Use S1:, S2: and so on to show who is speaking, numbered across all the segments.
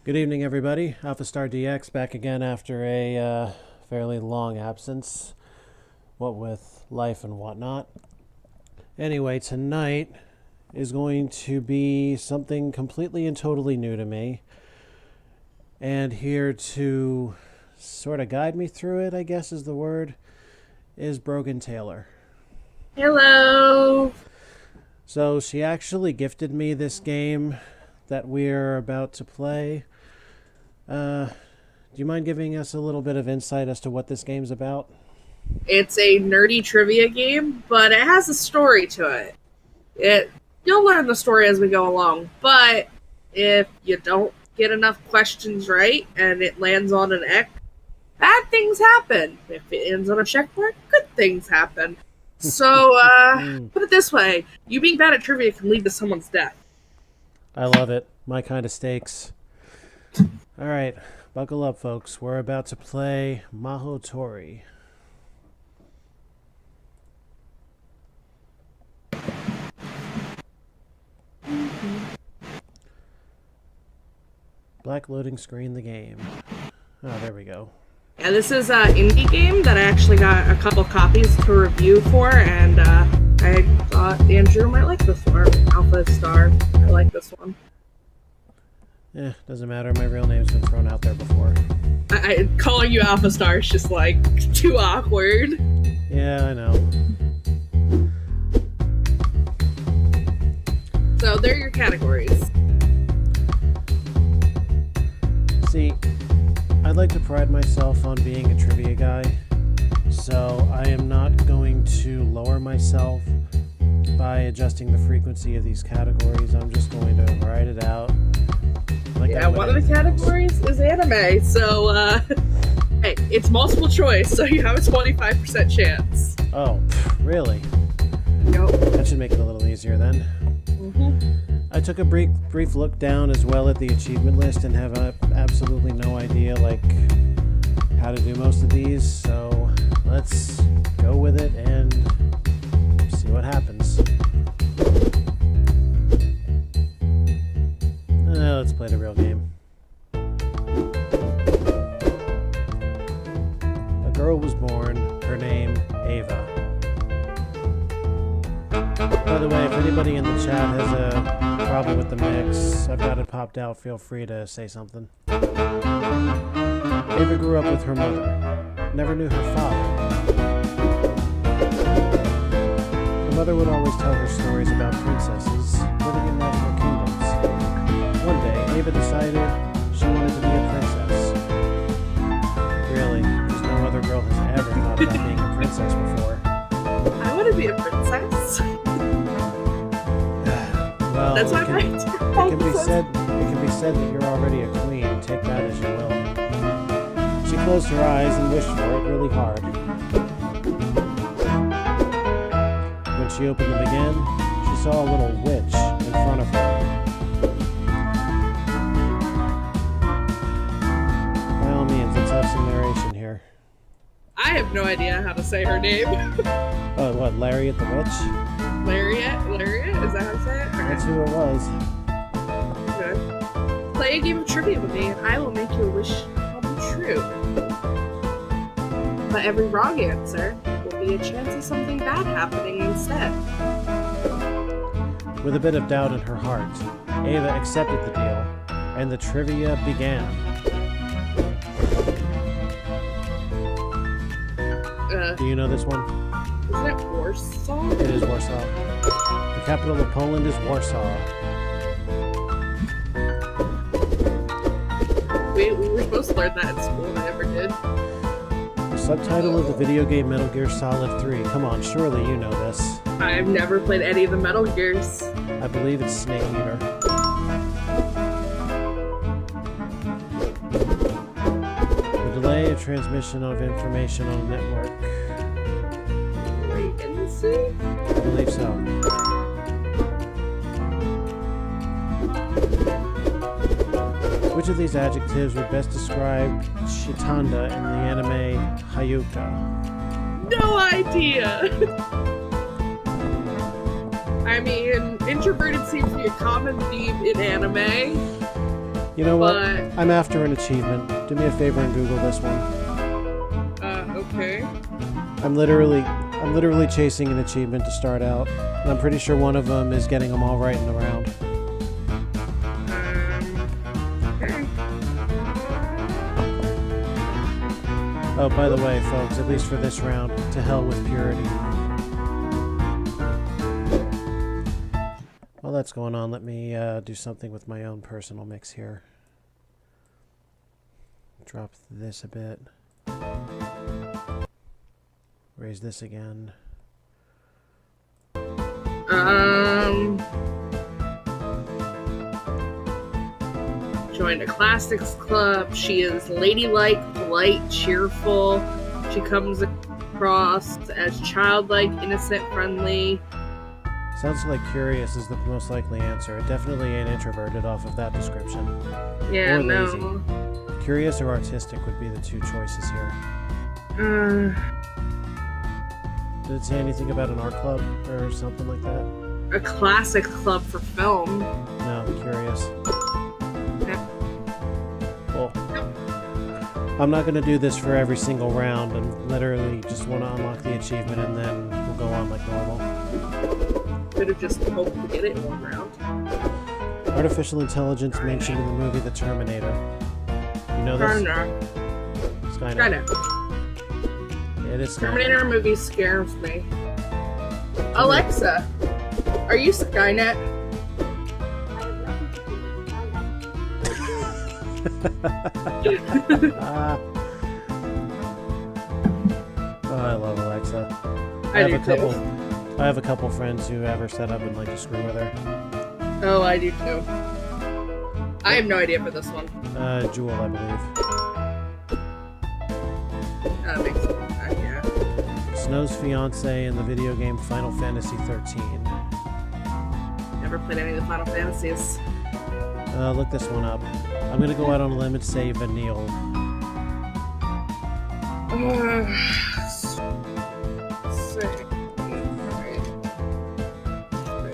S1: Good evening, everybody. AlphaStarDX back again after a fairly long absence, what with life and whatnot. Anyway, tonight is going to be something completely and totally new to me. And here to sort of guide me through it, I guess is the word, is BroghanTaylor.
S2: Hello.
S1: So she actually gifted me this game that we're about to play. Do you mind giving us a little bit of insight as to what this game's about?
S2: It's a nerdy trivia game, but it has a story to it. You'll learn the story as we go along, but if you don't get enough questions right and it lands on an X, bad things happen. If it ends on a check mark, good things happen. So, put it this way, you being bad at trivia can lead to someone's death.
S1: I love it. My kind of stakes. All right, buckle up, folks. We're about to play Majotori. Black loading screen, the game. Oh, there we go.
S2: Yeah, this is an indie game that I actually got a couple copies to review for, and I thought Andrew might like this one. Alpha Star. I like this one.
S1: Doesn't matter. My real name's been thrown out there before.
S2: Calling you Alpha Star is just like too awkward.
S1: Yeah, I know.
S2: So they're your categories.
S1: See, I'd like to pride myself on being a trivia guy, so I am not going to lower myself by adjusting the frequency of these categories. I'm just going to write it out.
S2: Yeah, one of the categories is anime, so hey, it's multiple choice, so you have a 25% chance.
S1: Oh, really?
S2: Yep.
S1: That should make it a little easier then. I took a brief look down as well at the achievement list and have absolutely no idea how to do most of these, so let's go with it and see what happens. Let's play the real game. A girl was born, her name Ava. By the way, if anybody in the chat has a problem with the mix, I've got it popped out, feel free to say something. Ava grew up with her mother, never knew her father. Her mother would always tell her stories about princesses living in magical kingdoms. One day, Ava decided she wanted to be a princess. Really, because no other girl has ever thought about being a princess before.
S2: I want to be a princess.
S1: Well,
S2: That's my right.
S1: It can be said that you're already a queen. Take that as you will. She closed her eyes and wished for it really hard. When she opened them again, she saw a little witch in front of her. By all means, let's have some narration here.
S2: I have no idea how to say her name.
S1: Oh, what, Lariat the Witch?
S2: Lariat? Is that how to say it? Okay.
S1: That's who it was.
S2: Good. Play a game of trivia with me, and I will make your wish come true. But every wrong answer will be a chance of something bad happening instead.
S1: With a bit of doubt in her heart, Ava accepted the deal, and the trivia began. Do you know this one?
S2: Isn't it Warsaw?
S1: It is Warsaw. The capital of Poland is Warsaw.
S2: We were supposed to learn that in school, and I never did.
S1: The subtitle of the video game Metal Gear Solid 3. Come on, surely you know this.
S2: I've never played any of the Metal Gears.
S1: I believe it's Snake Eater. The delay of transmission of information on a network.
S2: Latency?
S1: I believe so. Which of these adjectives would best describe Shitanda in the anime Hayuka?
S2: No idea! I mean, introverted seems to be a common theme in anime.
S1: You know what?
S2: But
S1: I'm after an achievement. Do me a favor and Google this one.
S2: okay.
S1: I'm literally chasing an achievement to start out. And I'm pretty sure one of them is getting them all right in the round.
S2: Okay.
S1: Oh, by the way, folks, at least for this round, to hell with purity. While that's going on, let me do something with my own personal mix here. Drop this a bit. Raise this again.
S2: Joined a classics club. She is ladylike, polite, cheerful. She comes across as childlike, innocent, friendly.
S1: Sounds like curious is the most likely answer. It definitely ain't introverted off of that description.
S2: Yeah,
S1: or lazy.
S2: no.
S1: Curious or artistic would be the two choices here. Did it say anything about an art club or something like that?
S2: A classic club for film.
S1: No, curious.
S2: Yeah.
S1: Cool. I'm not going to do this for every single round. I'm literally just want to unlock the achievement and then we'll go on like normal.
S2: Could have just hoped to get it in one round.
S1: Artificial intelligence mentioned in the movie The Terminator. You know this? Skynet. It is Skynet.
S2: Terminator movie scares me. Alexa, are you Skynet?
S1: Oh, I love Alexa.
S2: I
S1: have a couple friends who have her set up and like to screw with her.
S2: Oh, I do too. I have no idea for this one.
S1: Jewel, I believe.
S2: That makes sense. Yeah.
S1: Snow's fiance in the video game Final Fantasy 13.
S2: Never played any of the Final Fantasies.
S1: Look this one up. I'm gonna go out on a limb and say Vanille.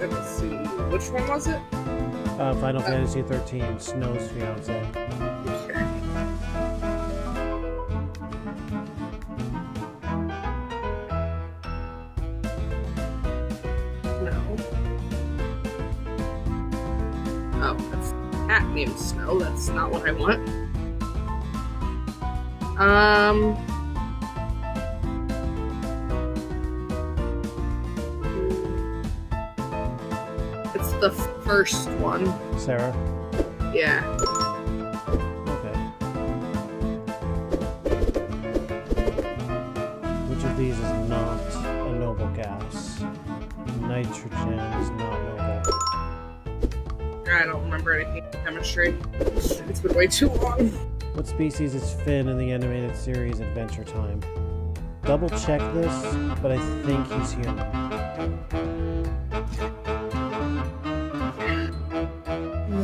S2: Let's see. Which one was it?
S1: Final Fantasy 13, Snow's fiance.
S2: Okay. No. Oh, that's a cat named Snow. That's not what I want. It's the first one.
S1: Sarah?
S2: Yeah.
S1: Okay. Which of these is not a noble gas? Nitrogen is not noble.
S2: I don't remember anything in chemistry. It's been way too long.
S1: What species is Finn in the animated series Adventure Time? Double check this, but I think he's human.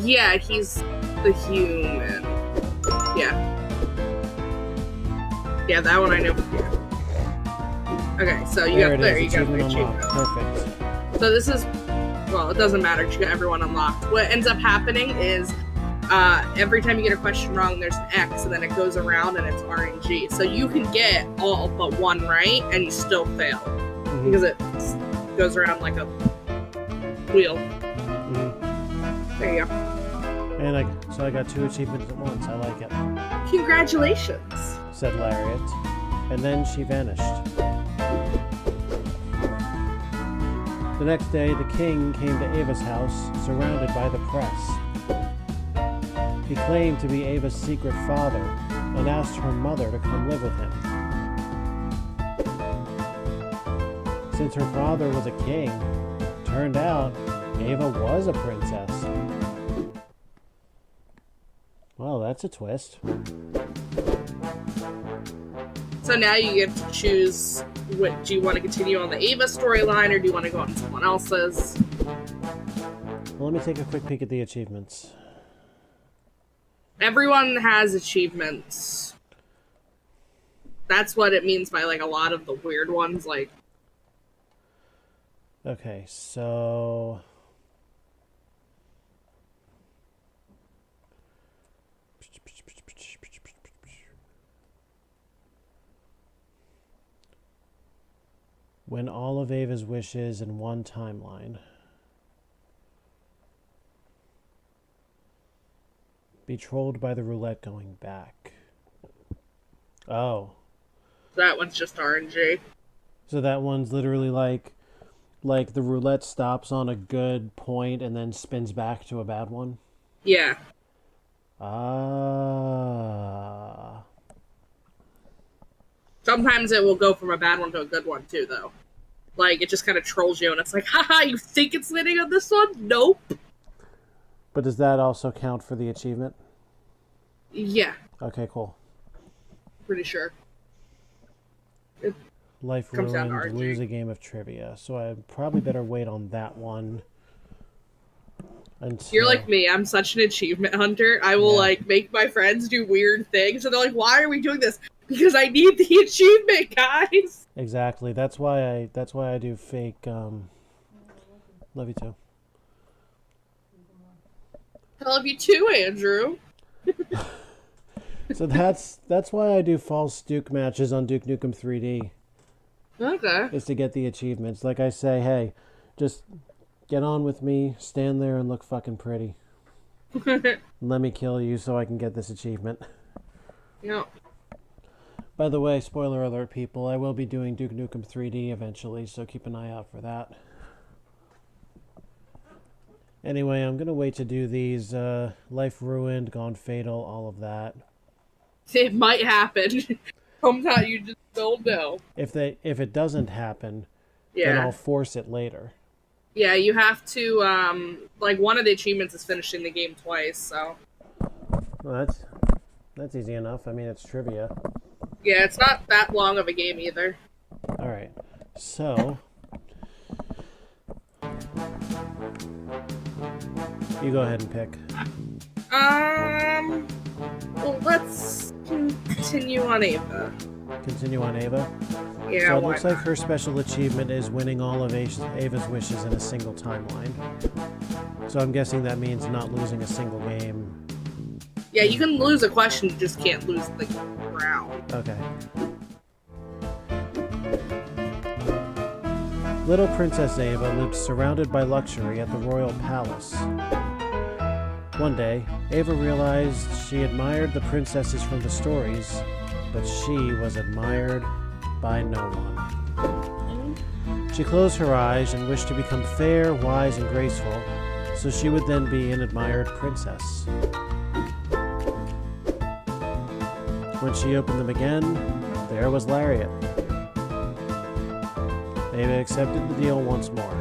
S2: Yeah, he's the human. Yeah. Yeah, that one I know. Okay, so you got there. You got the achievement.
S1: Perfect.
S2: So this is, well, it doesn't matter. You got everyone unlocked. What ends up happening is every time you get a question wrong, there's an X, and then it goes around and it's RNG. So you can get all but one right, and you still fail because it goes around like a wheel. There you go.
S1: And so I got 2 achievements at once. I like it.
S2: Congratulations,
S1: Said Lariat. And then she vanished. The next day, the king came to Ava's house, surrounded by the press. He claimed to be Ava's secret father and asked her mother to come live with him. Since her father was a king, turned out Ava was a princess. Well, that's a twist.
S2: So now you get to choose, what do you want to continue on the Ava storyline, or do you want to go on someone else's?
S1: Well, let me take a quick peek at the achievements.
S2: Everyone has achievements. That's what it means by like a lot of the weird ones, like.
S1: Okay, so Win all of Ava's wishes in one timeline. Be trolled by the roulette going back. Oh.
S2: That one's just RNG.
S1: So that one's literally like the roulette stops on a good point and then spins back to a bad one?
S2: Yeah.
S1: Ah.
S2: Sometimes it will go from a bad one to a good one, too, though. Like, it just kind of trolls you, and it's like, haha, you think it's winning on this one? Nope.
S1: But does that also count for the achievement?
S2: Yeah.
S1: Okay, cool.
S2: Pretty sure.
S1: Life ruined, lose a game of trivia. So I probably better wait on that one. Until...
S2: You're like me. I'm such an achievement hunter. I will, like, make my friends do weird things, and they're like, why are we doing this? Because I need the achievement, guys!
S1: Exactly. That's why I do fake, Love you too.
S2: I love you too, Andrew.
S1: So that's why I do false Duke matches on Duke Nukem 3D.
S2: Okay.
S1: Is to get the achievements. Like I say, hey, just get on with me, stand there and look fucking pretty. Let me kill you so I can get this achievement.
S2: Yeah.
S1: By the way, spoiler alert, people, I will be doing Duke Nukem 3D eventually, so keep an eye out for that. Anyway, I'm going to wait to do these Life Ruined, Gone Fatal, all of that.
S2: It might happen. Sometimes you just don't know.
S1: If it doesn't happen, then I'll force it later.
S2: Yeah, you have to, like, one of the achievements is finishing the game twice, so...
S1: Well, that's easy enough. I mean, it's trivia.
S2: Yeah, it's not that long of a game either.
S1: Alright, so... You go ahead and pick.
S2: Well, let's continue on Ava.
S1: Continue on Ava?
S2: Yeah,
S1: so it looks like her special achievement is winning all of Ava's wishes in a single timeline. So I'm guessing that means not losing a single game.
S2: Yeah, you can lose a question, you just can't lose the round.
S1: Okay. Little Princess Ava lived surrounded by luxury at the royal palace. One day, Ava realized she admired the princesses from the stories, but she was admired by no one. She closed her eyes and wished to become fair, wise, and graceful, so she would then be an admired princess. When she opened them again, there was Lariat. Ava accepted the deal once more.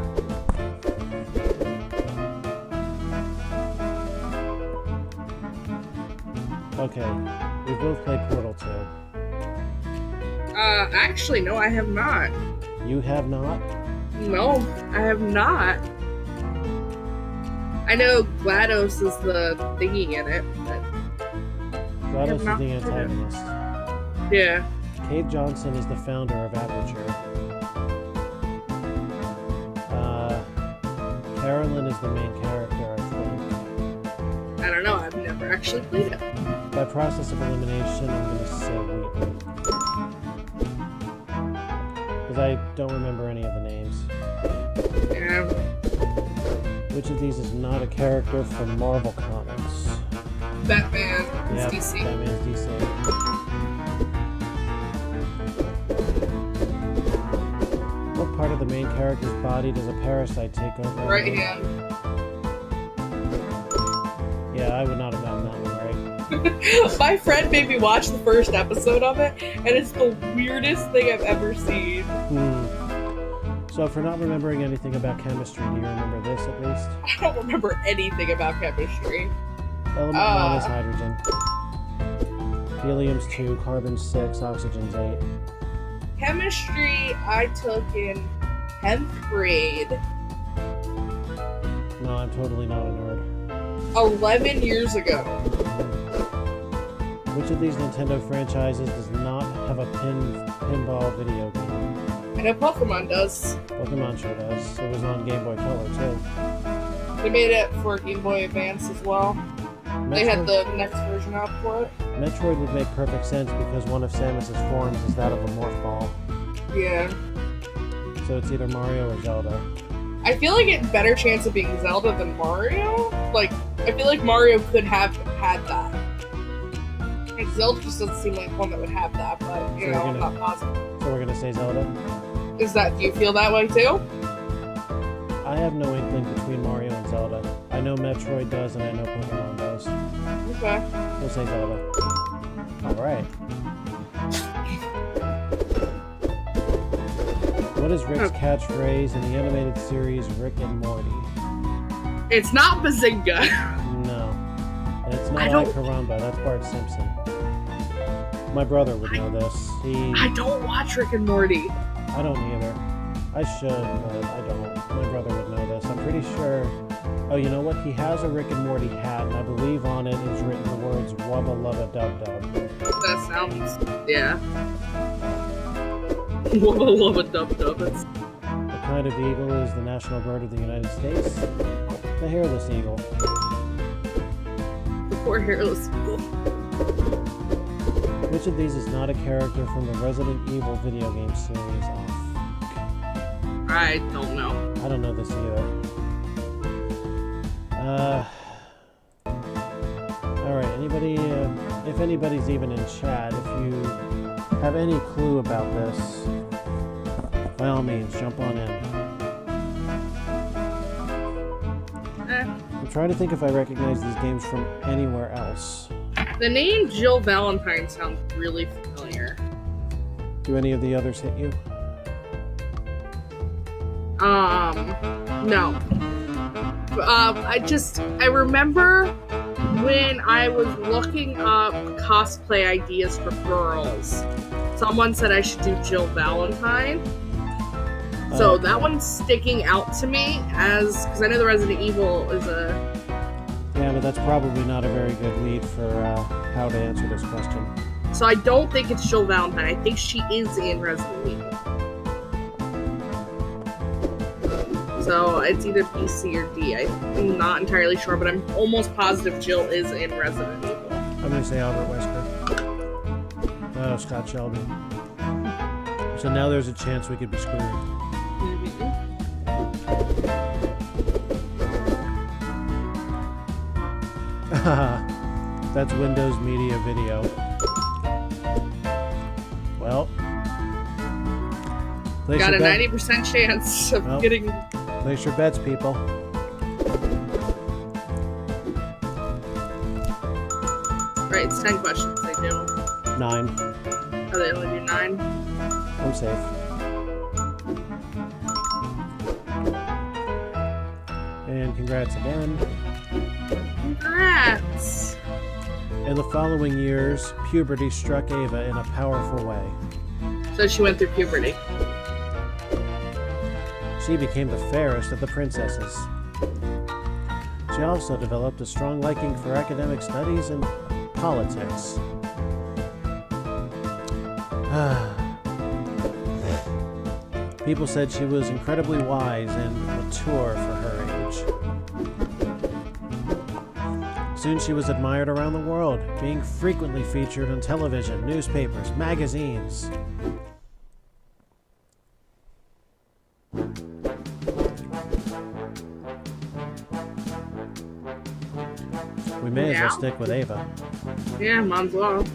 S1: Okay, we've both played Portal 2.
S2: Actually, no, I have not.
S1: You have not?
S2: No, I have not. I know GLaDOS is the thingy in it, but...
S1: GLaDOS is the antagonist.
S2: Yeah.
S1: Cade Johnson is the founder of Aperture. Carolyn is the main character, I think.
S2: I don't know, I've never actually played it.
S1: By process of elimination, I'm going to say Wheaton. Because I don't remember any of the names.
S2: Yeah.
S1: Which of these is not a character from Marvel Comics?
S2: Batman. It's
S1: Yep,
S2: DC.
S1: Batman's DC. What part of the main character's body does a parasite take over?
S2: Right hand.
S1: Yeah, I would not have gotten that one right.
S2: My friend made me watch the first episode of it, and it's the weirdest thing I've ever seen.
S1: So for not remembering anything about chemistry, do you remember this at least?
S2: I don't remember anything about chemistry.
S1: Element 1 is hydrogen. Helium's 2, carbon's 6, oxygen's 8.
S2: Chemistry I took in 10th grade.
S1: No, I'm totally not a nerd.
S2: 11 years ago.
S1: Which of these Nintendo franchises does not have a pinball video game?
S2: I know Pokemon does.
S1: Pokemon sure does. It was on Game Boy Color too.
S2: They made it for Game Boy Advance as well. They had the next version out for it.
S1: Metroid would make perfect sense because one of Samus's forms is that of a morph ball.
S2: Yeah.
S1: So it's either Mario or Zelda.
S2: I feel like it's better chance of being Zelda than Mario. Like, I feel like Mario could have had that. Like, Zelda just doesn't seem like one that would have that, but, I'm not positive.
S1: So we're gonna say Zelda?
S2: Do you feel that way too?
S1: I have no inkling between Mario and Zelda. I know Metroid does and I know Pokemon does.
S2: Okay.
S1: We'll say Zelda. Alright. What is Rick's catchphrase in the animated series Rick and Morty?
S2: It's not Bazinga.
S1: No. And it's not I Caramba, that's Bart Simpson. My brother would know this.
S2: I don't watch Rick and Morty.
S1: I don't either. I should, but I don't. My brother would know this. I'm pretty sure... Oh, you know what? He has a Rick and Morty hat, and I believe on it is written the words Wubba Lubba Dub Dub.
S2: That sounds... yeah. Wubba Lubba Dub Dub.
S1: What kind of eagle is the national bird of the United States? The hairless eagle.
S2: The poor hairless eagle.
S1: Which of these is not a character from the Resident Evil video game series? Oh,
S2: I don't know.
S1: I don't know this either. Alright, anybody, if anybody's even in chat, if you have any clue about this, by all means, jump on in. I'm trying to think if I recognize these games from anywhere else.
S2: The name Jill Valentine sounds really familiar.
S1: Do any of the others hit you?
S2: No. I remember when I was looking up cosplay ideas for girls, someone said I should do Jill Valentine. So that one's sticking out to me because I know the Resident Evil is a...
S1: Yeah, but that's probably not a very good lead for how to answer this question.
S2: So I don't think it's Jill Valentine. I think she is in Resident Evil. So it's either B, C, or D. I'm not entirely sure, but I'm almost positive Jill is in Resident Evil.
S1: I'm going to say Albert Wesker. Oh, Scott Shelby. So now there's a chance we could be screwed. That's Windows Media Video. Well,
S2: got a 90% chance of getting...
S1: Place your bets, people.
S2: Right, it's 10 questions they do.
S1: 9.
S2: Oh, they only do 9?
S1: I'm safe. And congrats again.
S2: Congrats!
S1: In the following years, puberty struck Ava in a powerful way.
S2: So she went through puberty.
S1: She became the fairest of the princesses. She also developed a strong liking for academic studies and politics. People said she was incredibly wise and mature for her age. Soon she was admired around the world, being frequently featured on television, newspapers, magazines. We may as well stick with Ava.
S2: Yeah, might as well.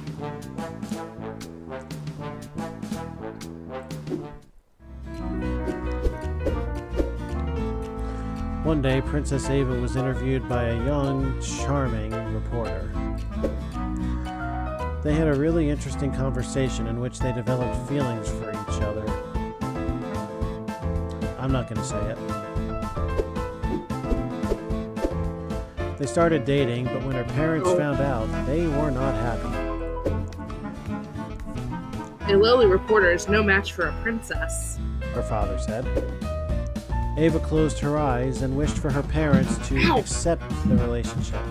S1: One day, Princess Ava was interviewed by a young, charming reporter. They had a really interesting conversation in which they developed feelings for each other. I'm not going to say it. They started dating, but when her parents found out, they were not happy.
S2: A lowly reporter is no match for a princess,
S1: her father said. Ava closed her eyes and wished for her parents to accept the relationship.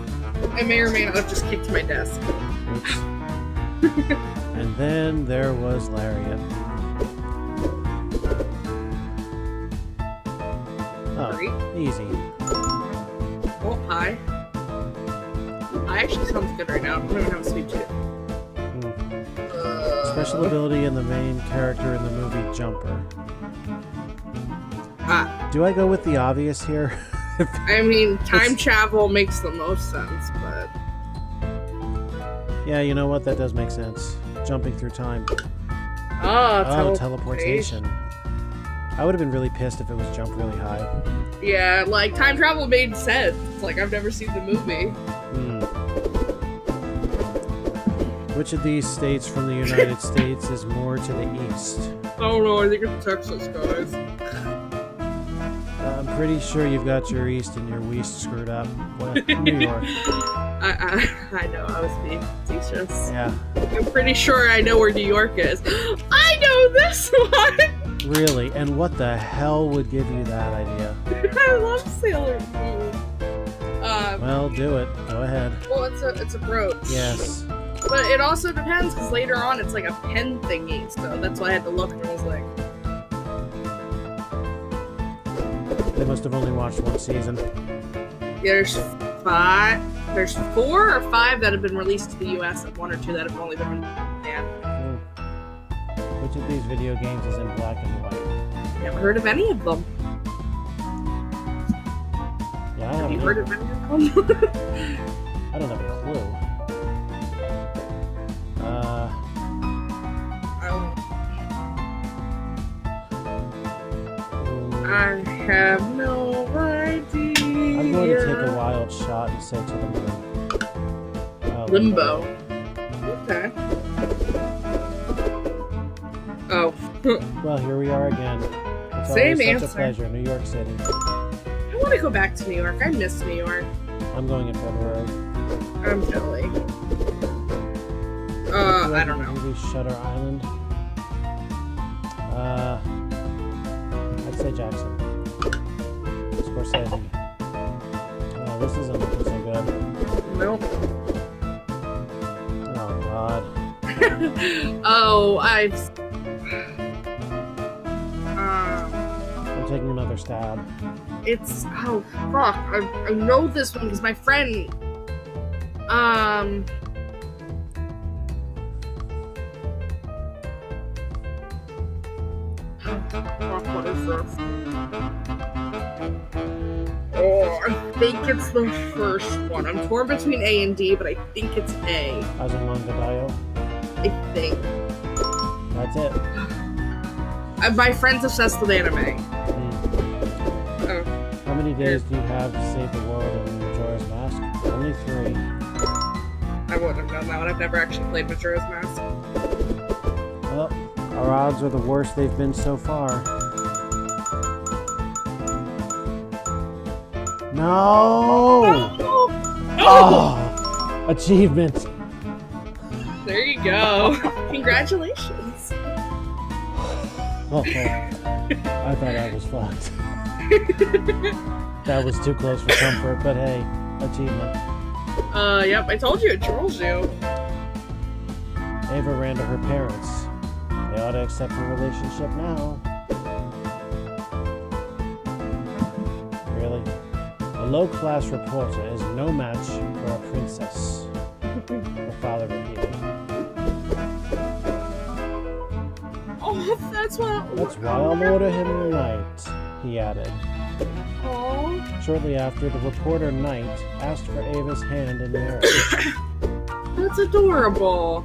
S2: I may or may not have just kicked my desk.
S1: Oops. And then there was Lariat. Oh, easy.
S2: Oh, hi. Hi actually sounds good right now. I don't even have a speech yet.
S1: Special ability in the main character in the movie Jumper. Do I go with the obvious here?
S2: I mean, time travel makes the most sense, but...
S1: Yeah, you know what? That does make sense. Jumping through time.
S2: Oh,
S1: teleportation. I would have been really pissed if it was jump really high.
S2: Yeah, like, time travel made sense. Like, I've never seen the movie.
S1: Which of these states from the United States is more to the east?
S2: I don't know, I think it's Texas, guys.
S1: I'm pretty sure you've got your east and your west screwed up. Well, New York.
S2: I know, I was being facetious.
S1: Yeah.
S2: I'm pretty sure I know where New York is. I know this one!
S1: Really? And what the hell would give you that idea?
S2: I love Sailor Moon.
S1: Well, do it. Go ahead.
S2: Well, it's a brooch.
S1: Yes.
S2: But it also depends, because later on it's like a pen thingy, so that's why I had to look and I was like...
S1: They must have only watched one season.
S2: There's 4 or 5 that have been released to the US and 1 or 2 that have only been released in Japan.
S1: Which of these video games is in black and white?
S2: Never heard of any of them.
S1: Yeah, I
S2: Have you
S1: haven't.
S2: heard of any of them?
S1: I don't have a clue.
S2: I have no idea.
S1: I'm going to take a wild shot and say to the moon.
S2: Limbo. Okay. Oh.
S1: Well, here we are again. It's
S2: Same
S1: always
S2: answer.
S1: such a pleasure. New York City.
S2: I want to go back to New York. I miss New York.
S1: I'm going in February.
S2: I'm silly. I don't know.
S1: Movie Shutter Island. I'd say Jackson. Scorsese. Oh, this isn't looking so good.
S2: Nope.
S1: Oh God.
S2: Oh,
S1: I'm taking another stab.
S2: it's, oh fuck, I know this one because my friend, fuck, what is this? Oh, I think it's the first one. I'm torn between A and D, but I think it's A.
S1: Azumangadao.
S2: I think.
S1: That's it.
S2: My friend's obsessed with anime. Oh.
S1: How many days do you have to save the world in Majora's Mask? Only 3.
S2: I wouldn't have done that one. I've never actually played Majora's Mask.
S1: Well, our odds are the worst they've been so far. No! Oh! Achievement!
S2: There you go. Congratulations.
S1: Oh, I thought I was fucked. That was too close for comfort, but hey, achievement.
S2: Yep, I told you it trolls you.
S1: Ava ran to her parents. They ought to accept her relationship now. Really? A low-class reporter is no match for a princess. Her father repeated.
S2: Oh, that's why.
S1: That's why I'll order him right, he added.
S2: Oh.
S1: Shortly after, the reporter Knight asked for Ava's hand in marriage.
S2: That's adorable.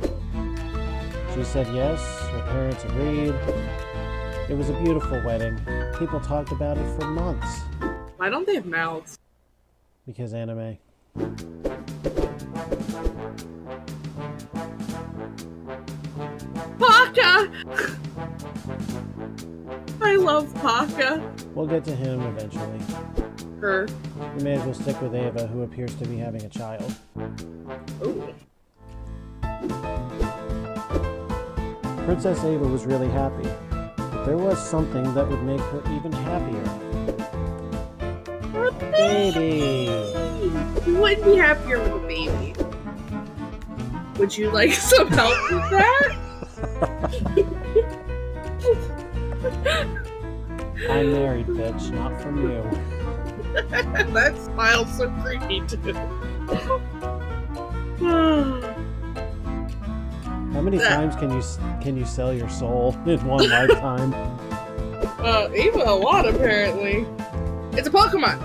S1: She said yes, her parents agreed. It was a beautiful wedding. People talked about it for months.
S2: Why don't they have mouths?
S1: Because anime.
S2: Paka! I love Paka.
S1: We'll get to him eventually.
S2: Her.
S1: We may as well stick with Ava, who appears to be having a child.
S2: Ooh.
S1: Princess Ava was really happy, but there was something that would make her even happier.
S2: A baby! You wouldn't be happier with a baby. Would you like some help with that?
S1: I'm married, bitch, not from you.
S2: That smile's so creepy too.
S1: How many times can you sell your soul in one lifetime?
S2: Even a lot, apparently. It's a Pokemon!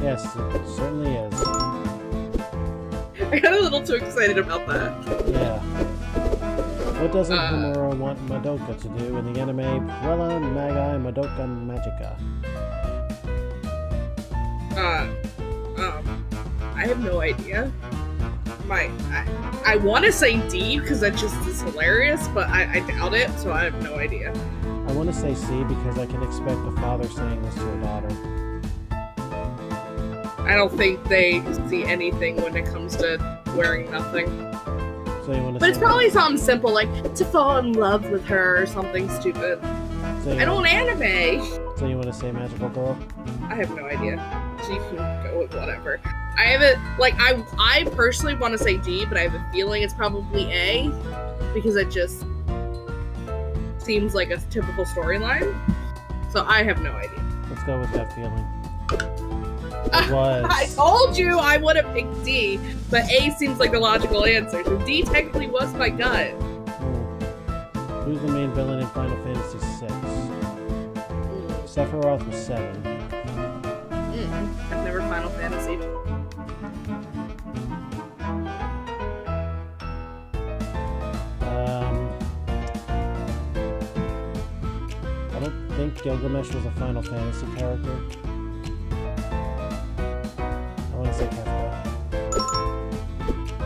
S1: Yes, it certainly is.
S2: I got a little too excited about that.
S1: Yeah. What doesn't Homura want Madoka to do in the anime Prella Magi Madoka Magica?
S2: I have no idea. I want to say D because that just is hilarious, but I doubt it, so I have no idea.
S1: I want to say C because I can expect a father saying this to a daughter.
S2: I don't think they see anything when it comes to wearing nothing.
S1: So you want to
S2: but it's probably something simple, like to fall in love with her or something stupid.
S1: So
S2: I don't anime.
S1: So you want to say magical girl?
S2: I have no idea. So you can go with whatever. I have it like I personally want to say D, but I have a feeling it's probably A because it just seems like a typical storyline. So I have no idea.
S1: Let's go with that feeling. It was.
S2: I told you I would have picked D, but A seems like the logical answer. So D technically was my gut.
S1: Who's the main villain in Final Fantasy VI? Sephiroth was 7.
S2: I've never Final Fantasy.
S1: I don't think Gilgamesh was a Final Fantasy character. I want to say Kefka.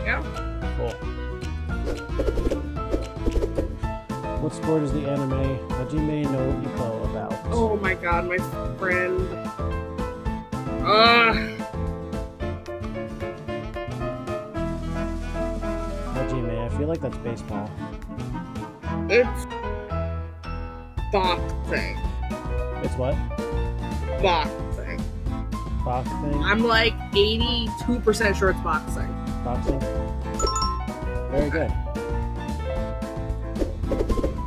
S2: Yeah.
S1: Cool. What sport is the anime Hajime no Ippo about?
S2: Oh my god, my friend.
S1: Hajime, I feel like that's baseball.
S2: It's boxing.
S1: It's what?
S2: Boxing.
S1: Boxing?
S2: I'm like 82% sure it's boxing.
S1: Boxing? Very good.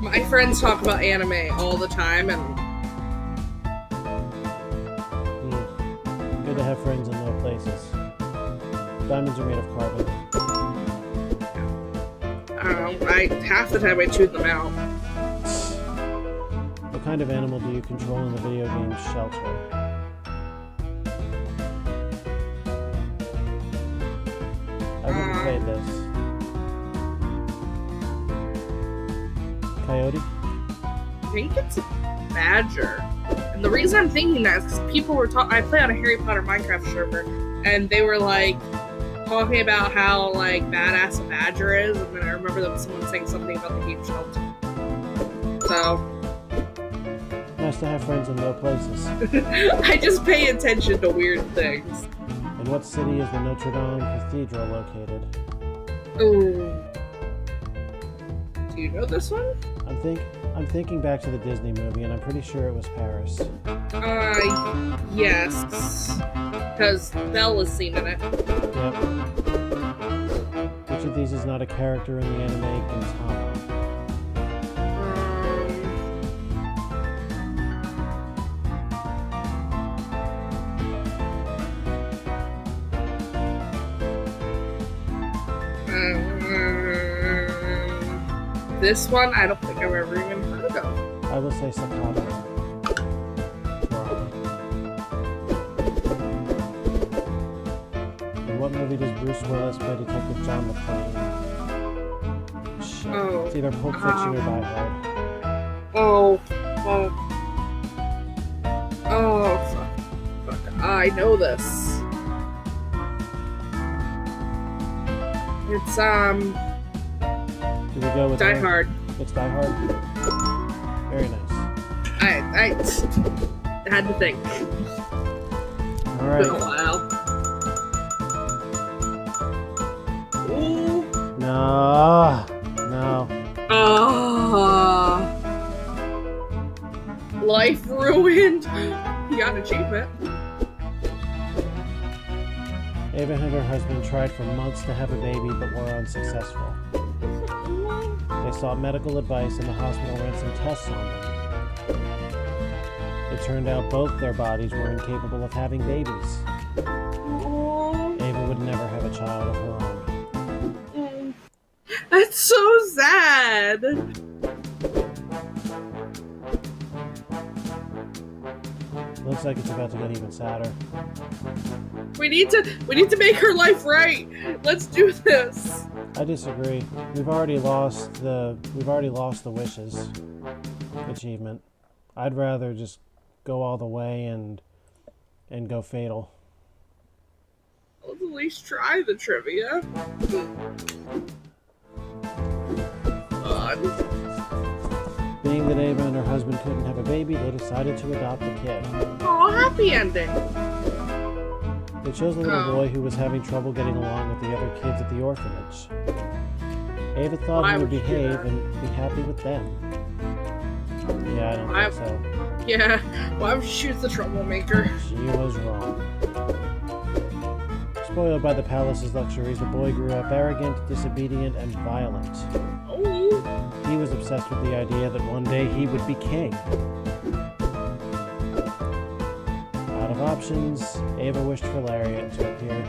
S2: My friends talk about anime all the time, and
S1: good to have friends in low places. Diamonds are made of carbon.
S2: I don't know. Half the time I chewed them out.
S1: What kind of animal do you control in the video game Shelter? I haven't played this. Coyote?
S2: I think it's a badger. And the reason I'm thinking that is because people were talking. I play on a Harry Potter Minecraft server, and they were like talking about how like badass a badger is, and then I remember someone saying something about the game Shelter. So
S1: nice to have friends in low places.
S2: I just pay attention to weird things.
S1: In what city is the Notre Dame Cathedral located?
S2: Ooh. Do you know this one?
S1: I'm thinking back to the Disney movie, and I'm pretty sure it was Paris.
S2: Yes. Because Bella's seen in it.
S1: Yep. Which of these is not a character in the anime Gintama?
S2: This one, I don't think I've ever even heard of.
S1: I will say Sakata. In what movie does Bruce Willis play Detective John McClane? Shit.
S2: Oh,
S1: It's either Pulp Fiction or Die Hard.
S2: Fuck. I know this. It's,
S1: Do we go with
S2: Die Hard.
S1: It's Die Hard? Very nice.
S2: I had to think.
S1: Alright.
S2: It's been a while. Ooh.
S1: No.
S2: Life ruined. You got an achievement.
S1: Ava and her husband tried for months to have a baby but were unsuccessful. They sought medical advice and the hospital ran some tests on them. It turned out both their bodies were incapable of having babies. Ava would never have a child of her own.
S2: That's so sad.
S1: Looks like it's about to get even sadder.
S2: We need to make her life right. Let's do this.
S1: I disagree. We've already lost the wishes achievement. I'd rather just go all the way and go fatal.
S2: Let's at least try the trivia.
S1: Being that Ava and her husband couldn't have a baby, they decided to adopt a kid.
S2: Oh, happy ending.
S1: They chose a little boy who was having trouble getting along with the other kids at the orphanage. Ava thought he would behave and be happy with them. Yeah, I don't think so.
S2: Yeah, why would she choose the troublemaker?
S1: She was wrong. Spoiled by the palace's luxuries, the boy grew up arrogant, disobedient, and violent.
S2: Oh.
S1: He was obsessed with the idea that one day he would be king. Out of options, Ava wished for Lariat to appear.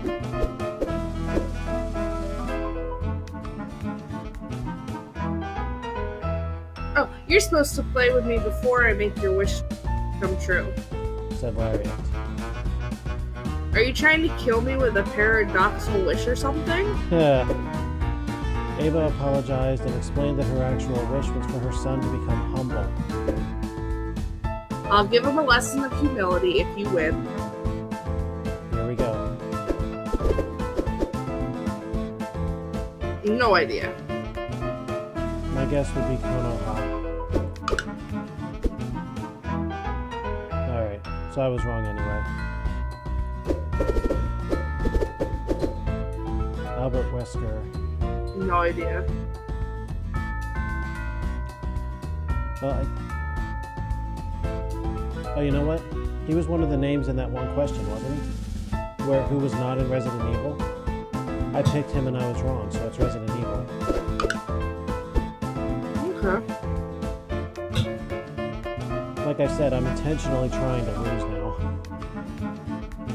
S2: Oh, you're supposed to play with me before I make your wish come true,
S1: Said Lariat.
S2: Are you trying to kill me with a paradoxical wish or something?
S1: Ava apologized and explained that her actual wish was for her son to become humble.
S2: I'll give him a lesson of humility if you win.
S1: Here we go.
S2: No idea.
S1: My guess would be Konoha. Alright, so I was wrong anyway. Albert Wesker.
S2: No idea.
S1: Well, oh, you know what? He was one of the names in that one question, wasn't he? Who was not in Resident Evil? I picked him and I was wrong, so it's Resident Evil.
S2: Okay.
S1: Like I said, I'm intentionally trying to lose now.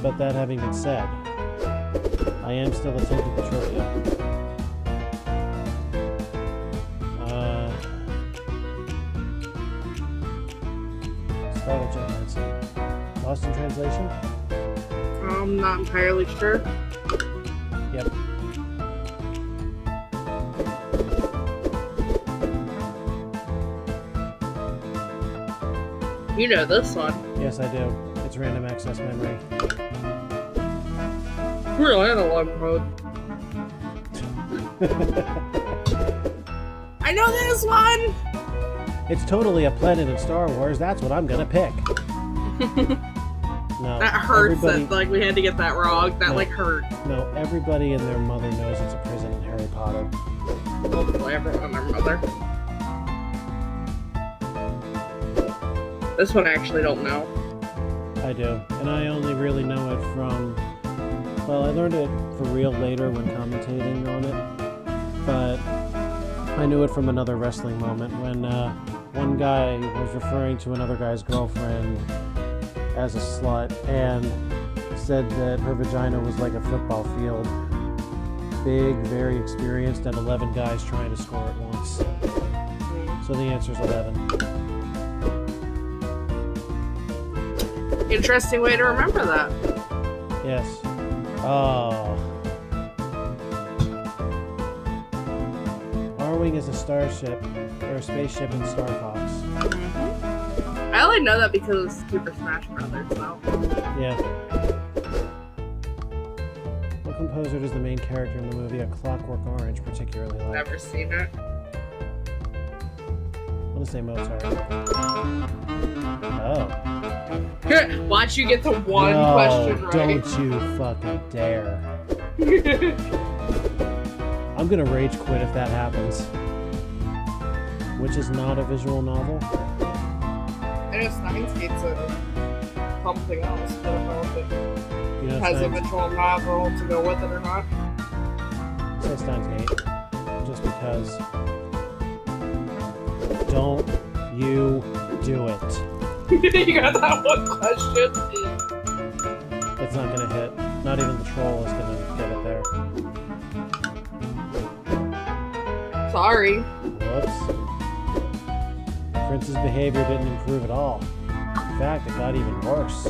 S1: But that having been said, I am still attempting the trivia. Scarlett Johansson. Lost in translation?
S2: I'm not entirely sure.
S1: Yep.
S2: You know this one.
S1: Yes, I do. It's random access memory.
S2: Real analog mode. I know this one!
S1: It's totally a planet in Star Wars. That's what I'm gonna pick. No,
S2: That hurts that like we had to get that wrong. That like hurt.
S1: No, everybody and their mother knows it's a prison in Harry Potter.
S2: Hopefully everyone and their mother. This one I actually don't know.
S1: I do, and I only really know it from... Well, I learned it for real later when commentating on it, but I knew it from another wrestling moment when one guy was referring to another guy's girlfriend as a slut and said that her vagina was like a football field. Big, very experienced, and 11 guys trying to score at once. So the answer's 11.
S2: Interesting way to remember that.
S1: Yes. Oh. Arwing is a starship, or a spaceship in Star Fox.
S2: Mm-hmm. I only know that because of Super Smash Brothers, though.
S1: Yeah. What composer does the main character in the movie A Clockwork Orange particularly like?
S2: Never seen it.
S1: I'm gonna say Mozart. Oh.
S2: Watch you get to one
S1: No,
S2: question right.
S1: Don't you fucking dare. I'm gonna rage quit if that happens. Which is not a visual novel?
S2: I know Steins Gate's something else, but I don't know if it
S1: You know,
S2: has a visual novel to go with it or not.
S1: Say Steins Gate. Just because. Don't you do it.
S2: You got that one question.
S1: It's not gonna hit. Not even the troll is gonna get it there.
S2: Sorry.
S1: Whoops. Prince's behavior didn't improve at all. In fact, it got even worse.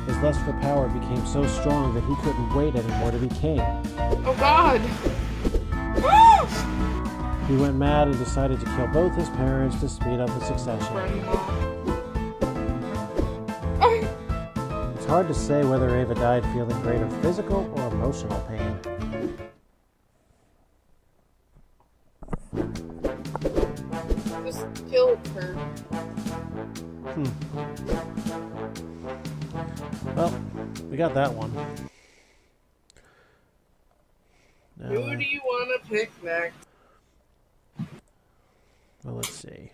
S1: His lust for power became so strong that he couldn't wait anymore to be king.
S2: Oh God!
S1: He went mad and decided to kill both his parents to speed up the succession. It's hard to say whether Ava died feeling greater physical or emotional pain.
S2: Just killed her.
S1: Well, we got that one. Now,
S2: Who do you want to pick next?
S1: well, let's see.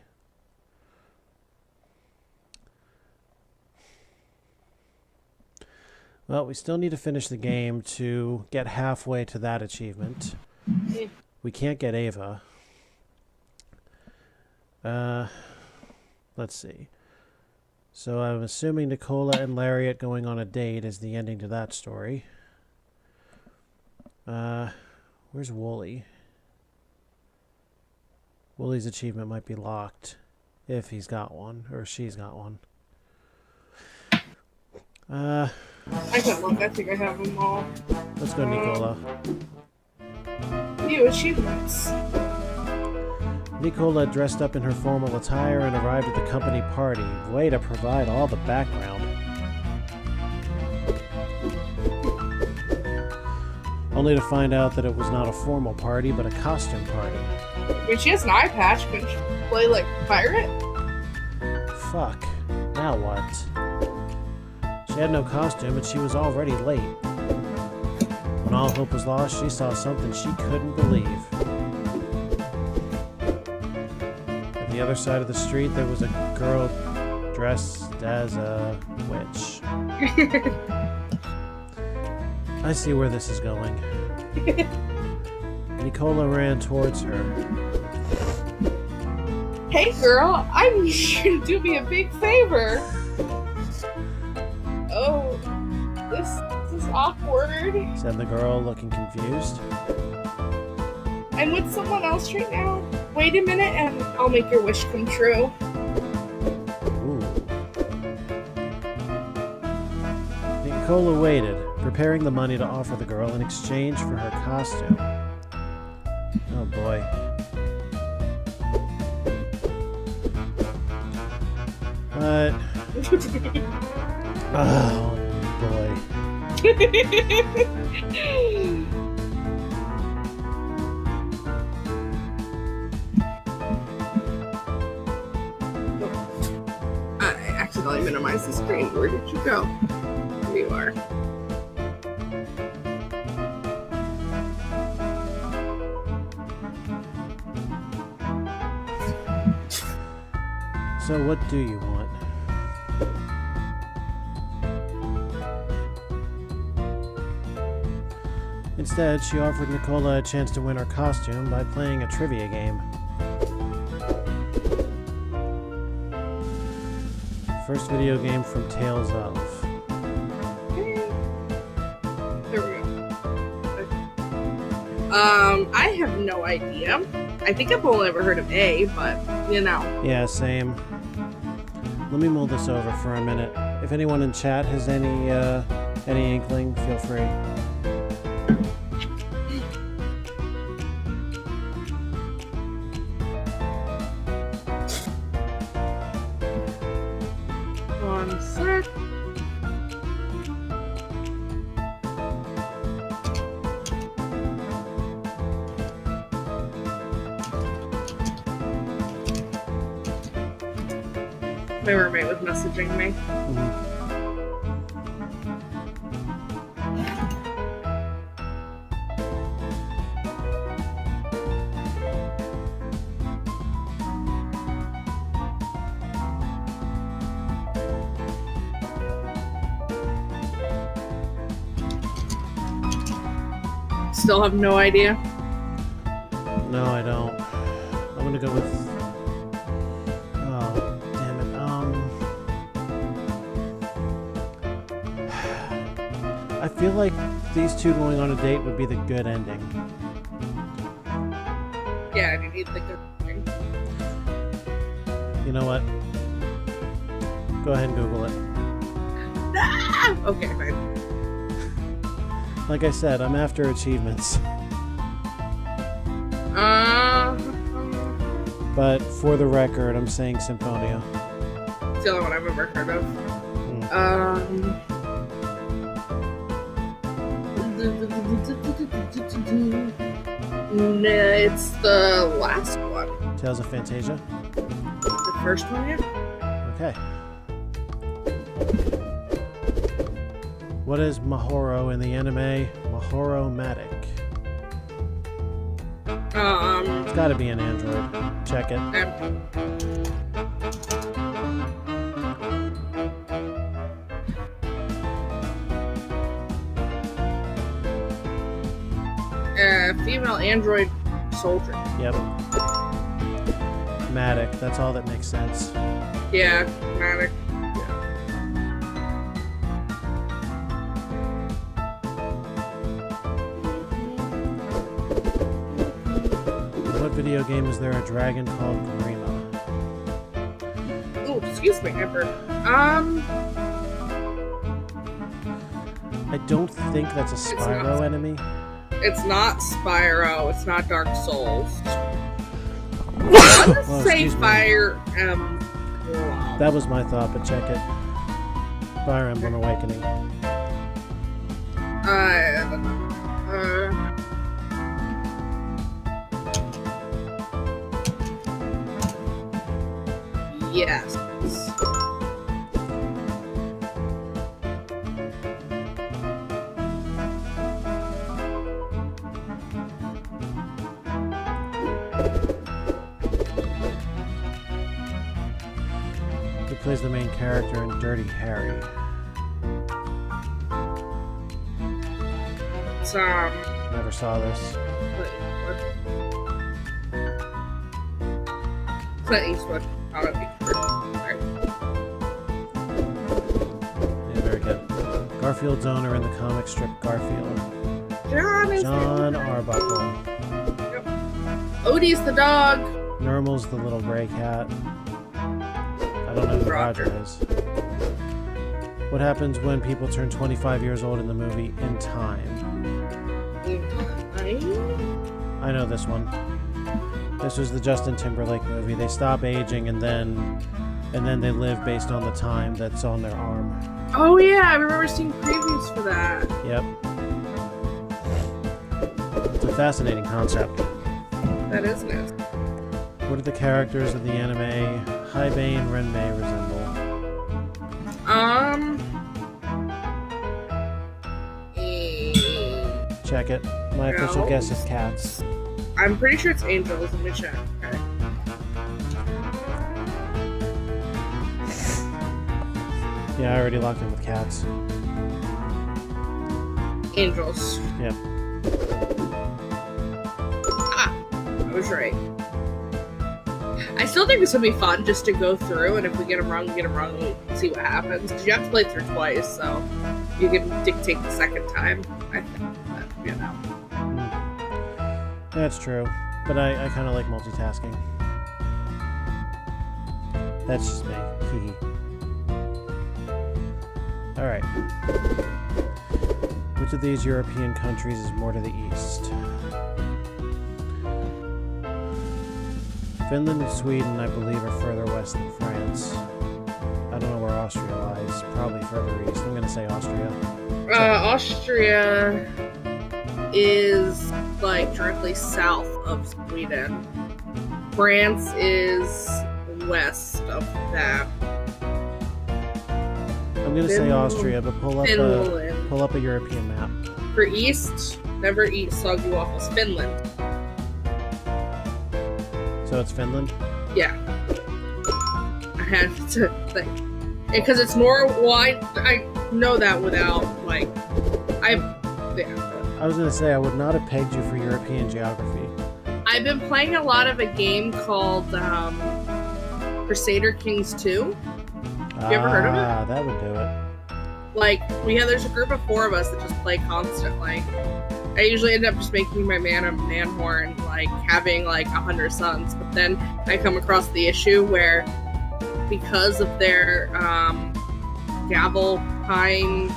S1: Well, we still need to finish the game to get halfway to that achievement. We can't get Ava. Let's see. So I'm assuming Nicola and Lariat going on a date is the ending to that story. Where's Wooly? Wooly's achievement might be locked, if he's got one, or she's got one.
S2: I can look. I think I have them all.
S1: Let's go, Nicola.
S2: New achievements.
S1: Nicola dressed up in her formal attire and arrived at the company party. Way to provide all the background. Only to find out that it was not a formal party, but a costume party.
S2: When she has an eye patch, can she play like pirate?
S1: Fuck. Now what? She had no costume, and she was already late. When all hope was lost, she saw something she couldn't believe. At the other side of the street, there was a girl dressed as a witch. I see where this is going. Nicola ran towards her.
S2: Hey girl, I need you to do me a big favor. Oh, this is awkward.
S1: Said the girl, looking confused.
S2: I'm with someone else right now. Wait a minute and I'll make your wish come true.
S1: Ooh. Nicola waited, preparing the money to offer the girl in exchange for her costume. Oh boy. But... oh boy.
S2: I accidentally minimized the screen. Where did you go? There you are.
S1: So what do you want? Instead, she offered Nicola a chance to win her costume by playing a trivia game. First video game from Tales of.
S2: There we go. I have no idea. I think I've only ever heard of A, but you know.
S1: Yeah, same. Let me mull this over for a minute. If anyone in chat has any inkling, feel free.
S2: One sec. My roommate was messaging me. Still have no idea.
S1: No, I don't. I'm gonna go with... oh, damn it. I feel like these two going on a date would be the good ending.
S2: Yeah, you need the good thing.
S1: You know what? Go ahead and Google it.
S2: Ah! Okay, fine.
S1: Like I said, I'm after achievements. But for the record, I'm saying Symphonia.
S2: It's the only one I've ever heard of. No, it's the last one.
S1: Tales of Fantasia?
S2: The first one, yeah?
S1: Okay. What is Mahoro in the anime Mahoro-matic? It's gotta be an android. Check it.
S2: Female android soldier.
S1: Yep. Matic, that's all that makes sense.
S2: Yeah, Matic.
S1: In what video game is there a dragon called Grima?
S2: Oh, excuse me, Emperor.
S1: I don't think that's a Spyro enemy.
S2: It's not Spyro. It's not Dark Souls. Let's say Fire Emblem.
S1: That was my thought, but check it. Fire Emblem Awakening.
S2: Yes.
S1: Who plays the main character in Dirty Harry?
S2: It's,
S1: Never saw this.
S2: Clint Eastwood. I don't think
S1: Yeah, very good. Garfield's owner in the comic strip Garfield. John Arbuckle.
S2: Yep. Odie's the dog.
S1: Normal's the little gray cat. I don't know who Roger is. What happens when people turn 25 years old in the movie In Time? I know this one. This was the Justin Timberlake movie. They stop aging and then they live based on the time that's on their arm.
S2: Oh yeah, I remember seeing previews for that.
S1: Yep. It's a fascinating concept.
S2: That is nice.
S1: What do the characters of the anime Haibane and Renmei resemble? Check it. My official guess is cats.
S2: I'm pretty sure it's angels. Let me check. Okay.
S1: Yeah, I already locked in with cats.
S2: Angels.
S1: Yep.
S2: Ah, I was right. I still think this would be fun just to go through, and if we get them wrong, we get them wrong, and we'll see what happens. Because you have to play through twice, so you can dictate the second time. I think, but, you know.
S1: That's true, but I kind of like multitasking. That's just me. Hee. Alright. Which of these European countries is more to the east? Finland and Sweden, I believe, are further west than France. I don't know where Austria lies. Probably further east. I'm going to say Austria.
S2: Austria is, like, directly south of Sweden. France is west of that.
S1: I'm going to say Austria, but pull up a European map.
S2: For east, never eat soggy waffles. Finland.
S1: So it's Finland?
S2: Yeah. I had to think. Because it's more, well, I know that without, like,
S1: I was going to say, I would not have pegged you for European geography.
S2: I've been playing a lot of a game called Crusader Kings 2. Have you ever heard of it?
S1: That would do it.
S2: Like, there's a group of 4 of us that just play constantly. I usually end up just making my man a man horn, like, having, like, 100 sons. But then I come across the issue where, because of their gavel time,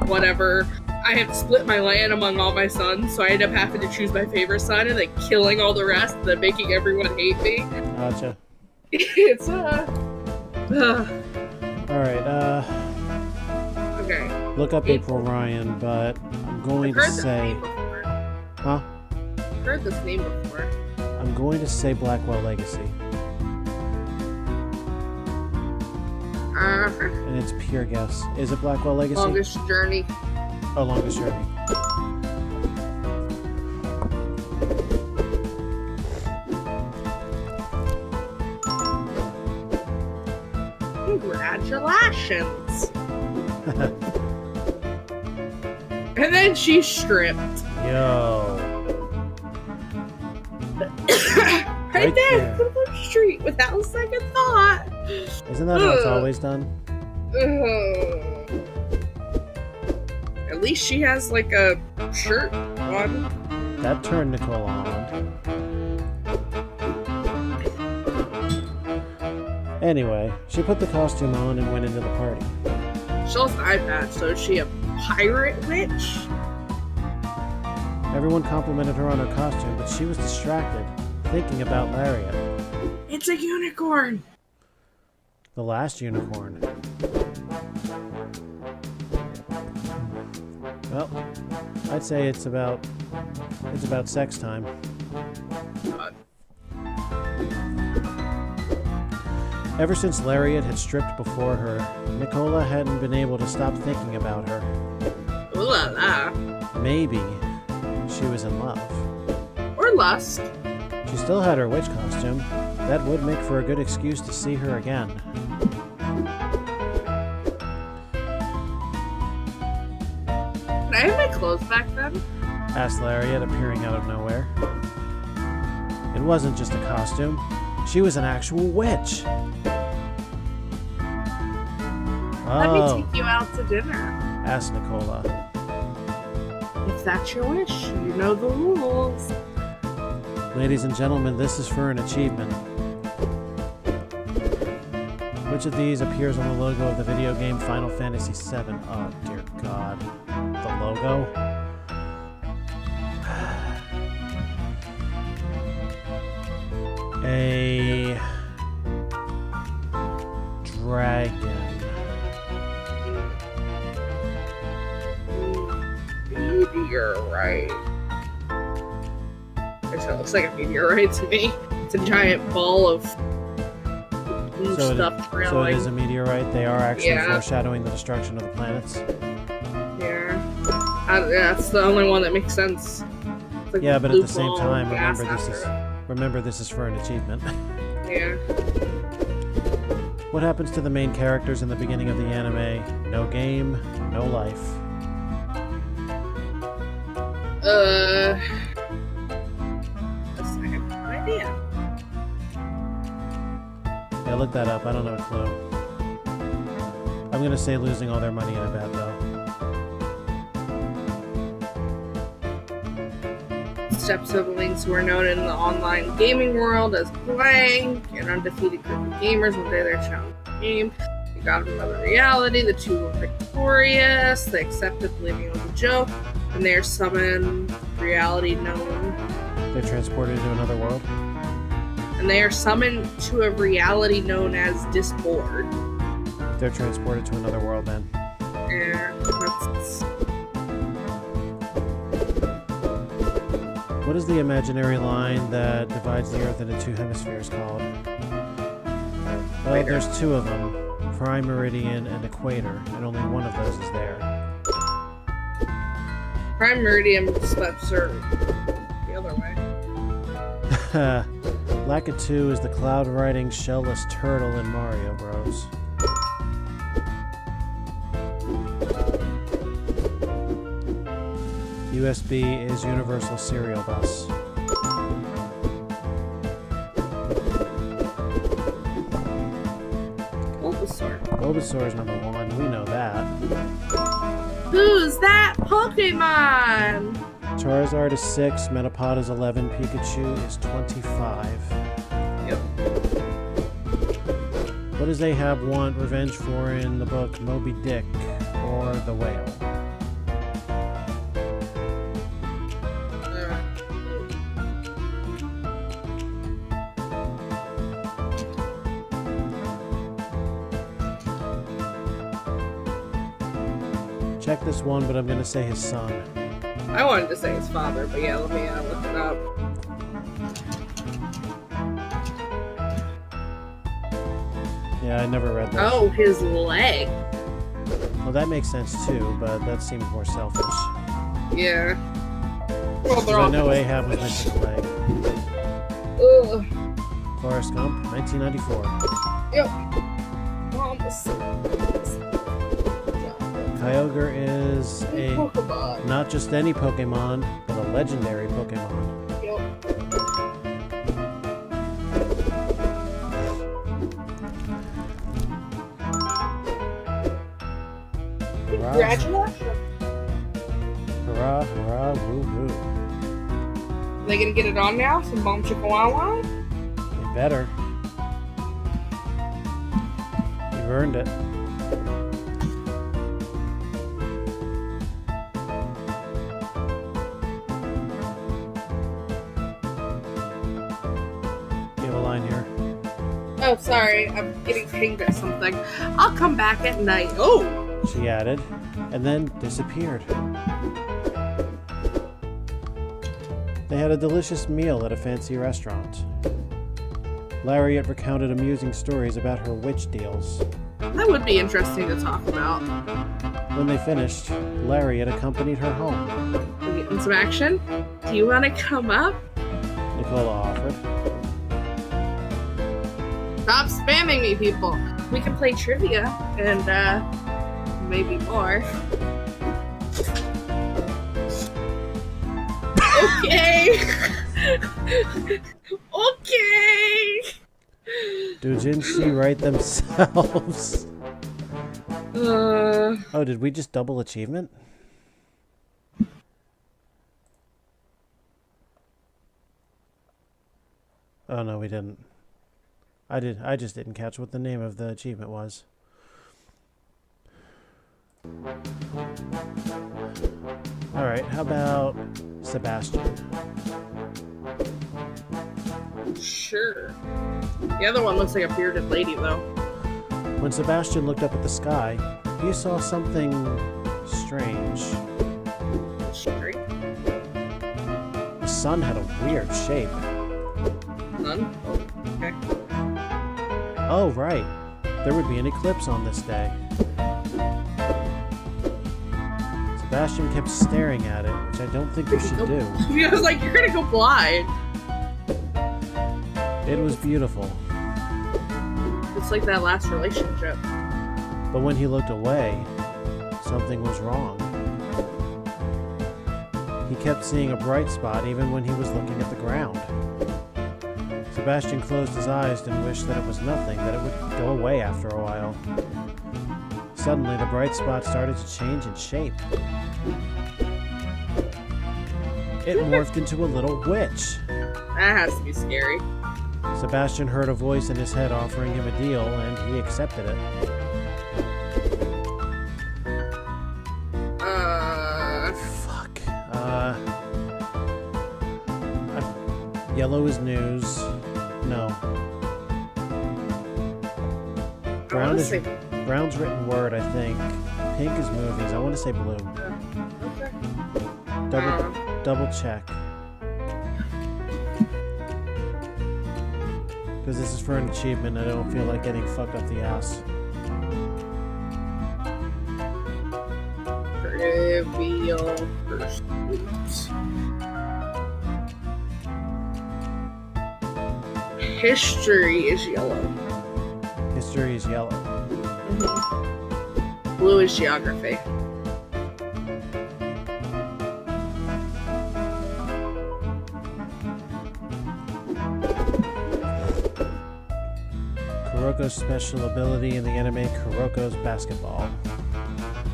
S2: whatever, I had split my land among all my sons, so I ended up having to choose my favorite son and then killing all the rest and then making everyone hate me.
S1: Gotcha.
S2: It's,
S1: Alright,
S2: okay.
S1: look up April Ryan, but I'm going to say... Huh?
S2: I've heard this name before.
S1: I'm going to say Blackwell Legacy. And it's pure guess. Is it Blackwell Legacy?
S2: Longest Journey.
S1: Oh, Longest Journey.
S2: Congratulations. And then she's stripped.
S1: Yo.
S2: right there on the street without a second thought.
S1: Isn't that how it's always done?
S2: At least she has like a shirt on.
S1: That turned Nicole on. Anyway, she put the costume on and went into the party.
S2: She lost an iPad, so is she a pirate witch?
S1: Everyone complimented her on her costume, but she was distracted, thinking about Lariat.
S2: It's a unicorn!
S1: The last unicorn. Well, I'd say it's about sex time. Ever since Lariat had stripped before her, Nicola hadn't been able to stop thinking about her.
S2: Ooh la la.
S1: Maybe she was in love.
S2: Or lust.
S1: She still had her witch costume. That would make for a good excuse to see her again.
S2: Can I have my clothes back then?
S1: Asked Lariat, appearing out of nowhere. It wasn't just a costume. She was an actual witch.
S2: Let me take you out to dinner.
S1: Asked Nicola.
S2: If that's your wish, you know the rules.
S1: Ladies and gentlemen, this is for an achievement. Which of these appears on the logo of the video game Final Fantasy VII? Oh, dear God. The logo? A dragon.
S2: Meteorite. It looks like a meteorite to me. It's a giant ball of blue stuff trailing.
S1: So it is a meteorite. They are actually foreshadowing the destruction of the planets.
S2: Yeah. That's the only one that makes sense. Like
S1: yeah, but at the same time, remember this is for an achievement.
S2: Yeah.
S1: What happens to the main characters in the beginning of the anime? No game, no life.
S2: I have no idea.
S1: Yeah, look that up. I don't know a clue. I'm gonna say losing all their money in a bet, though.
S2: Step-siblings who are known in the online gaming world as Blank, an undefeated group of gamers will play their challenge game. They got another reality. The two were victorious. They accepted believing it was a joke, and they are summoned reality known.
S1: They're transported to another world?
S2: And they are summoned to a reality known as Discord.
S1: They're transported to another world then.
S2: Yeah, that's...
S1: What is the imaginary line that divides the Earth into two hemispheres called? Well, there's two of them. Prime Meridian and Equator, and only one of those is there.
S2: Prime Meridian steps are the other way.
S1: Lakitu is the cloud-riding shellless turtle in Mario Bros. USB is Universal Serial Bus.
S2: Bulbasaur.
S1: Bulbasaur is number 1, we know that.
S2: Who's that Pokemon?
S1: Charizard is 6, Metapod is 11, Pikachu is 25.
S2: Yep.
S1: What does Ahab want revenge for in the book Moby Dick? or the whale? Check this one, but I'm going to say his son.
S2: I wanted to say his father, but yeah, let me look it up.
S1: Yeah, I never read that.
S2: Oh, his leg.
S1: Well, that makes sense too, but that seems more selfish.
S2: Yeah. Well,
S1: Because I know Ahab was missing a leg.
S2: Ugh.
S1: Forrest Gump, 1994.
S2: Yep. Mom was so
S1: Kyogre is a
S2: Pokemon.
S1: not just any Pokemon, but a legendary Pokemon.
S2: Yep. Congratulations.
S1: Hurrah, hurrah, woo woo.
S2: Are they gonna get it on now? Some Bomb Chicka Wow Wow?
S1: You better. You've earned it. You have a line here.
S2: Oh, sorry. I'm getting pinged at something. I'll come back at night. Oh!
S1: She added, and then disappeared. They had a delicious meal at a fancy restaurant. Lariat recounted amusing stories about her witch deals.
S2: That would be interesting to talk about.
S1: When they finished, Lariat accompanied her home.
S2: We're getting some action. Do you want to come up?
S1: Nicola offered.
S2: Stop spamming me, people. We can play trivia and, maybe more. Okay. Okay.
S1: Doujinshi write themselves. Oh, did we just double achievement? Oh no, we didn't. I just didn't catch what the name of the achievement was. Alright, how about Sebastian?
S2: Sure. The other one looks like a bearded lady, though.
S1: When Sebastian looked up at the sky, he saw something strange.
S2: Straight.
S1: The sun had a weird shape.
S2: None? Okay.
S1: Oh, right. There would be an eclipse on this day. Sebastian kept staring at it, which I don't think we should do.
S2: I was like, you're gonna go blind.
S1: It was beautiful.
S2: It's like that last relationship.
S1: But when he looked away, something was wrong. He kept seeing a bright spot even when he was looking at the ground. Sebastian closed his eyes and wished that it was nothing, that it would go away after a while. Suddenly, the bright spot started to change in shape. It morphed into a little witch.
S2: That has to be scary.
S1: Sebastian heard a voice in his head offering him a deal, and he accepted it. Fuck. Yellow is news. No. Brown's written word, I think. Pink is movies. I want to say blue.
S2: Okay.
S1: Double check. Because this is for an achievement, I don't feel like getting fucked up the ass.
S2: Trivial Pursuit. History is yellow.
S1: History is yellow.
S2: Mm-hmm. Blue is geography.
S1: Kuroko's special ability in the anime Kuroko's basketball.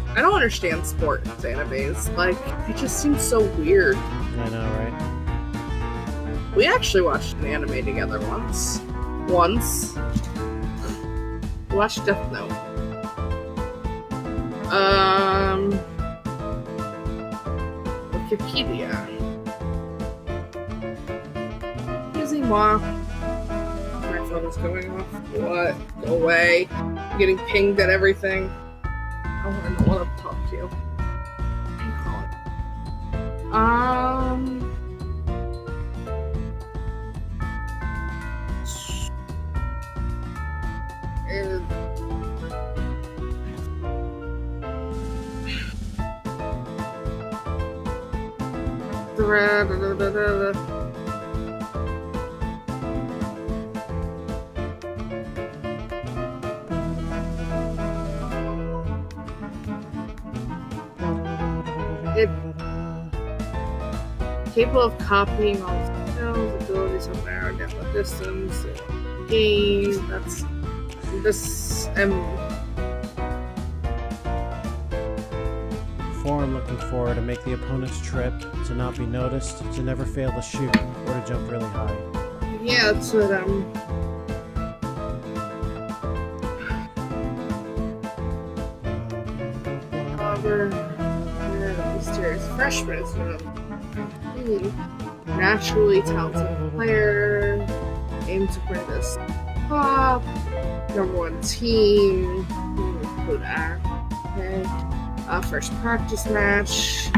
S2: I don't understand sports animes. Like, they just seem so weird.
S1: I know, right?
S2: We actually watched an anime together once. We watched Death Note. Wikipedia. Using WAP. My phone is going off. What? Go away. I'm getting pinged at everything. I don't want to talk to you. Capable of copying all skills, abilities of narrow down the distance, game. That's this.
S1: Form looking for to make the opponent's trip, to not be noticed, to never fail to shoot, or to jump really high.
S2: Yeah, that's what mysterious freshman is naturally talented player, aim to bring this top, #1 team, include first practice match,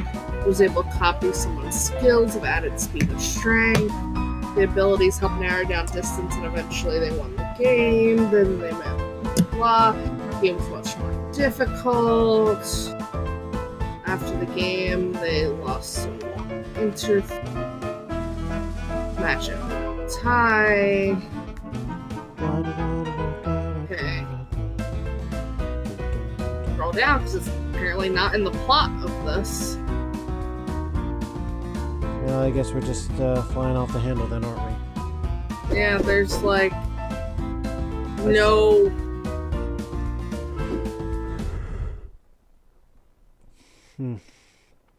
S2: was able to copy someone's skills of added speed and strength. The abilities helped narrow down distance, and eventually they won the game. Then they met blah. The game was much more difficult. After the game, they lost some match at tie. Okay. Scroll down because it's apparently not in the plot of this.
S1: Well, I guess we're just flying off the handle then, aren't we?
S2: Yeah, there's like no.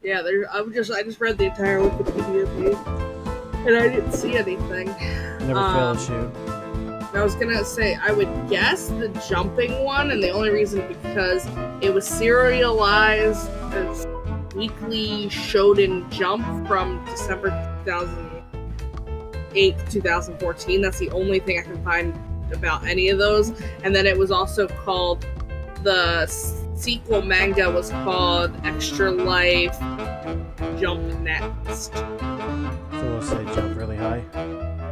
S2: Yeah, I just read the entire Wikipedia page, and I didn't see anything.
S1: Never fail to shoot.
S2: I was gonna say, I would guess the jumping one, and the only reason because it was serialized as weekly Shonen Jump from December 2008 to 2014. That's the only thing I can find about any of those. And then it was also called, the sequel manga was called Extra Life Jump Next.
S1: So we'll say jump really high.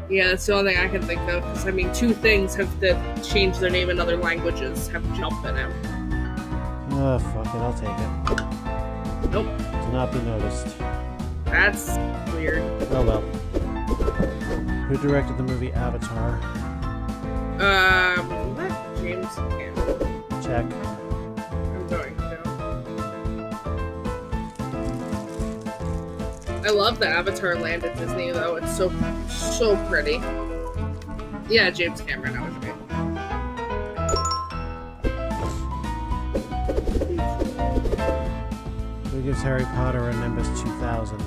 S2: Yeah, that's the only thing I can think of. Because, I mean, two things that changed their name in other languages have jump in them.
S1: Oh, fuck it, I'll take it.
S2: Nope.
S1: To not be noticed.
S2: That's weird.
S1: Oh well. Who directed the movie Avatar?
S2: James Cameron.
S1: Check.
S2: I'm going to. I love the Avatar land at Disney, though. It's so pretty. Yeah, James Cameron, I was right.
S1: Who gives Harry Potter a Nimbus 2000?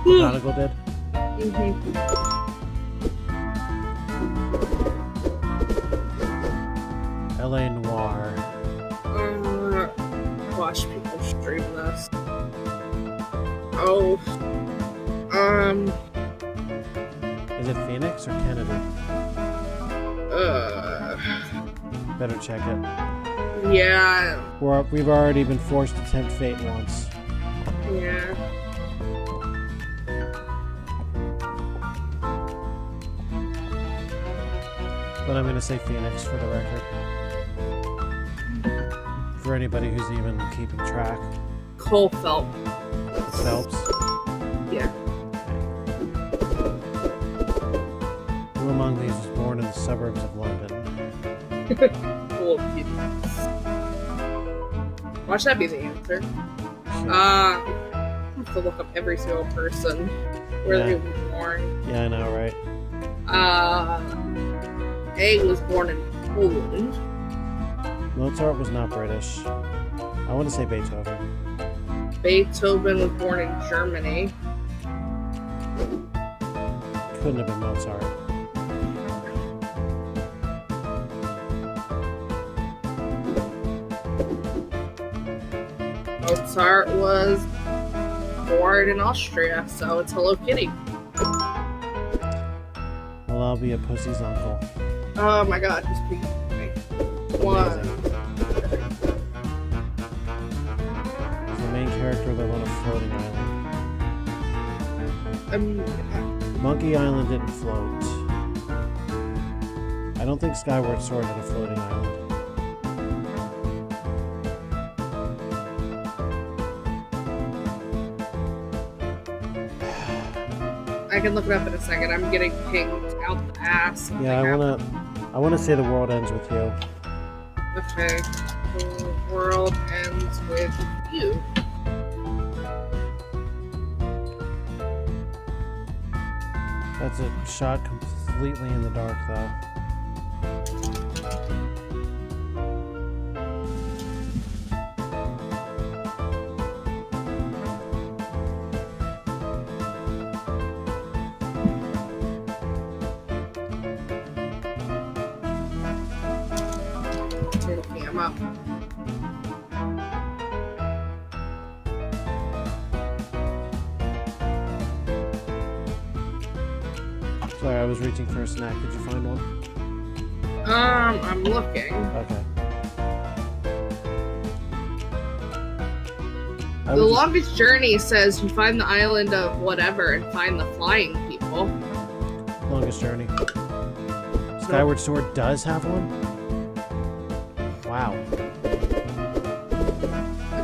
S1: McGonagall did? LA Noire.
S2: Watch people stream this. Oh.
S1: Is it Phoenix or Kennedy? Better check it.
S2: Yeah.
S1: We've already been forced to tempt fate once.
S2: Yeah.
S1: But I'm gonna say Phoenix for the record. For anybody who's even keeping track.
S2: Cole Phelps.
S1: Phelps?
S2: Yeah.
S1: Who among these was born in the suburbs of London?
S2: Cool. Watch that be the answer. I have to look up every single person where they were born.
S1: Yeah, I know, right?
S2: A was born in Poland.
S1: Mozart was not British. I want to say Beethoven.
S2: Beethoven was born in Germany.
S1: Couldn't have been Mozart.
S2: Mozart was born in Austria, so it's Hello Kitty.
S1: Well, I'll be a pussy's uncle.
S2: Oh my god, just be one.
S1: Is the main character that on a floating island? Monkey Island didn't float. I don't think Skyward Sword had a floating island.
S2: I can look it up in a second. I'm getting pinged out the ass.
S1: Yeah, I wanna say the world ends with you.
S2: Okay. The world ends with you.
S1: That's a shot completely in the dark, though.
S2: Okay, I'm up.
S1: Sorry, I was reaching for a snack. Did you find one?
S2: I'm looking.
S1: Okay.
S2: The longest journey says you find the island of whatever and find the flying people.
S1: Longest journey. Skyward Sword does have one? Wow.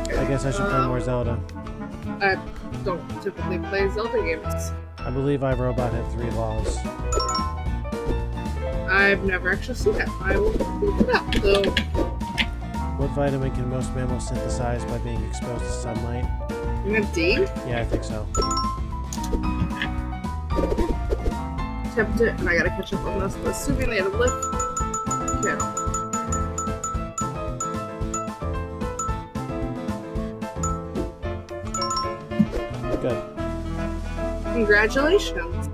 S2: Okay.
S1: I guess I should play more Zelda.
S2: I don't typically play Zelda games.
S1: I believe iRobot had 3 laws.
S2: I've never actually seen it. I will look it up though.
S1: What vitamin can most mammals synthesize by being exposed to sunlight?
S2: D?
S1: Yeah, I think so.
S2: Tempted, and I gotta catch up on this, but assuming they had a lift. Yeah.
S1: Good.
S2: Congratulations.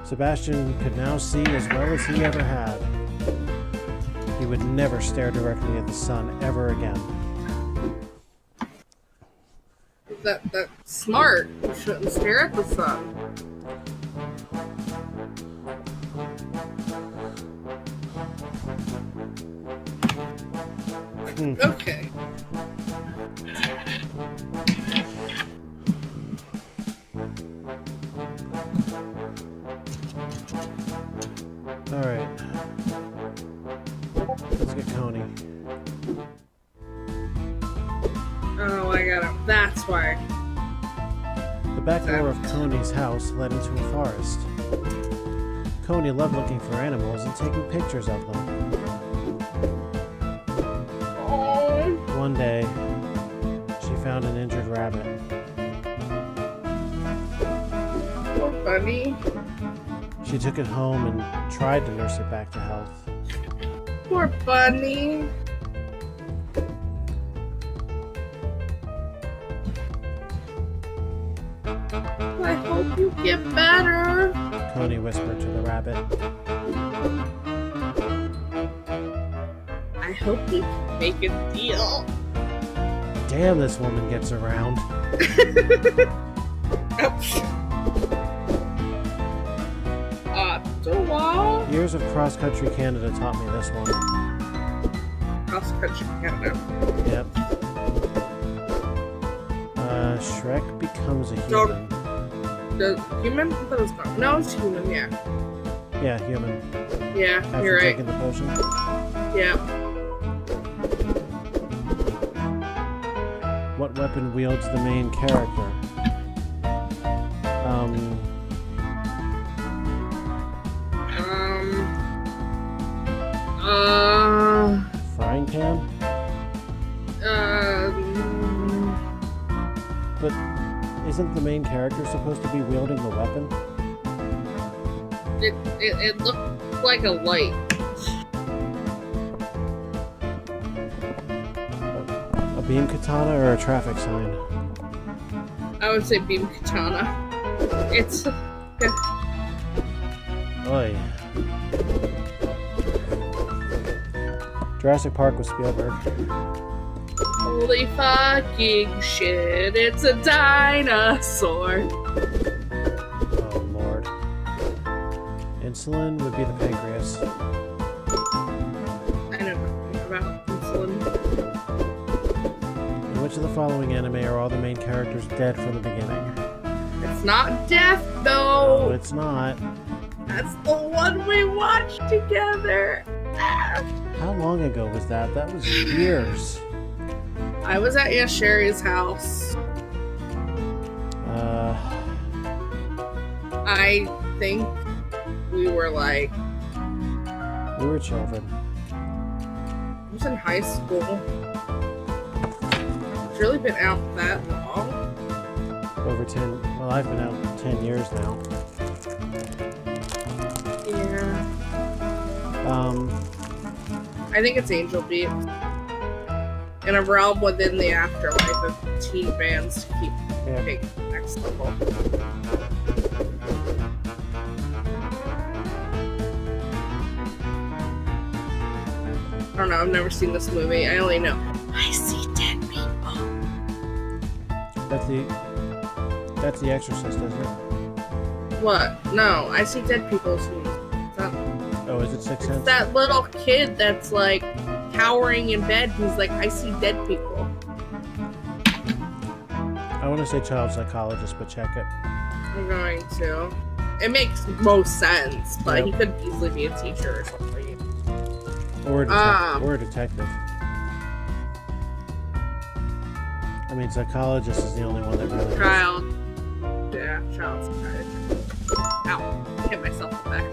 S1: Sebastian could now see as well as he ever had. He would never stare directly at the sun ever again.
S2: That's smart. You shouldn't stare at the sun. Okay.
S1: Alright. Let's get Coney.
S2: Oh, I got it. That's why.
S1: The back door of Coney's house led into a forest. Coney loved looking for animals and taking pictures of them.
S2: Oh.
S1: One day, she found an injured rabbit.
S2: Poor bunny.
S1: She took it home and tried to nurse it back to health.
S2: Poor bunny. I hope you get better.
S1: Coney whispered to the rabbit.
S2: I hope we can make a deal.
S1: Damn, this woman gets around.
S2: Ouch. Ottawa?
S1: Years of cross-country Canada taught me this one.
S2: Cross-country Canada.
S1: Yep. Shrek becomes a
S2: Dog.
S1: human.
S2: The human? I thought it was dog. No, it's human, yeah.
S1: Yeah, human.
S2: Yeah,
S1: After
S2: you're right.
S1: taking the potion.
S2: Yeah.
S1: What weapon wields the main character? Frying pan? But isn't the main character supposed to be wielding the weapon?
S2: It looked like a light.
S1: A beam katana or a traffic sign?
S2: I would say beam katana. It's...
S1: Oi. Jurassic Park with Spielberg.
S2: Holy fucking shit, it's a dinosaur.
S1: Oh, Lord. Insulin would be the pancreas.
S2: I don't know about insulin.
S1: In which of the following anime are all the main characters dead from the beginning?
S2: It's not death, though.
S1: No, it's not.
S2: That's the one we watched together.
S1: How long ago was that? That was years.
S2: I was at Aunt Sherry's house. I think we were like...
S1: We were children.
S2: I was in high school. It's really been out that long.
S1: Over 10... Well, I've been out 10 years now.
S2: Yeah. I think it's Angel Beats. In a realm within the afterlife of teen bands to keep taking the next level. I don't know, I've never seen this movie. I only know I see dead people.
S1: That's the Exorcist, isn't it?
S2: What? No, I see dead people.
S1: Oh, is it Sixth Sense?
S2: It's that little kid that's like cowering in bed who's like, I see dead people.
S1: I want to say child psychologist, but check it.
S2: I'm going to. It makes most sense, but he could easily be a teacher or something.
S1: Or a detective. I mean, psychologist is the only one that really...
S2: Child. Yeah, child psychiatrist. Ow. Hit myself in the back.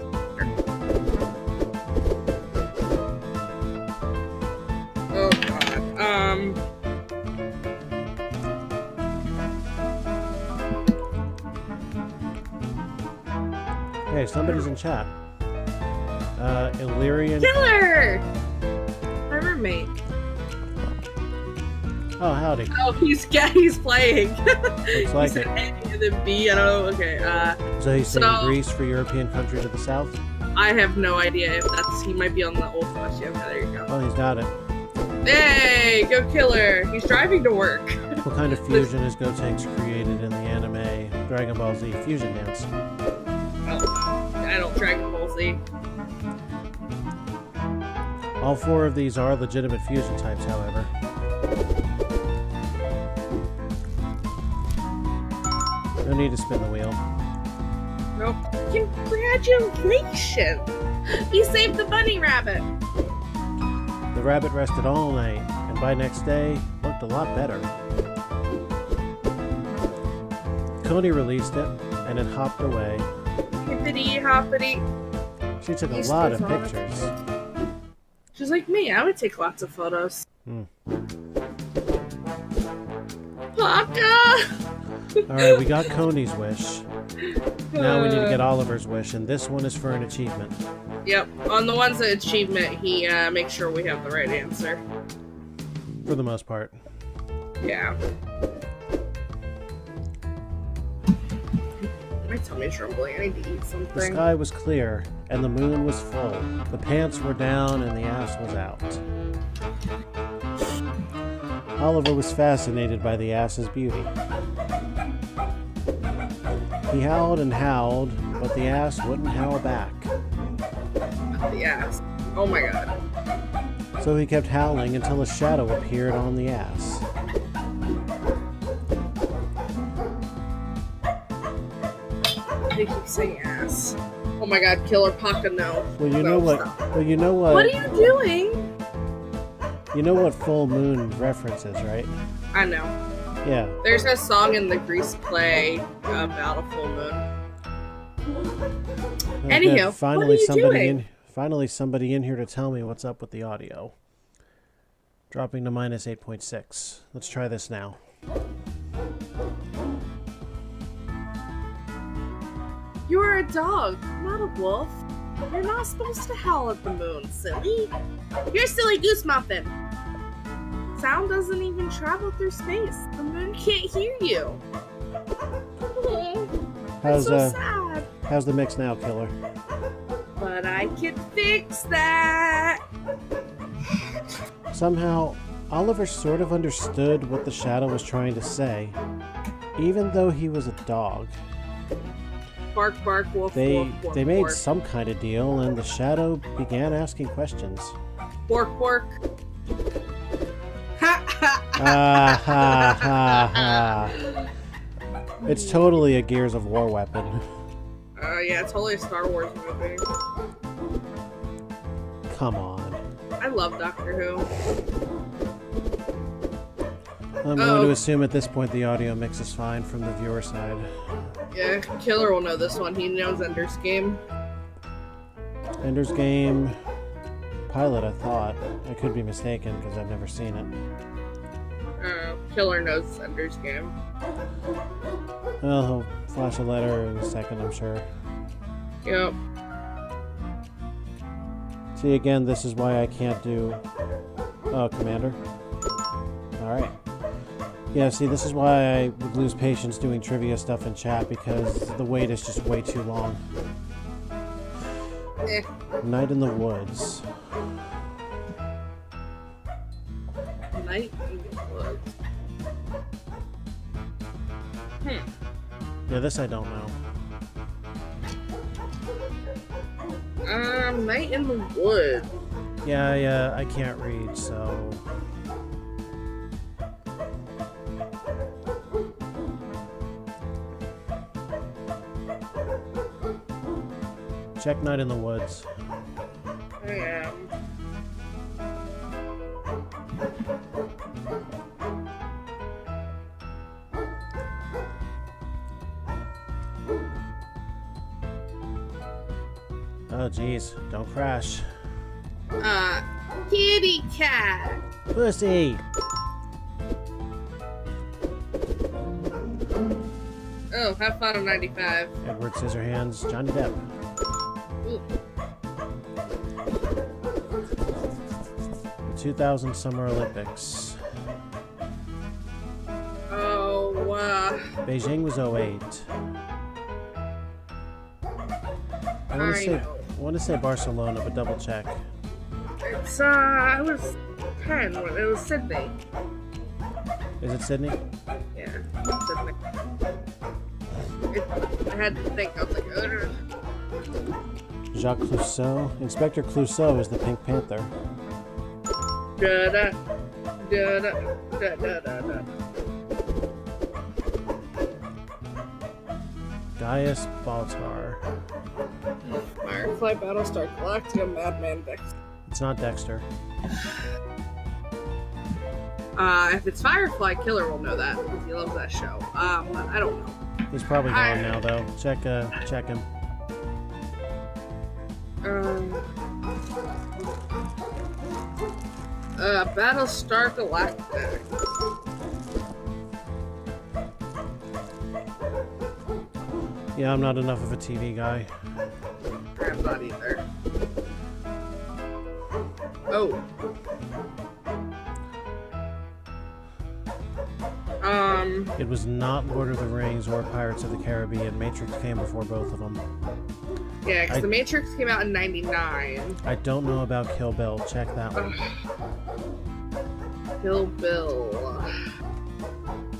S2: Oh, God.
S1: Hey, somebody's in chat. Illyrian...
S2: Killer! My roommate.
S1: Oh, howdy.
S2: Oh, he's playing.
S1: Looks like it.
S2: A and then B, I don't know. Okay,
S1: So he's saying Greece for European country to the south?
S2: I have no idea if that's... He might be on the old bus. Yeah, there you go.
S1: Oh, he's got it.
S2: Hey, go Killer! He's driving to work.
S1: What kind of fusion is Gotenks created in the anime Dragon Ball Z Fusion Dance?
S2: Oh, I don't Dragon Ball Z.
S1: All four of these are legitimate fusion types, however. No need to spin the wheel.
S2: Nope. Congratulations! You saved the bunny rabbit!
S1: The rabbit rested all night, and by next day, looked a lot better. Coney released it, and it hopped away.
S2: Hippity hoppity.
S1: She took a lot of pictures.
S2: She's like me, I would take lots of photos. Paka!
S1: Alright, we got Coney's wish. Now we need to get Oliver's wish, and this one is for an achievement.
S2: Yep, on the ones that achievement, he makes sure we have the right answer.
S1: For the most part.
S2: Yeah. My tummy's rumbling, I need to eat something.
S1: The sky was clear, and the moon was full. The pants were down, and the ass was out. Oliver was fascinated by the ass's beauty. He howled and howled, but the ass wouldn't howl back.
S2: The ass. Oh my god.
S1: So he kept howling until a shadow appeared on the ass.
S2: They keep saying ass. Oh my god, Killer Paka, no.
S1: Well, you know what? Well, you know what?
S2: What are you doing?
S1: You know what full moon reference is, right?
S2: I know.
S1: Yeah.
S2: There's a song in the Grease play about a full moon.
S1: Oh,
S2: Anywho,
S1: good. Finally,
S2: what are you doing?
S1: Finally, somebody in here to tell me what's up with the audio. Dropping to minus 8.6. Let's try this now.
S2: You are a dog, not a wolf. You're not supposed to howl at the moon, silly. You're a silly goose muffin. Sound doesn't even travel through space. The moon can't hear you. That's so sad.
S1: How's the mix now, Killer?
S2: But I can fix that.
S1: Somehow, Oliver sort of understood what the shadow was trying to say, even though he was a dog.
S2: Bark, bark, wolf,
S1: They
S2: wolf,
S1: made
S2: bork.
S1: some kind of deal, and the shadow began asking questions.
S2: Bork, bork. Ha ha
S1: Ah ha ha ha. It's totally a Gears of War weapon.
S2: Yeah, it's totally a Star Wars movie.
S1: Come on.
S2: I love Doctor Who.
S1: I'm going to assume at this point the audio mix is fine from the viewer side.
S2: Yeah, Killer will know this one. He knows Ender's Game.
S1: Ender's Game pilot, I thought. I could be mistaken because I've never seen it.
S2: Killer knows Ender's Game.
S1: Well, he'll flash a letter in a second, I'm sure.
S2: Yep.
S1: See, again, this is why I can't do... Oh, Commander. Alright. Yeah, see, this is why I would lose patience doing trivia stuff in chat, because the wait is just way too long.
S2: Eh.
S1: Night in the Woods.
S2: Night in the Woods.
S1: Yeah, this I don't know.
S2: Night in the Woods.
S1: Yeah, I can't read, so... Check Night in the Woods.
S2: I am.
S1: Oh, jeez. Don't crash.
S2: Kitty cat.
S1: Pussy!
S2: Oh, have fun on 95.
S1: Edward Scissorhands, Johnny Depp.
S2: Ooh.
S1: The 2000 Summer Olympics.
S2: Oh,
S1: Beijing was 08. I want to say Barcelona, but double check.
S2: It's, I was 10 when it was Sydney.
S1: Is it Sydney?
S2: Yeah, Sydney. I had to think, I was like, ugh.
S1: Jacques Clouseau. Inspector Clouseau is the Pink Panther.
S2: Da-da, da-da, da-da-da-da.
S1: Gaius Baltar.
S2: Firefly, Battlestar Galactica, Madman, Dexter.
S1: It's not Dexter.
S2: If it's Firefly, Killer will know that because he loves that show. I don't know.
S1: He's probably gone now, though. Check him.
S2: Battlestar Galactica.
S1: Yeah, I'm not enough of a TV guy.
S2: I'm not either. Oh.
S1: It was not Lord of the Rings or Pirates of the Caribbean. Matrix came before both of them.
S2: Yeah, because The Matrix came out in 99.
S1: I don't know about Kill Bill. Check that one.
S2: Kill Bill.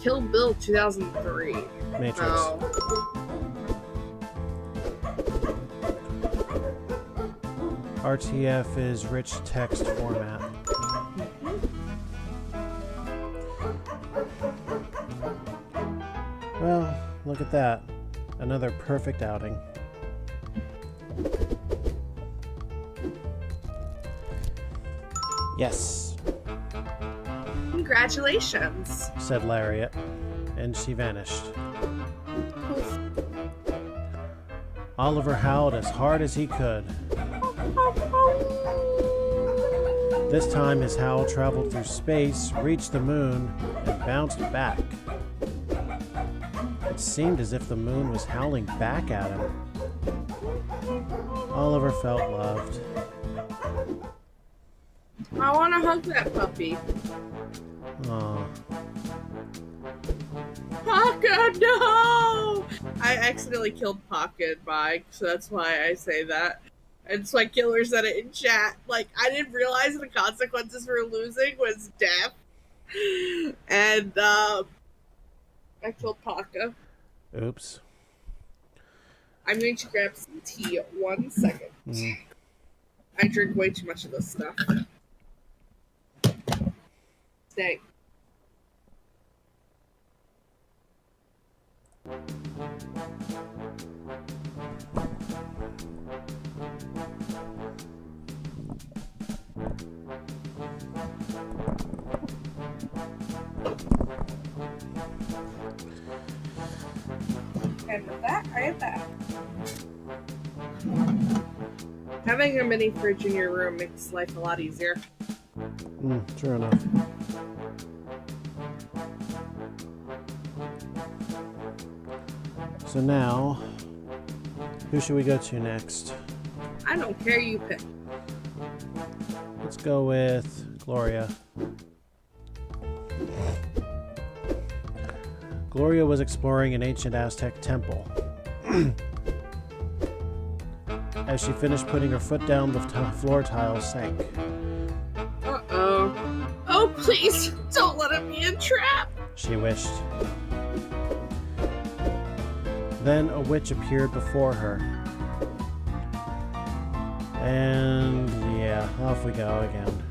S2: Kill Bill 2003.
S1: Matrix.
S2: Oh.
S1: RTF is rich text format. Well, look at that. Another perfect outing. Yes,
S2: Congratulations.
S1: said Lariat, and she vanished. Oliver howled as hard as he could. This time his howl traveled through space, reached the moon, and bounced back. It seemed as if the moon was howling back at him. Oliver felt loved.
S2: I want to hug that puppy.
S1: Aw.
S2: Pocket, no! I accidentally killed Pocket, Mike, so that's why I say that. And so my killer said it in chat. Like, I didn't realize the consequences for losing was death. And, I killed Paka.
S1: Oops.
S2: I'm going to grab some tea. 1 second. I drink way too much of this stuff. Stay. And with that, I am back. Having a mini fridge in your room makes life a lot easier.
S1: True enough. So now, who should we go to next?
S2: I don't care, you pick.
S1: Let's go with Gloria. Gloria was exploring an ancient Aztec temple. As she finished putting her foot down, the floor tiles sank.
S2: Uh-oh. Oh, please, don't let him be a trap!
S1: She wished. Then a witch appeared before her. And yeah, off we go again.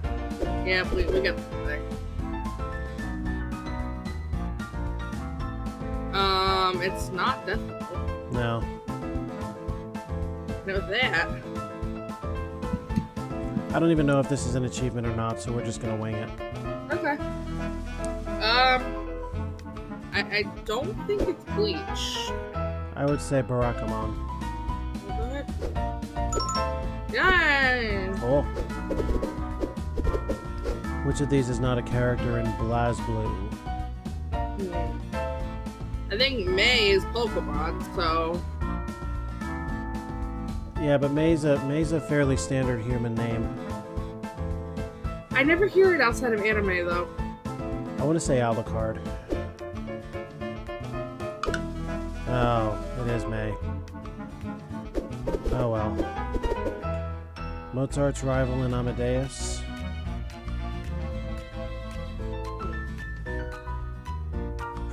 S2: Yeah, please, we got the thing. It's not difficult.
S1: No.
S2: Know that.
S1: I don't even know if this is an achievement or not, so we're just gonna wing it.
S2: Okay. I don't think it's Bleach.
S1: I would say Barakamon.
S2: Go ahead. Yay!
S1: Cool. Which of these is not a character in BlazBlue?
S2: I think May is Pokemon, so...
S1: Yeah, but May's a fairly standard human name.
S2: I never hear it outside of anime, though.
S1: I want to say Alucard. Oh, it is May. Oh well. Mozart's rival in Amadeus.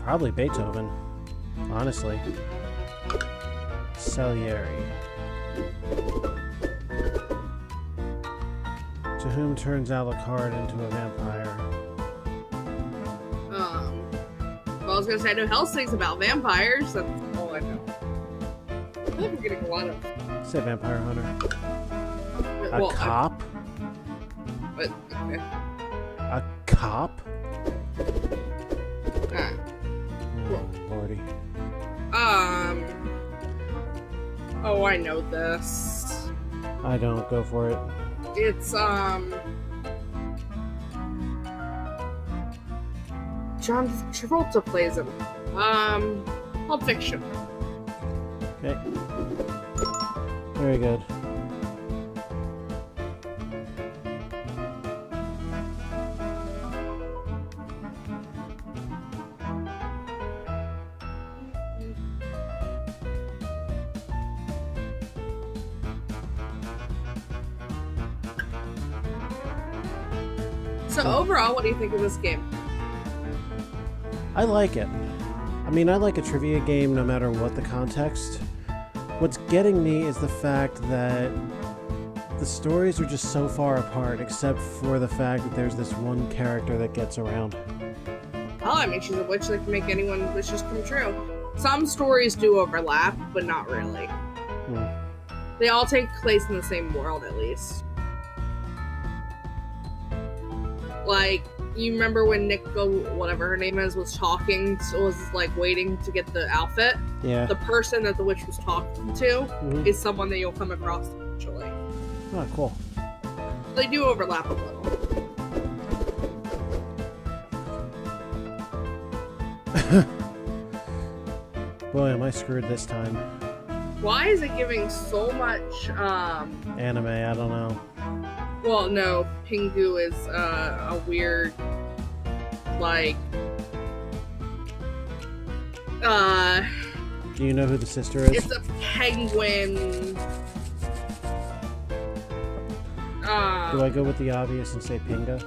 S1: Probably Beethoven, honestly. Salieri. To whom turns Alucard into a vampire?
S2: Well, I was gonna say I know Hellsing's about vampires. That's all I know. I feel like we're getting a lot of...
S1: Say vampire hunter.
S2: Well,
S1: A cop?
S2: But, okay.
S1: A cop?
S2: Alright.
S1: Oh, lordy.
S2: Oh, I know this.
S1: I don't. Go for it.
S2: It's, John Travolta plays him. Pulp Fiction.
S1: Okay. Very good.
S2: So overall, what do you think of this game?
S1: I like it. I mean, I like a trivia game no matter what the context. What's getting me is the fact that the stories are just so far apart, except for the fact that there's this one character that gets around.
S2: Oh, I mean, she's a witch that can make anyone's wishes come true. Some stories do overlap, but not really. They all take place in the same world, at least. Like, you remember when Nico, whatever her name is, was talking, was like waiting to get the outfit?
S1: Yeah.
S2: The person that the witch was talking to is someone that you'll come across eventually.
S1: Oh, cool.
S2: They do overlap a little.
S1: Boy, am I screwed this time.
S2: Why is it giving so much,
S1: Anime, I don't know.
S2: Well, no, Pingu is, a weird, like,
S1: Do you know who the sister is?
S2: it's a penguin.
S1: Do I go with the obvious and say Pinga?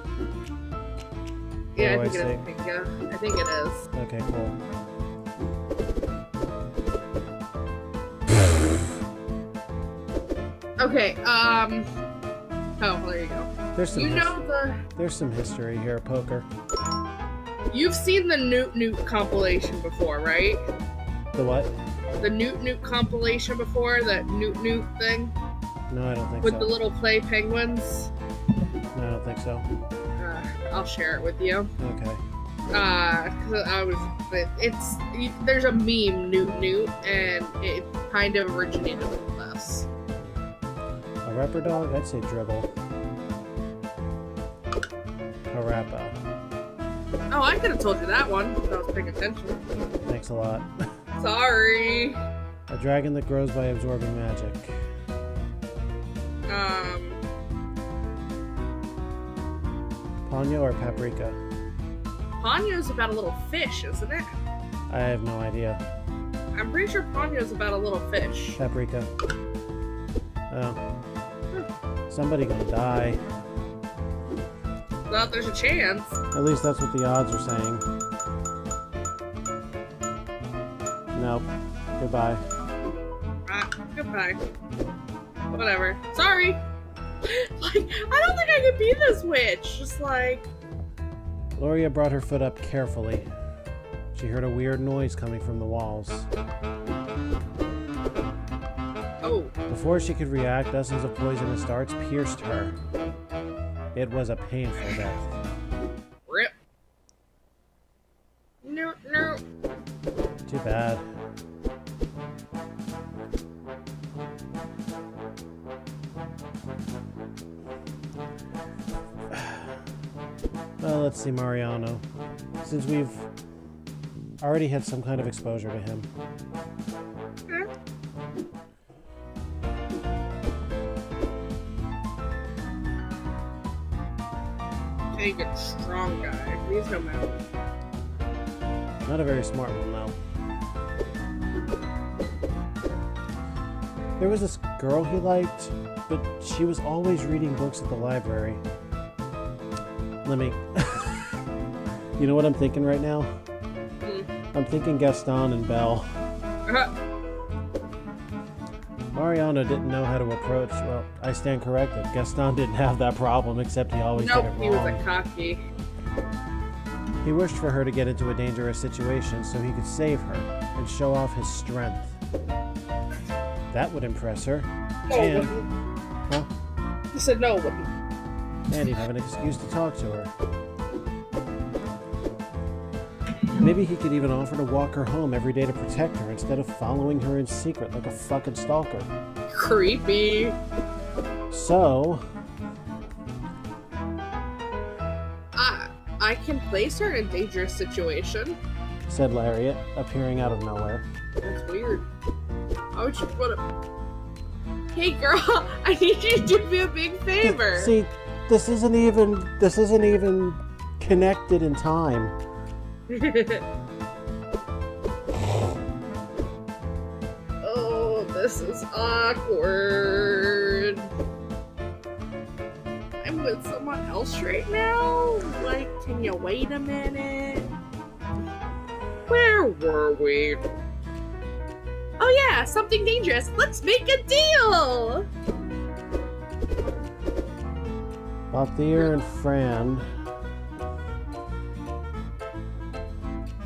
S2: Yeah,
S1: Or
S2: I
S1: do
S2: think it is Pinga. I think it is.
S1: Okay, cool.
S2: Okay, oh, there you go.
S1: There's some history here, poker.
S2: You've seen the Newt Newt compilation before, right?
S1: The what?
S2: The Newt Newt compilation before, that Newt Newt thing?
S1: No, I don't think
S2: With
S1: so.
S2: the little play penguins?
S1: No, I don't think so.
S2: I'll share it with you.
S1: Okay.
S2: There's a meme, Newt Newt, and it kind of originated with us.
S1: A rapper dog? I'd say dribble. Harappa.
S2: Oh, I could have told you that one if I was paying attention.
S1: Thanks a lot.
S2: Sorry.
S1: A dragon that grows by absorbing magic. Ponyo or paprika?
S2: Ponyo's about a little fish, isn't it?
S1: I have no idea.
S2: I'm pretty sure Ponyo's about a little fish.
S1: Paprika. Oh. Somebody gonna die.
S2: Well, there's a chance.
S1: At least that's what the odds are saying. Nope. Goodbye.
S2: Goodbye. Whatever. Sorry. Like, I don't think I could be this witch. Just like...
S1: Gloria brought her foot up carefully. She heard a weird noise coming from the walls.
S2: Oh.
S1: Before she could react, dozens of poisonous darts pierced her. It was a painful death.
S2: Rip. No.
S1: Too bad. Well, let's see Mariano. Since we've already had some kind of exposure to him.
S2: Big and strong guy. He's no mountain.
S1: Not a very smart one, though. There was this girl he liked, but she was always reading books at the library. Let me... You know what I'm thinking right now? I'm thinking Gaston and Belle. Mariano didn't know how to approach... Well, I stand corrected. Gaston didn't have that problem, except he always did it wrong.
S2: He was a cocky.
S1: He wished for her to get into a dangerous situation so he could save her and show off his strength. That would impress her.
S2: No,
S1: And... Huh?
S2: He said no, wouldn't.
S1: And he'd have an excuse to talk to her. Maybe he could even offer to walk her home every day to protect her instead of following her in secret like a fucking stalker.
S2: Creepy.
S1: So...
S2: I can place her in a dangerous situation,
S1: said Lariat, appearing out of nowhere.
S2: That's weird. Why would you put a... Hey girl, I need you to do me a big favor.
S1: See, this isn't even connected in time.
S2: Oh, this is awkward. I'm with someone else right now? Like, can you wait a minute? Where were we? Oh yeah, something dangerous. Let's make a deal!
S1: Balthier and Fran.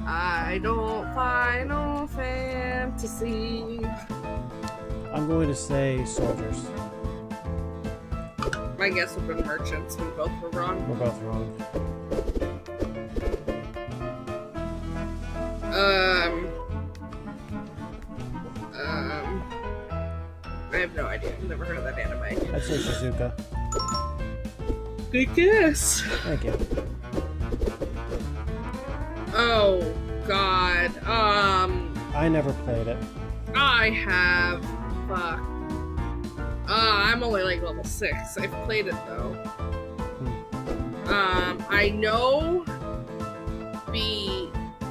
S2: I don't find no fantasy.
S1: I'm going to say soldiers.
S2: My guess would have been merchants. We both were wrong.
S1: We're both wrong.
S2: I have no idea. I've never heard of that anime.
S1: I'd say Shizuka.
S2: Good guess.
S1: Thank you.
S2: Oh, God.
S1: I never played it.
S2: I have. Fuck. I'm only like level 6. I've played it though. I know B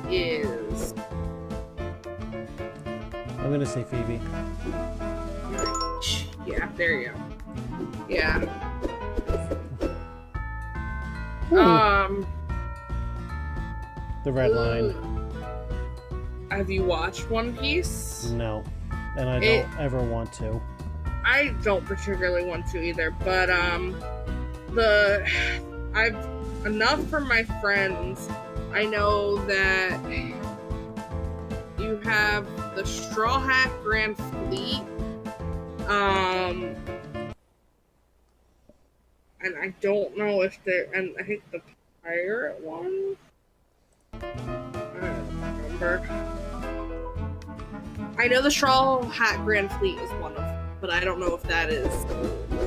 S2: is.
S1: I'm gonna say Phoebe.
S2: Yeah, there you go. Yeah.
S1: The red line.
S2: Have you watched One Piece?
S1: No. And I don't ever want to.
S2: I don't particularly want to either, but I've enough from my friends. I know that you have the Straw Hat Grand Fleet, and I don't know if and I think the pirate one. I don't remember. I know the Straw Hat Grand Fleet is one of them, but I don't know if that is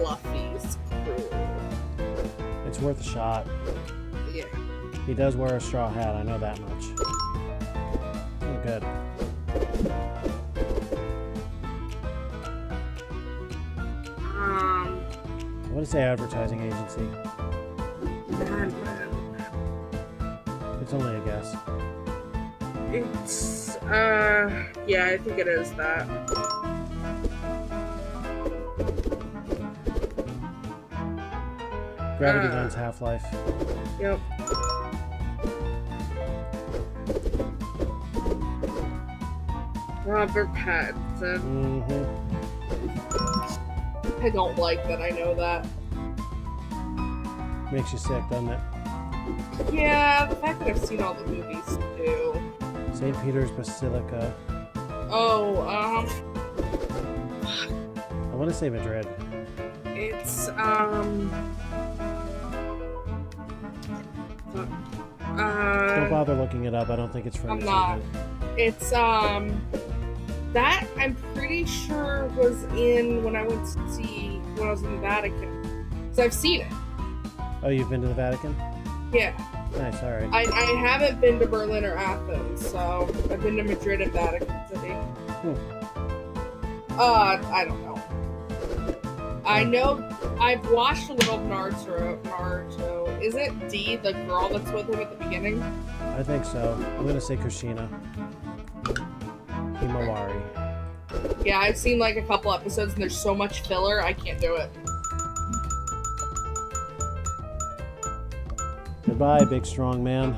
S2: Luffy's crew.
S1: It's worth a shot.
S2: Yeah.
S1: He does wear a straw hat, I know that much. Oh, good. What is the advertising agency? It's only a guess.
S2: It's, yeah, I think it is that.
S1: Gravity Gun's Half-Life.
S2: Yep. Robert Pattinson.
S1: Mm-hmm.
S2: I don't like that I know that.
S1: Makes you sick, doesn't it?
S2: Yeah, the fact that I've seen all the movies too.
S1: St. Peter's Basilica.
S2: Oh,
S1: I want to say Madrid.
S2: it's,
S1: Don't bother looking it up. I don't think it's for
S2: I'm
S1: this
S2: not.
S1: event.
S2: It's, that I'm pretty sure was in when I went to see, when I was in the Vatican. So I've seen it.
S1: Oh, you've been to the Vatican?
S2: Yeah.
S1: Nice, alright.
S2: I haven't been to Berlin or Athens, so I've been to Madrid and Vatican City. I don't know. I know I've watched a little of Naruto. Is it D, the girl that's with him at the beginning?
S1: I think so. I'm gonna say Kushina. Himawari.
S2: Yeah, I've seen like a couple episodes and there's so much filler, I can't do it.
S1: Goodbye, big strong man.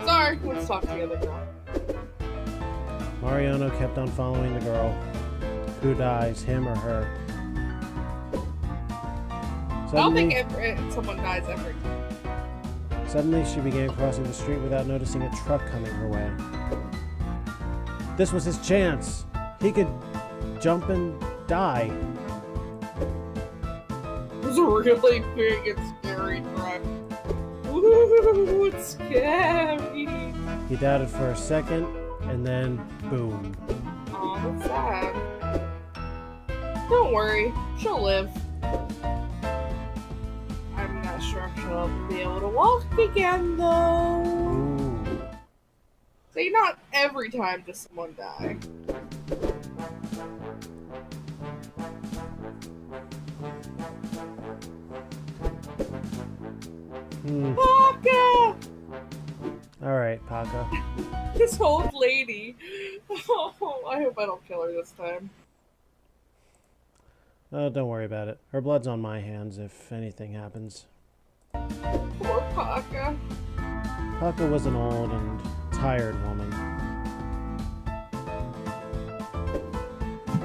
S2: Sorry, let's talk to the other girl.
S1: Mariano kept on following the girl. Who dies, him or her?
S2: I don't think someone dies every time.
S1: Suddenly, she began crossing the street without noticing a truck coming her way. This was his chance. He could jump and die.
S2: It was a really big and scary truck. Ooh, it's scary.
S1: He doubted for a second, and then boom.
S2: Oh, that's sad. Don't worry, she'll live. I'm not sure if she'll be able to walk again, though.
S1: Ooh.
S2: See, not every time does someone die. Paka!
S1: Alright, Paka.
S2: This old lady. Oh, I hope I don't kill her this time.
S1: Don't worry about it. Her blood's on my hands if anything happens.
S2: Poor Paka.
S1: Paka was an old and tired woman.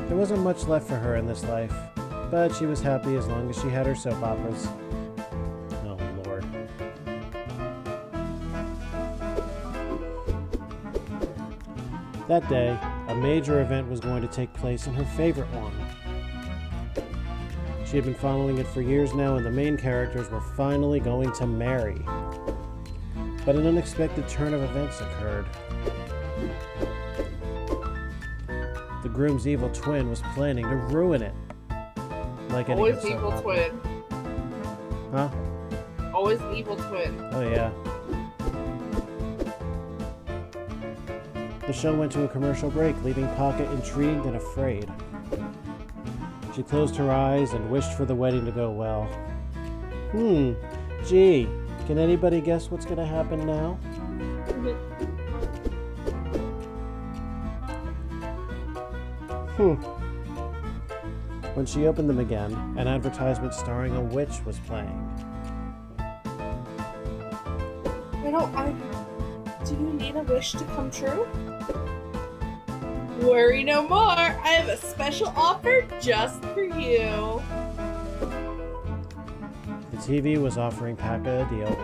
S1: There wasn't much left for her in this life, but she was happy as long as she had her soap operas. Oh, Lord. That day, a major event was going to take place in her favorite one. She had been following it for years now, and the main characters were finally going to marry. But an unexpected turn of events occurred. The groom's evil twin was planning to ruin it. Like any
S2: Always
S1: good soap
S2: evil
S1: opera.
S2: twin.
S1: Huh?
S2: Always an evil twin.
S1: Oh, yeah. The show went to a commercial break, leaving Pocket intrigued and afraid. She closed her eyes and wished for the wedding to go well. Gee, can anybody guess what's gonna happen now? When she opened them again, an advertisement starring a witch was playing.
S2: Do you need a wish to come true? Worry no more. I have a special offer just for you.
S1: The TV was offering Paka a deal.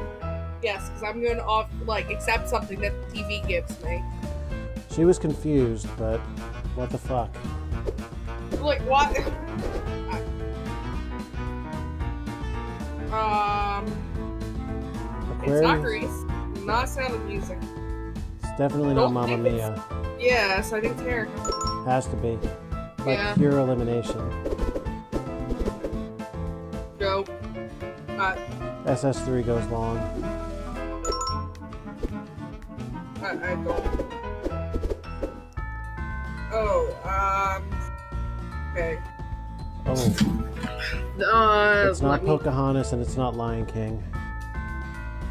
S2: Yes, because I'm going to accept something that the TV gives me.
S1: She was confused, but what the fuck?
S2: Like, what? It's not Grease. Not Sound of Music.
S1: It's definitely not Mamma Mia.
S2: Yes, I think it's Hair.
S1: Has to be. Like pure elimination.
S2: Go.
S1: SS3 goes long.
S2: I don't. Oh, okay.
S1: Oh. It's not Pocahontas and it's not Lion King.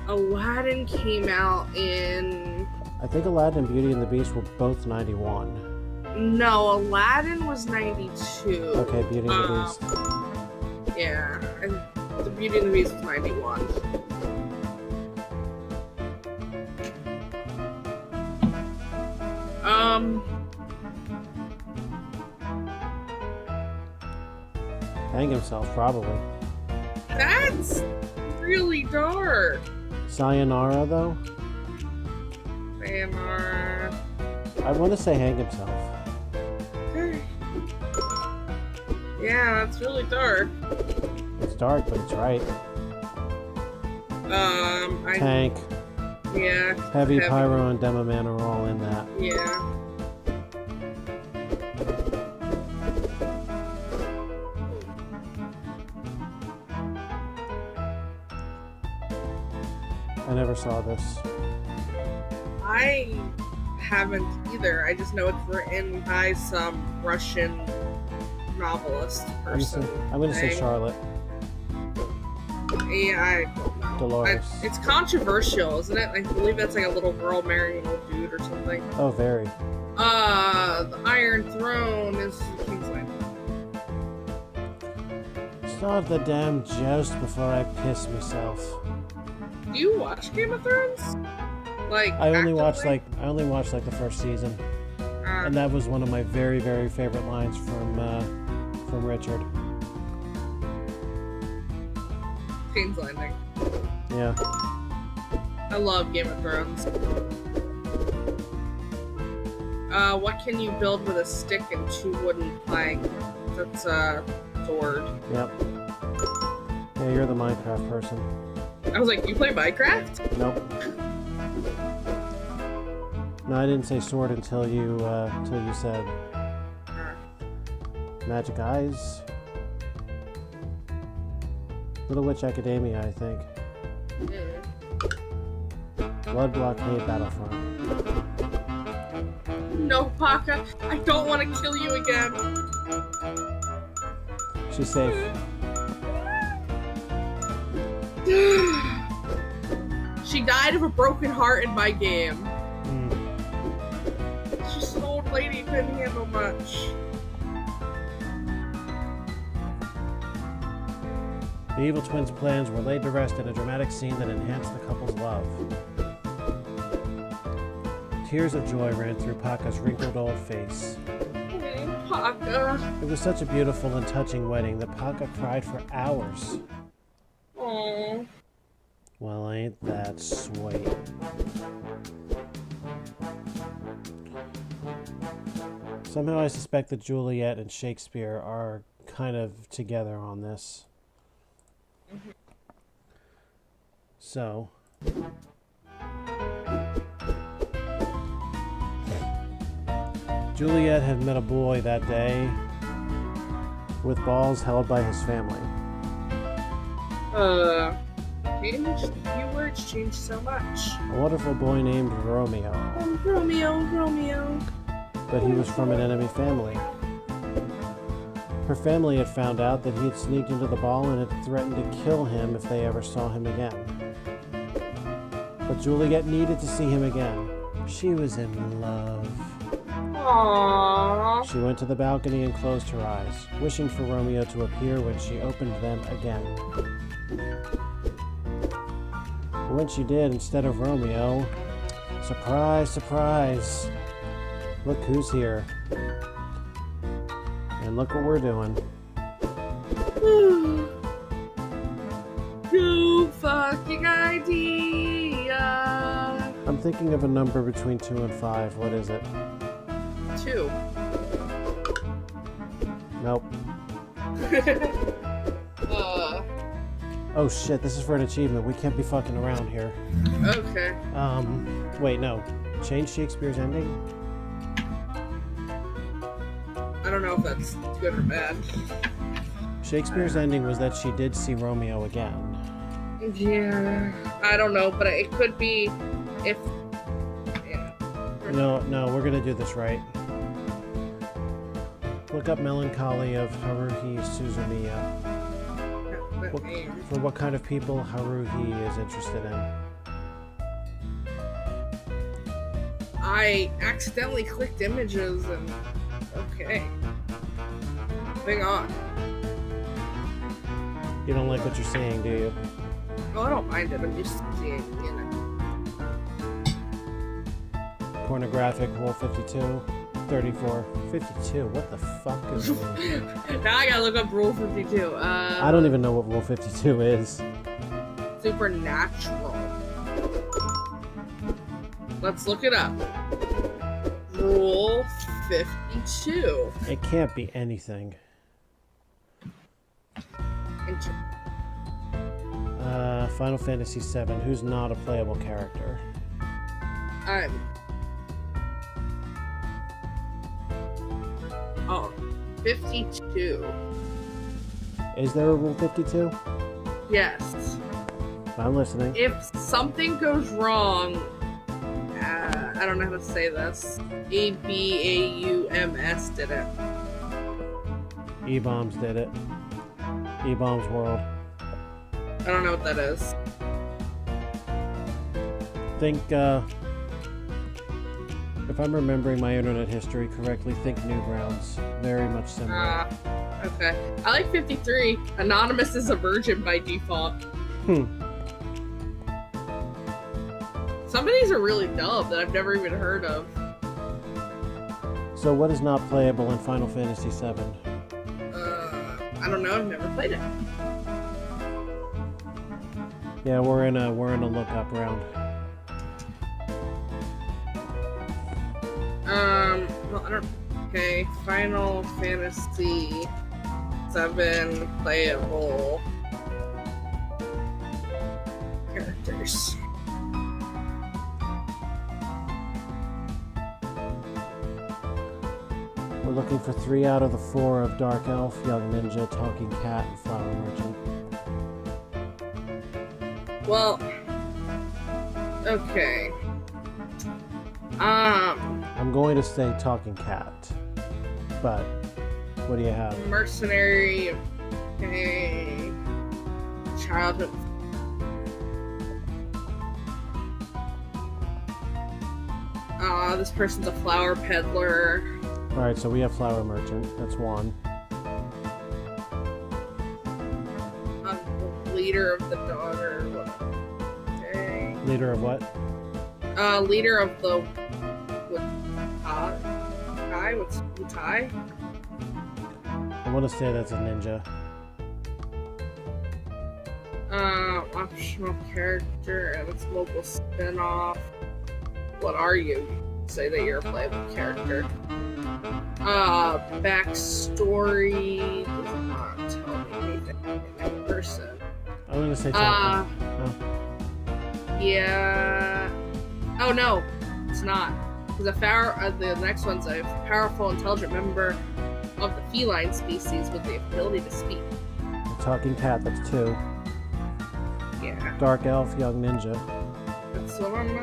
S2: Aladdin came out in...
S1: I think Aladdin and Beauty and the Beast were both 91.
S2: No, Aladdin was 92.
S1: Okay, Beauty and the Beast.
S2: Yeah, and the Beauty and the Beast was 91.
S1: Hang himself, probably.
S2: That's really dark.
S1: Sayonara, though?
S2: Sayonara.
S1: I want to say hang himself.
S2: Okay. Yeah, that's really dark.
S1: It's dark, but it's right. Tank.
S2: Yeah.
S1: Heavy, Pyro, and Demoman are all in that.
S2: Yeah.
S1: I never saw this.
S2: I haven't either. I just know it's written by some Russian novelist person.
S1: I'm gonna say Charlotte.
S2: Yeah, I don't know.
S1: Dolores.
S2: It's controversial, isn't it? I believe that's like a little girl marrying a little dude or something.
S1: Oh, very.
S2: The Iron Throne is King's Landing.
S1: Start the damn joust before I piss myself.
S2: Do you watch Game of Thrones? Like,
S1: I only watched like the first season, and that was one of my very, very favorite lines from Richard.
S2: King's Landing.
S1: Yeah.
S2: I love Game of Thrones. What can you build with a stick and 2 wooden planks? That's a sword.
S1: Yep. Yeah, you're the Minecraft person.
S2: I was like, you play Minecraft?
S1: Nope. No, I didn't say sword until you said magic eyes. Little Witch Academia, I think. Blood Blockade Battlefront.
S2: No, Paka, I don't want to kill you again.
S1: She's safe.
S2: She died of a broken heart in my game. She's just an old lady, couldn't handle much.
S1: The evil twins' plans were laid to rest in a dramatic scene that enhanced the couple's love. Tears of joy ran through Paka's wrinkled old face.
S2: Paka.
S1: It was such a beautiful and touching wedding that Paka cried for hours.
S2: Aww.
S1: Well, ain't that sweet. Somehow I suspect that Juliet and Shakespeare are kind of together on this. So, Juliet had met a boy that day with balls held by his family.
S2: Changed a few words, changed so much.
S1: A wonderful boy named Romeo.
S2: Oh, Romeo.
S1: But he was from an enemy family. Her family had found out that he had sneaked into the ball and had threatened to kill him if they ever saw him again. But Juliet needed to see him again. She was in love.
S2: Aww.
S1: She went to the balcony and closed her eyes, wishing for Romeo to appear when she opened them again. But when she did, instead of Romeo, surprise, surprise, look who's here. And look what we're doing.
S2: No fucking idea.
S1: I'm thinking of a number between 2 and 5. What is it?
S2: 2.
S1: Nope. Oh shit, this is for an achievement. We can't be fucking around here.
S2: Okay.
S1: Wait, no. Change Shakespeare's ending?
S2: I don't know if that's good or bad.
S1: Shakespeare's ending was that she did see Romeo again.
S2: Yeah. I don't know, but it could be if... Yeah.
S1: No, we're gonna do this right. Look up Melancholy of Haruhi Suzumiya. For what kind of people Haruhi is interested in.
S2: I accidentally clicked images and... Okay. Hang on.
S1: You don't like what you're seeing, do you?
S2: Oh, I don't mind it. I'm just seeing, you know.
S1: Pornographic, Rule 52, 34, 52. What the fuck is it?
S2: Now I gotta look up Rule 52.
S1: I don't even know what Rule 52 is.
S2: Supernatural. Let's look it up. Rule 52.
S1: It can't be anything. Final Fantasy VII. Who's not a playable character?
S2: Oh, 52.
S1: Is there a Rule 52?
S2: Yes.
S1: I'm listening.
S2: If something goes wrong, I don't know how to say this. ABAUMS did it.
S1: E-Bombs did it. E-Bombs World.
S2: I don't know what that is.
S1: Think, if I'm remembering my internet history correctly, think Newgrounds. Very much similar.
S2: Okay. I like 53. Anonymous is a virgin by default. Some of these are really dumb that I've never even heard of.
S1: So what is not playable in Final Fantasy VII?
S2: I don't know. I've never played it.
S1: Yeah, we're in a look-up round.
S2: Well, I don't... Okay, Final Fantasy 7 playable characters.
S1: We're looking for 3 out of the 4 of Dark Elf, Young Ninja, Talking Cat, and Flower Merchant.
S2: Well, okay.
S1: I'm going to say Talking Cat, but what do you have?
S2: Mercenary, okay. Childhood. This person's a flower peddler.
S1: Alright, so we have Flower Merchant. That's 1.
S2: Leader of the daughter. Okay.
S1: Leader of what?
S2: Leader of the Wutai? What's Wutai?
S1: I want to say that's a ninja.
S2: Optional character and its local spin-off. What are you? Say that you're a playable character. Backstory does not tell me anything about the person.
S1: I'm going to say Talking.
S2: Yeah. Oh no, it's not. Because the next one's a powerful, intelligent member of the feline species with the ability to speak.
S1: Talking Cat, that's 2.
S2: Yeah.
S1: Dark Elf, Young Ninja.
S2: That's what I'm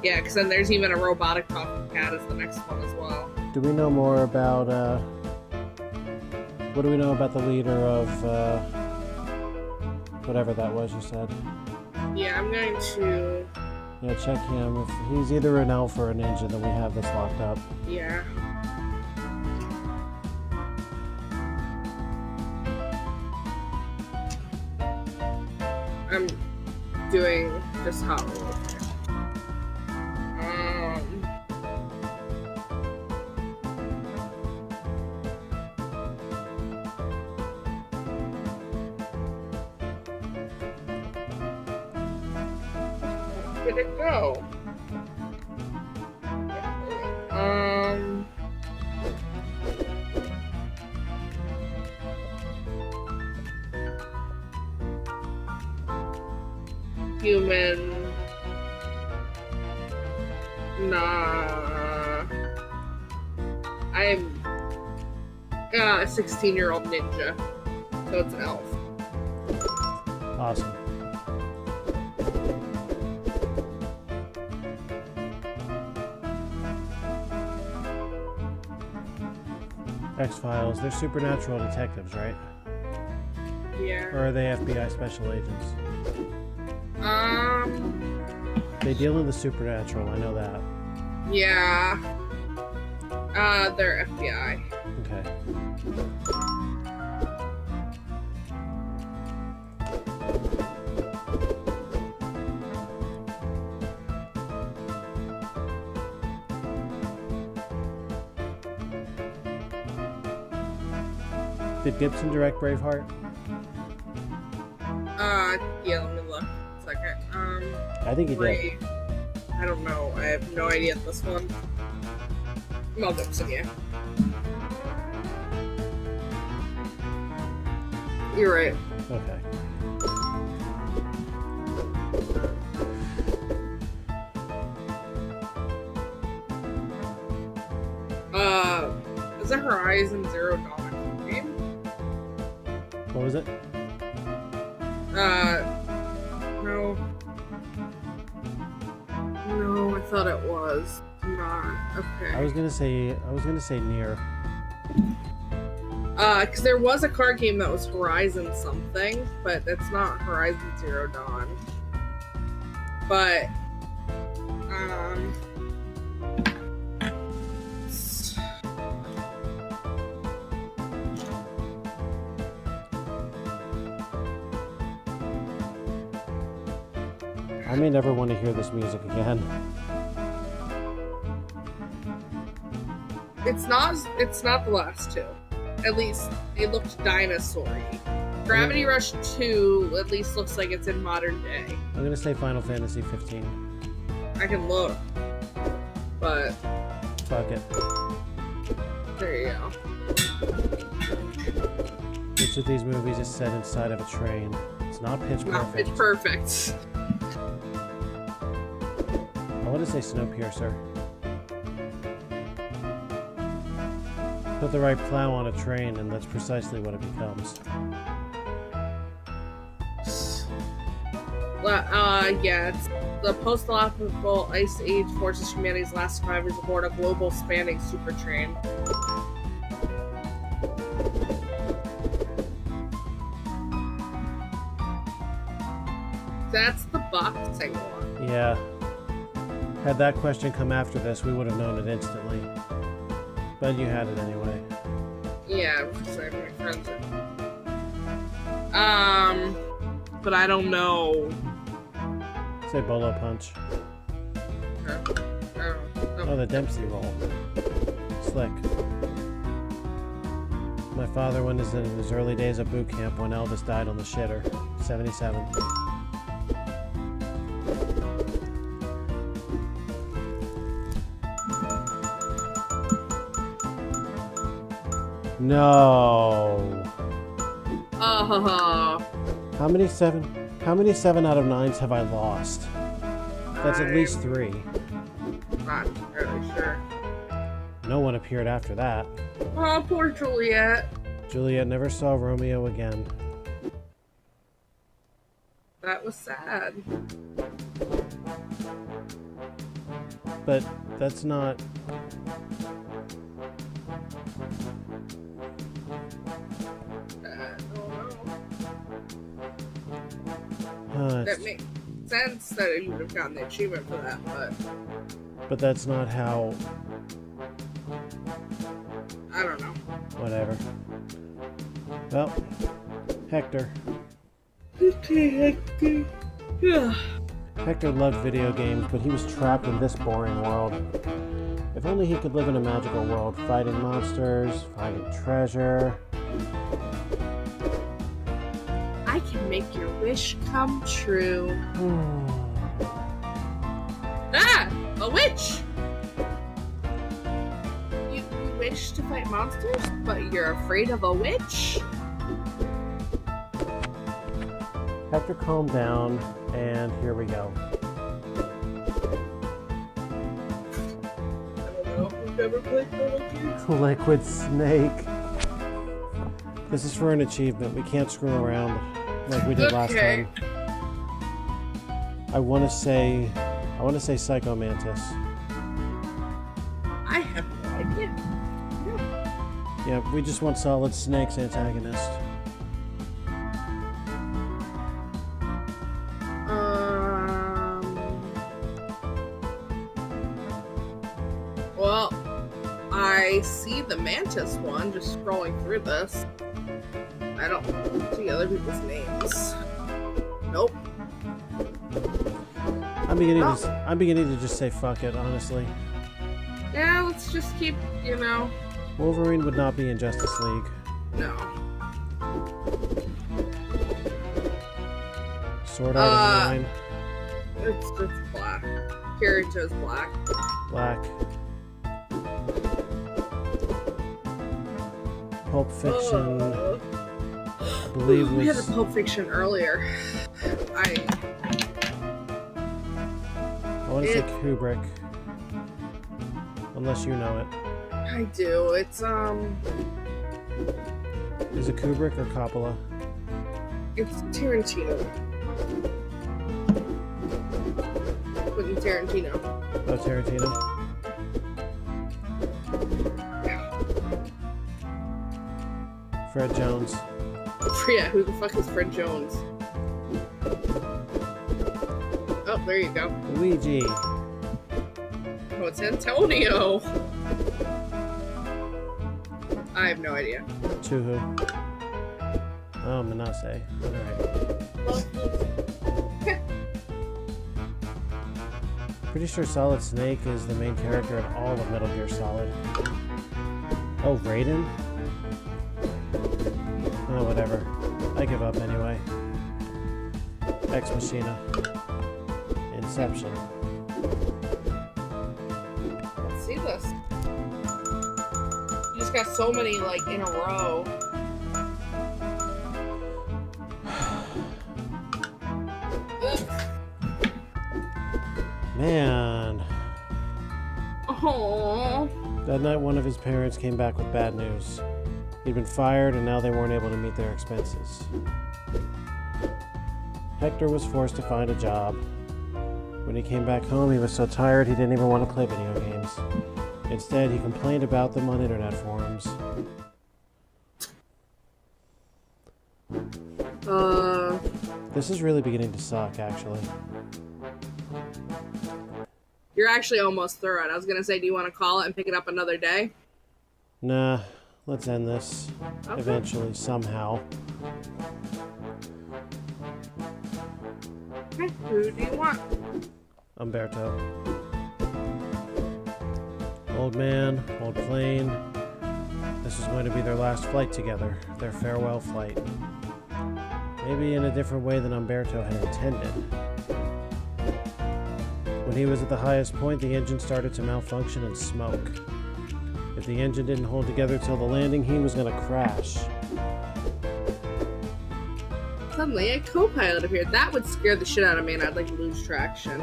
S2: Yeah, because then there's even a robotic talking cat as the next one as well.
S1: Do we know more about, what do we know about the leader of, whatever that was you said?
S2: Yeah, I'm going to...
S1: Yeah, check him. If he's either an elf or a ninja, then we have this locked up.
S2: Yeah. I'm doing just how. Where did it go? Human. Nah. I'm a 16-year-old ninja, so it's an elf.
S1: Awesome. X-Files, they're supernatural detectives, right?
S2: Yeah.
S1: Or are they FBI special agents? They deal in the supernatural, I know that.
S2: Yeah. They're FBI.
S1: Okay. Did Gibson direct Braveheart?
S2: Yeah, let me look. A second.
S1: I think he did.
S2: I don't know. I have no idea this one. Mel Gibson, yeah. You're right.
S1: Okay.
S2: Is that Horizon Zero Dawn game?
S1: What was it?
S2: No. No, I thought it was not. Okay.
S1: I was gonna say near.
S2: Because there was a card game that was Horizon something, but it's not Horizon Zero Dawn. But,
S1: I may never want to hear this music again.
S2: it's not the last two. At least it looked dinosaur-y. Gravity Rush 2 at least looks like it's in modern day.
S1: I'm gonna say Final Fantasy 15.
S2: I can look. But
S1: Fuck it.
S2: there you go.
S1: Which of these movies is set inside of a train? It's not Pitch Perfect.
S2: Not Pitch Perfect.
S1: I want to say Snowpiercer. Put the right plow on a train, and that's precisely what it becomes.
S2: Yeah, it's the post-apocalyptic Ice Age forces humanity's last survivors aboard a global spanning super train. That's the boxing one.
S1: Yeah. Had that question come after this, we would have known it instantly. But you had it anyway.
S2: Yeah, sorry, my friends but I don't know.
S1: Say Bolo Punch. Oh, the Dempsey roll. Slick. My father went in his early days of boot camp when Elvis died on the shitter. 77. No. How many 7 out of 9s have I lost? That's at least 3.
S2: Not really sure.
S1: No one appeared after that.
S2: Oh, poor Juliet.
S1: Juliet never saw Romeo again.
S2: That was sad.
S1: But that's not...
S2: sense that you would have gotten the achievement for that,
S1: But that's not how...
S2: I don't know.
S1: Whatever. Well, Hector.
S2: Okay, Hector. Yeah.
S1: Hector loved video games, but he was trapped in this boring world. If only he could live in a magical world, fighting monsters, finding treasure.
S2: I can make your wish come true. Ah! A witch! You wish to fight monsters, but you're afraid of a witch?
S1: Hector calmed down, and here we go.
S2: I don't know if we've ever played little games.
S1: Liquid Snake. This is for an achievement. We can't screw around like we did last time. I want to say Psycho Mantis.
S2: I have no idea.
S1: Yeah, we just want Solid Snake's antagonist.
S2: Well, I see the Mantis one just scrolling through this. I don't see other people's names. Nope.
S1: I'm beginning to just say fuck it, honestly.
S2: Yeah, let's just keep,
S1: Wolverine would not be in Justice League.
S2: No.
S1: Sword Art Online.
S2: It's black. Kirito's black.
S1: Black. Pulp Fiction. I believe
S2: We had a
S1: was.
S2: Pulp Fiction earlier.
S1: I want to say Kubrick. Unless you know it.
S2: I do. It's
S1: Is it Kubrick or Coppola?
S2: It's Tarantino. Quentin Tarantino.
S1: Oh, Tarantino. Fred Jones.
S2: Yeah, who the fuck is Fred Jones? Oh, there you go.
S1: Luigi.
S2: Oh, it's Antonio. I have no idea.
S1: Chuhu. Oh, Manasseh. Alright. Pretty sure Solid Snake is the main character in all of Metal Gear Solid. Oh, Raiden? Oh, whatever. I give up anyway. Ex Machina. Inception.
S2: Let's see this. You just got so many, like, in a row.
S1: Man.
S2: Oh.
S1: That night, one of his parents came back with bad news. He'd been fired, and now they weren't able to meet their expenses. Hector was forced to find a job. When he came back home, he was so tired he didn't even want to play video games. Instead, he complained about them on internet forums. This is really beginning to suck, actually.
S2: You're actually almost through it. I was gonna say, do you want to call it and pick it up another day?
S1: Nah, let's end this.
S2: Okay.
S1: Eventually, somehow.
S2: Okay, who do you want?
S1: Umberto. Old man, old plane. This is going to be their last flight together, their farewell flight. Maybe in a different way than Umberto had intended. When he was at the highest point, the engine started to malfunction and smoke. If the engine didn't hold together till the landing, he was gonna crash.
S2: Suddenly, a co-pilot appeared. That would scare the shit out of me, and I'd like lose traction.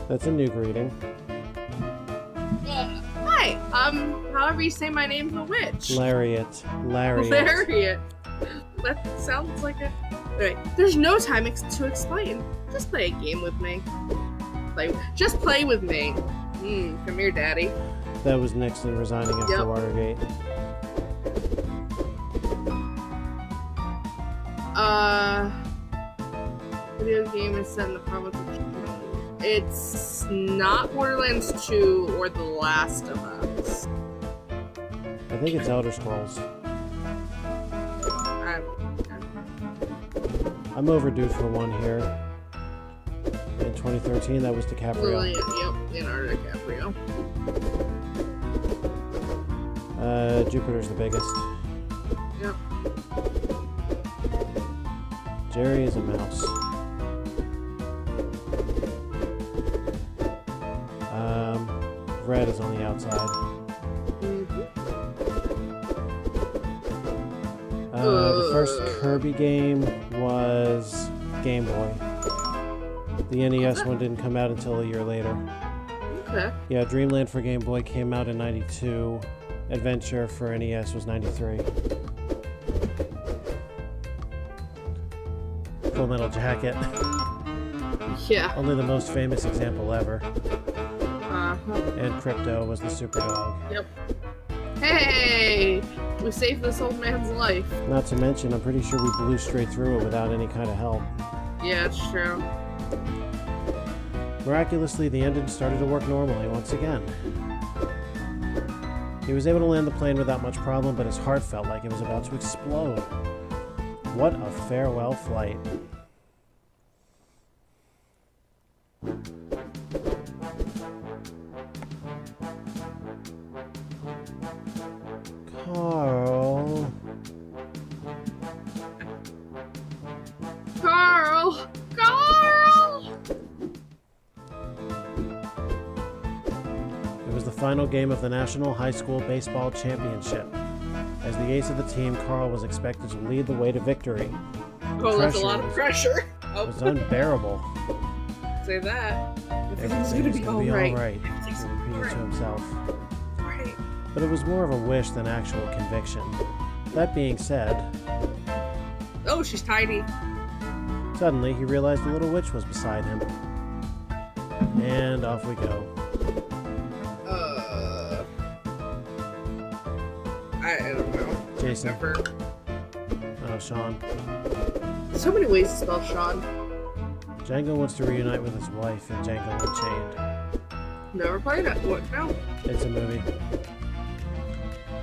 S1: That's a new greeting.
S2: Hi, however you say my name's a witch.
S1: Lariat.
S2: Lariat. That sounds like a... Alright, there's no time to explain. Just play a game with me. Just play with me. Come here, daddy.
S1: That was Nixon resigning after
S2: Yep.
S1: Watergate.
S2: Video game is set in the province of China. It's not Borderlands 2 or The Last of Us.
S1: I think it's Elder Scrolls. I'm overdue for one here. In 2013, that was DiCaprio.
S2: Yep, Leonardo DiCaprio.
S1: Jupiter's the biggest.
S2: Yep.
S1: Jerry is a mouse. Red is on the outside. The first Kirby game was Game Boy. The NES one didn't come out until a year later.
S2: Okay.
S1: Yeah, Dreamland for Game Boy came out in '92. Adventure for NES was '93. Full Metal Jacket.
S2: Yeah.
S1: Only the most famous example ever.
S2: Uh-huh.
S1: And Crypto was the super dog.
S2: Yep. Hey! We saved this old man's life.
S1: Not to mention, I'm pretty sure we blew straight through it without any kind of help.
S2: Yeah, it's true.
S1: Miraculously, the engine started to work normally once again. He was able to land the plane without much problem, but his heart felt like it was about to explode. What a farewell flight. Carl.
S2: Carl! Carl!
S1: It was the final game of the National High School Baseball Championship. As the ace of the team, Carl was expected to lead the way to victory.
S2: Oh, that's a lot of pressure.
S1: It was unbearable.
S2: Say that.
S1: Everything's gonna be all right. He repeated to himself.
S2: Right.
S1: But it was more of a wish than actual conviction. That being said,
S2: oh, she's tiny.
S1: suddenly he realized the little witch was beside him. And off we go.
S2: I don't know.
S1: Jason.
S2: Never.
S1: Oh, Sean.
S2: So many ways to spell Sean.
S1: Django wants to reunite with his wife in Django Unchained.
S2: Never played it. What? No.
S1: It's a movie.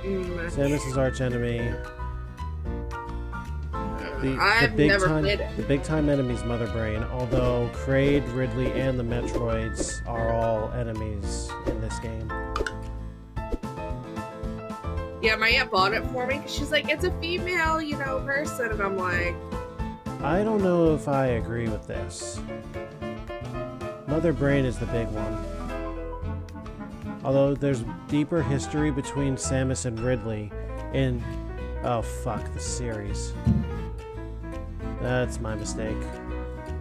S1: Samus's archenemy.
S2: I've never played it.
S1: The big-time enemy's Mother Brain, although Kraid, Ridley, and the Metroids are all enemies in this game.
S2: Yeah, my aunt bought it for me because she's like, it's a female, person. And I'm like...
S1: I don't know if I agree with this. Mother Brain is the big one. Although there's deeper history between Samus and Ridley in... Oh, fuck, the series. That's my mistake.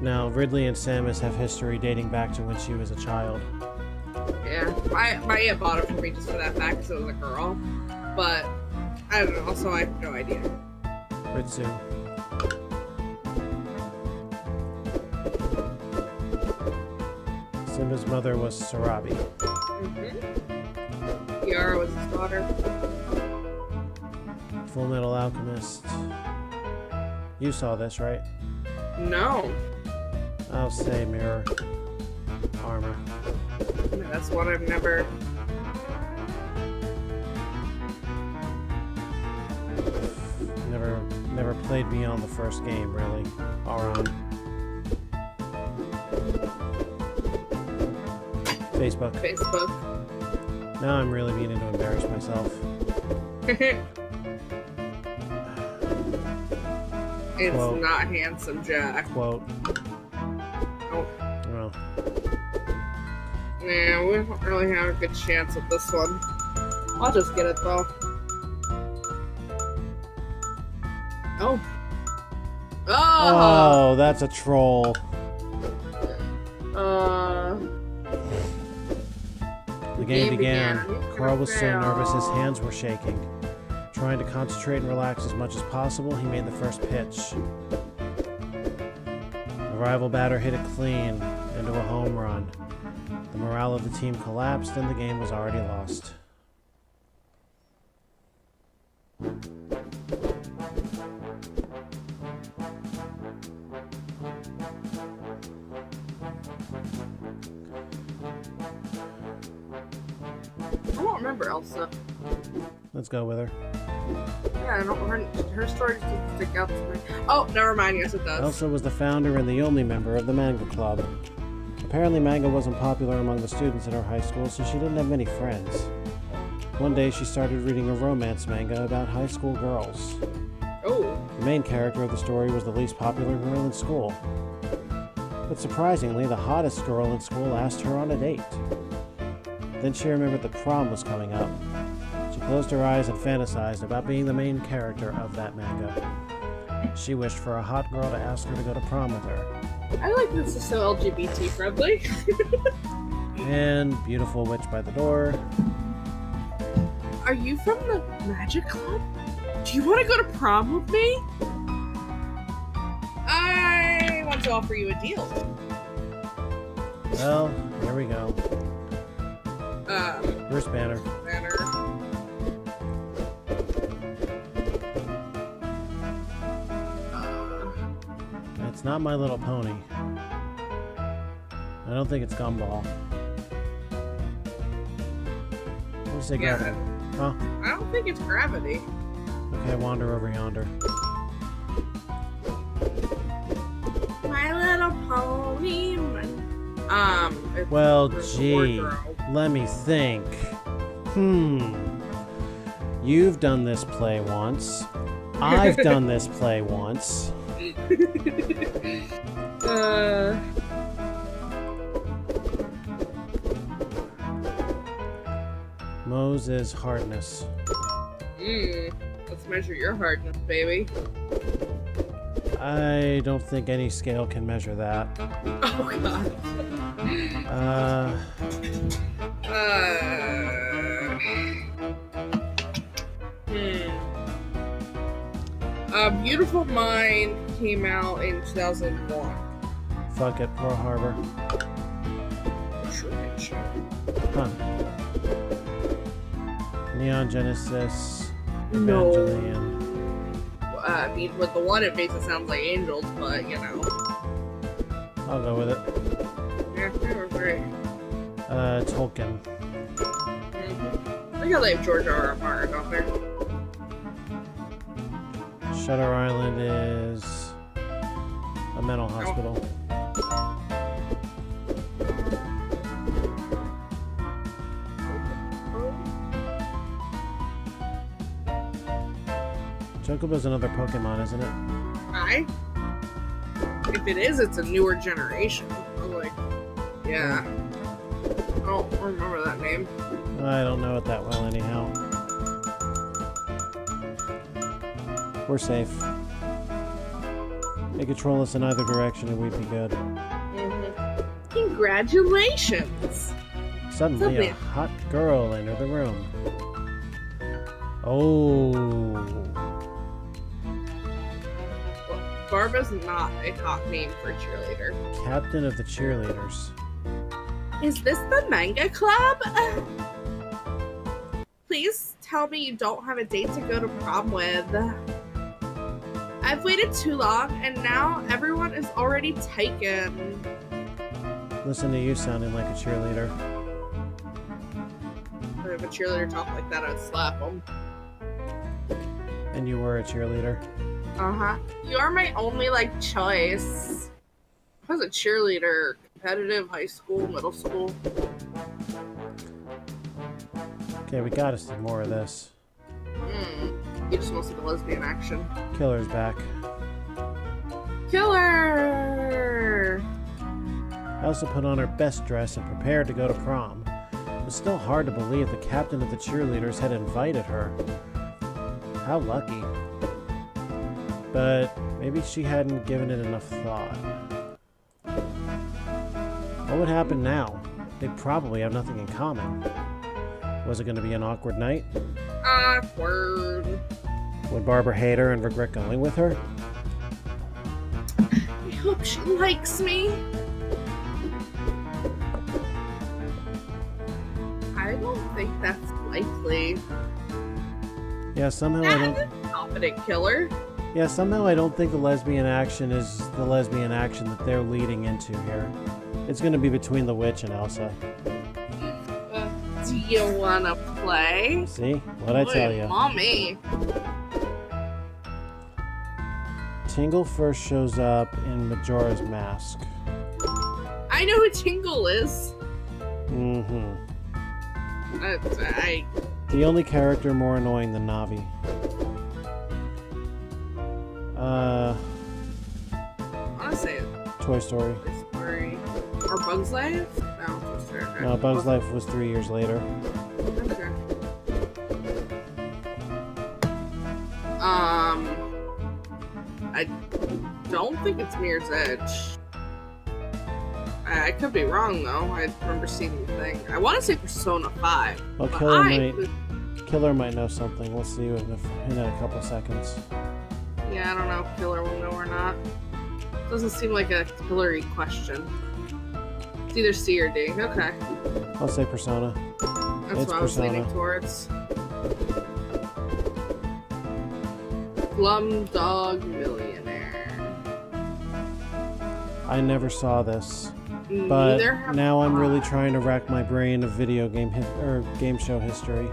S1: Now, Ridley and Samus have history dating back to when she was a child.
S2: Yeah, my aunt bought it for me just for that fact because it was a girl. But, I don't know, so I have no idea.
S1: Ritsu. Simba's mother was Sarabi.
S2: Mm-hmm. Kiara was his daughter.
S1: Full Metal Alchemist. You saw this, right?
S2: No.
S1: I'll say mirror. Armor.
S2: That's one I've never...
S1: Never played beyond the first game, really. Auron. Facebook. Now I'm really beginning to embarrass myself.
S2: It's
S1: Quote.
S2: not Handsome Jack.
S1: Quote.
S2: Oh.
S1: Well,
S2: Yeah, we don't really have a good chance with this one. I'll just get it though. Oh.
S1: oh, that's a troll. The game began. Carl was so nervous his hands were shaking. Trying to concentrate and relax as much as possible, he made the first pitch. The rival batter hit it clean into a home run. The morale of the team collapsed and the game was already lost.
S2: I don't remember Elsa.
S1: Let's go with her.
S2: Yeah, I don't. Her story doesn't stick out to me. Oh, never mind. Yes, it does.
S1: Elsa was the founder and the only member of the manga club. Apparently manga wasn't popular among the students at her high school, so she didn't have many friends. One day she started reading a romance manga about high school girls.
S2: Oh.
S1: The main character of the story was the least popular girl in school. But surprisingly, the hottest girl in school asked her on a date. Then she remembered that prom was coming up. She closed her eyes and fantasized about being the main character of that manga. She wished for a hot girl to ask her to go to prom with her.
S2: I like this is so LGBT friendly.
S1: And beautiful witch by the door.
S2: Are you from the Magic Club? Do you want to go to prom with me? I want to offer you a deal.
S1: Well, here we go. Bruce Banner. It's not My Little Pony. I don't think it's Gumball. What do you say, Gravity? Huh?
S2: I don't think it's Gravity.
S1: Okay, wander over yonder.
S2: My Little Pony.
S1: Well, gee, let me think. You've done this play once. I've done this play once. Moses' hardness.
S2: Let's measure your hardness, baby.
S1: I don't think any scale can measure that.
S2: Oh god. Beautiful Mind came out in 2001.
S1: Fuck it, Pearl Harbor.
S2: Sure.
S1: Huh. Neon Genesis.
S2: No.
S1: Evangelion.
S2: I mean, with the one, it makes it sound like angels, but you know.
S1: I'll go with it.
S2: Yeah, they were great.
S1: Tolkien.
S2: I think I like George R.R. Martin out there.
S1: Shutter Island is a mental hospital. Chocobo's another Pokemon, isn't it?
S2: If it is, it's a newer generation. I'm like, yeah. I don't remember that name.
S1: I don't know it that well anyhow. We're safe. They control us in either direction and we'd be good.
S2: Congratulations!
S1: Suddenly, a hot girl entered the room. Oh.
S2: Well, Barbara's not a hot name for a cheerleader.
S1: Captain of the cheerleaders.
S2: Is this the manga club? Please tell me you don't have a date to go to prom with. I've waited too long, and now everyone is already taken.
S1: Listen to you sounding like a cheerleader.
S2: If a cheerleader talked like that, I'd slap them.
S1: And you were a cheerleader.
S2: Uh-huh. You are my only, choice. I was a cheerleader. Competitive, high school, middle school.
S1: Okay, we gotta see more of this.
S2: You just want to see the lesbian action.
S1: Killer's back.
S2: Killer!
S1: Elsa put on her best dress and prepared to go to prom. It was still hard to believe the captain of the cheerleaders had invited her. How lucky. But maybe she hadn't given it enough thought. What would happen now? They'd probably have nothing in common. Was it going to be an awkward night?
S2: Awkward.
S1: Would Barbara hate her and regret going with her?
S2: I hope she likes me. I don't think that's likely.
S1: Yeah, somehow I don't.
S2: Confident killer.
S1: Yeah, somehow I don't think the lesbian action is the lesbian action that they're leading into here. It's going to be between the witch and Elsa.
S2: Do you wanna play?
S1: See? What'd I tell you?
S2: Mommy.
S1: Tingle first shows up in Majora's Mask.
S2: I know who Tingle is.
S1: Mm-hmm.
S2: I
S1: The only character more annoying than Navi.
S2: wanna say
S1: Toy Story.
S2: Toy Story. Or Bug's Life? No, Toy Story. Okay.
S1: No, Bug's Life was 3 years later.
S2: Okay. I don't think it's Mirror's Edge. I could be wrong though. I remember seeing the thing. I want to say Persona 5.
S1: Well,
S2: but
S1: Killer might know something. We'll see in a couple seconds.
S2: Yeah, I don't know if Killer will know or not. Doesn't seem like a killery question. It's either C or D. Okay.
S1: I'll say Persona.
S2: That's
S1: It's
S2: what I was
S1: Persona.
S2: leaning towards. Slumdog Millionaire.
S1: I never saw this, but
S2: Neither have
S1: now I'm really
S2: I.
S1: trying to rack my brain of video game game show history.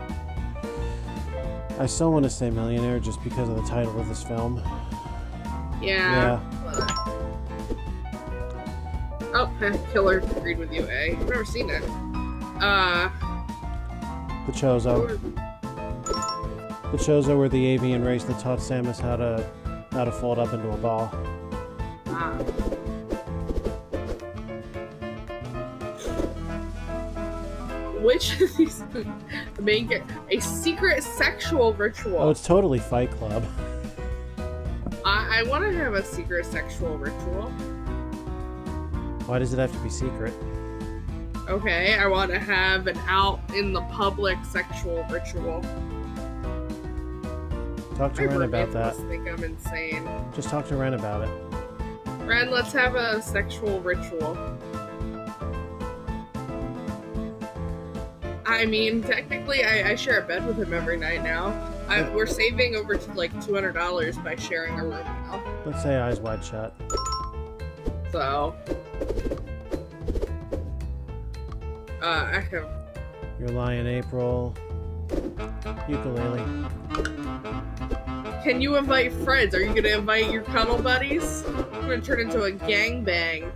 S1: I still want to say Millionaire just because of the title of this film.
S2: Yeah. Oh, Killer agreed with you, A. I've never seen it.
S1: The Chozo. The Chozo were the avian race that taught Samus how to fold up into a ball.
S2: Which of these the main character? A secret sexual ritual.
S1: Oh, it's totally Fight Club.
S2: I want to have a secret sexual ritual.
S1: Why does it have to be secret?
S2: Okay, I want to have an out in the public sexual ritual.
S1: Talk to
S2: My
S1: Ren about
S2: roommates
S1: that.
S2: must think I'm insane.
S1: Just talk to Ren about it.
S2: Ren, let's have a sexual ritual. I mean, technically, I share a bed with him every night now. We're saving over to like $200 by sharing a room now.
S1: Let's say Eyes Wide Shut.
S2: So, I have.
S1: Your Lion April. Ukulele.
S2: Can you invite friends? Are you gonna invite your cuddle buddies? I'm gonna turn into a gangbang.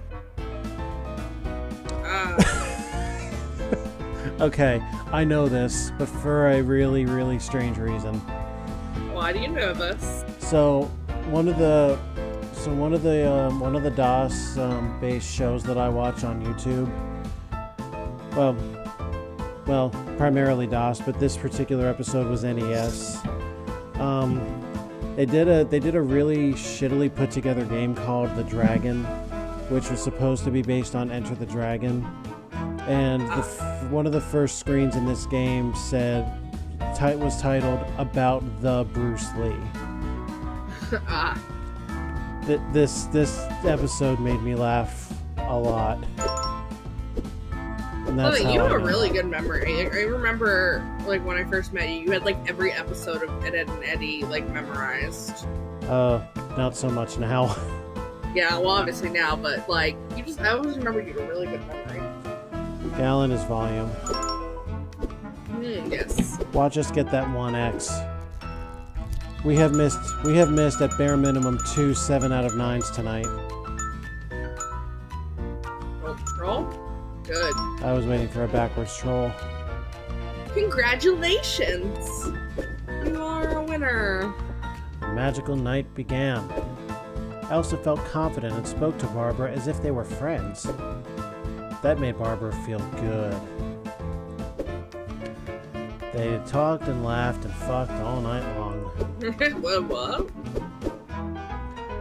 S1: Okay, I know this, but for a really, really strange reason.
S2: Why do you know this?
S1: So one of the DOS based shows that I watch on YouTube. Well, primarily DOS, but this particular episode was NES. They did a really shittily put together game called The Dragon, which was supposed to be based on Enter the Dragon. And one of the first screens in this game was titled "About the Bruce Lee." This episode made me laugh a lot. And that's
S2: You have
S1: how
S2: a really good memory. I remember, like, when I first met you, you had, like, every episode of Ed, Edd and Eddy, like, memorized.
S1: Not so much now.
S2: Yeah, well, obviously now, but, like, I always remember you had a really good memory.
S1: Gallon is volume.
S2: Yes.
S1: Watch us get that 1X. We have missed at bare minimum 2 7 out of 9s tonight.
S2: Oh, troll? Good.
S1: I was waiting for a backwards troll.
S2: Congratulations! You are a winner.
S1: The magical night began. Elsa felt confident and spoke to Barbara as if they were friends. That made Barbara feel good. They talked and laughed and fucked all night long.
S2: What?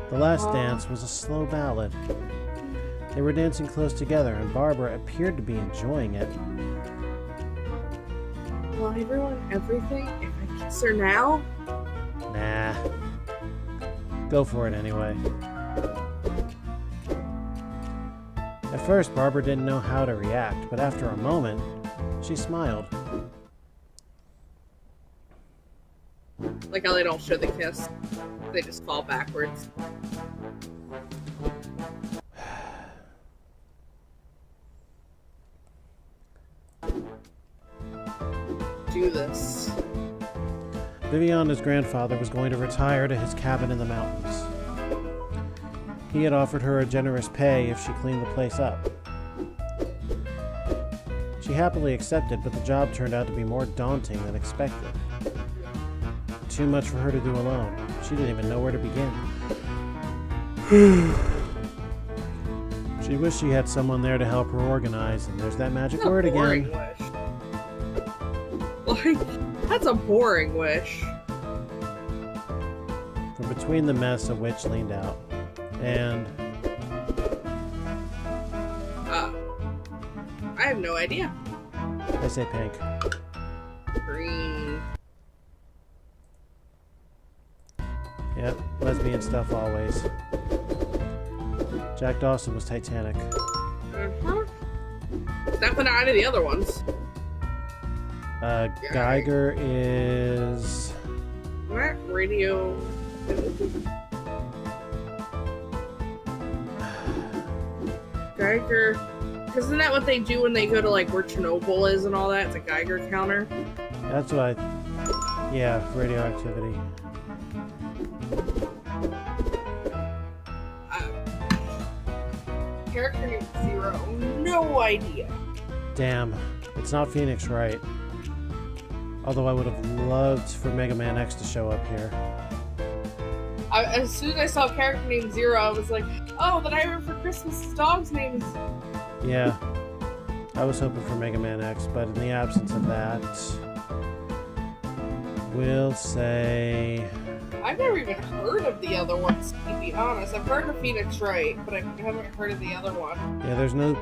S1: The last dance was a slow ballad. They were dancing close together, and Barbara appeared to be enjoying it.
S2: Will I ruin everything if I kiss her now?
S1: Nah. Go for it anyway. At first, Barbara didn't know how to react, but after a moment, she smiled.
S2: Like how they don't show the kiss. They just fall backwards. Do this.
S1: Viviana's grandfather was going to retire to his cabin in the mountains. He had offered her a generous pay if she cleaned the place up. She happily accepted, but the job turned out to be more daunting than expected. Too much for her to do alone. She didn't even know where to begin. She wished she had someone there to help her organize, and there's that magic word again.
S2: Wish. Like, that's a boring wish.
S1: From between the mess, a witch leaned out, and...
S2: I have no idea.
S1: I say pink.
S2: Green.
S1: Yep, lesbian stuff always. Jack Dawson was Titanic.
S2: Definitely not any of the other ones.
S1: Geiger is...
S2: What? Radio... Geiger... Isn't that what they do when they go to, like, where Chernobyl is and all that? It's a Geiger counter?
S1: That's what I... Yeah, radioactivity.
S2: Character name 0. No idea.
S1: Damn. It's not Phoenix Wright. Although I would have loved for Mega Man X to show up here.
S2: As soon as I saw character name 0, I was like, oh, the Nightmare for Christmas' dog's name is...
S1: Yeah. I was hoping for Mega Man X, but in the absence of that... We'll say...
S2: I've never even heard of the other ones, to be honest. I've heard of Phoenix Wright, but I haven't heard of the other one.
S1: Yeah, there's no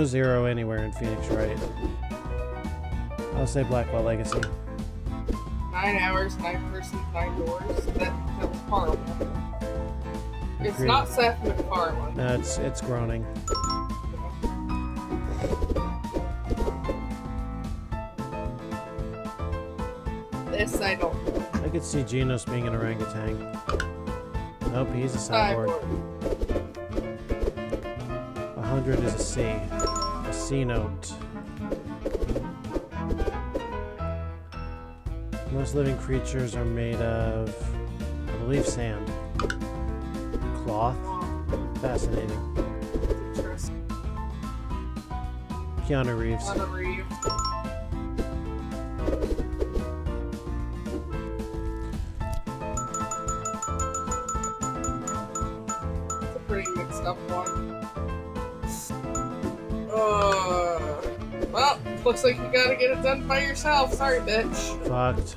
S1: 0 anywhere in Phoenix Wright. I'll say Blackwell Legacy.
S2: 9 hours, 9 persons, 9 doors. That's horrible. It's not Seth MacFarlane.
S1: No, it's groaning.
S2: This I don't know.
S1: I could see Genos being an orangutan. Nope, he's a cyborg. 100 is a C. A C note. Most living creatures are made of, I believe, sand. Cloth. Fascinating.
S2: Interesting.
S1: Keanu Reeves.
S2: Keanu Reeves. It's a pretty mixed up one. Well, looks like you gotta get it done by yourself. Sorry, bitch.
S1: Fucked.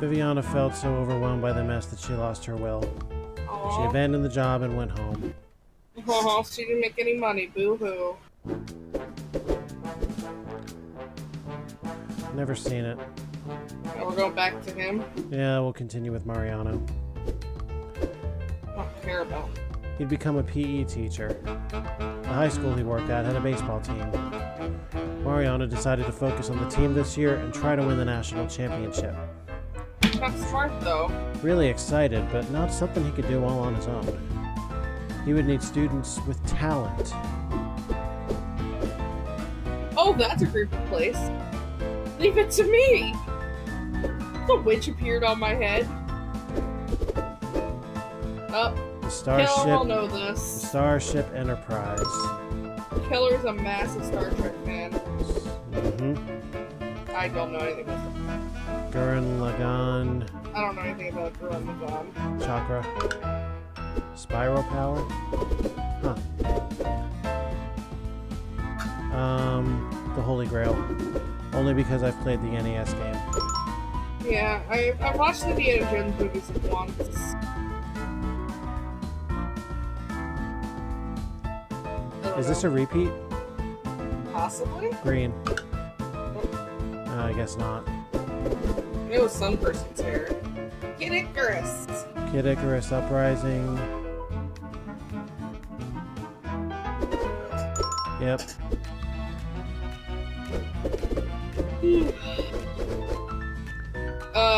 S1: Viviana felt so overwhelmed by the mess that she lost her will.
S2: Aww.
S1: She abandoned the job and went home.
S2: Oh, she didn't make any money. Boo-hoo.
S1: Never seen it.
S2: Now we're going back to him.
S1: Yeah, we'll continue with Mariano.
S2: I don't care about.
S1: He'd become a PE teacher. The high school he worked at had a baseball team. Mariano decided to focus on the team this year and try to win the national championship.
S2: That's smart, though.
S1: Really excited, but not something he could do all on his own. He would need students with talent.
S2: Oh, that's a creepy place. Leave it to me! The witch appeared on my head. Oh,
S1: The Starship,
S2: I'll know
S1: the
S2: this.
S1: Starship Enterprise.
S2: Killer's a massive Star Trek fan.
S1: Mm-hmm.
S2: I don't know anything about that.
S1: Gurren Lagann,
S2: I don't know anything about Gurren Lagann.
S1: Chakra, Spiral Power. Huh. The Holy Grail. Only because I've played the NES game.
S2: Yeah, I've watched the Indiana Jones movies once.
S1: Is this a repeat?
S2: Possibly?
S1: Green. I guess not.
S2: It was some person's hair. Kid Icarus!
S1: Kid Icarus Uprising. Yep.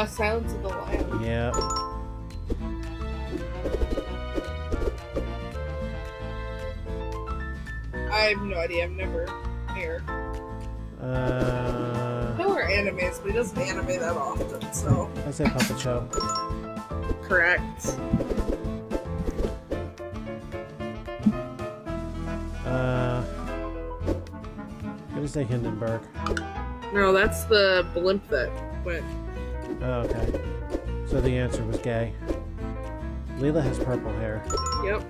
S2: Silence of the Lambs.
S1: Yep.
S2: I have no idea. I've never here. There were animes, but he doesn't anime that often, so.
S1: I say Puppet Show.
S2: Correct.
S1: I'm gonna say Hindenburg.
S2: No, that's the blimp that went.
S1: Oh, okay. So the answer was gay. Leela has purple hair.
S2: Yep.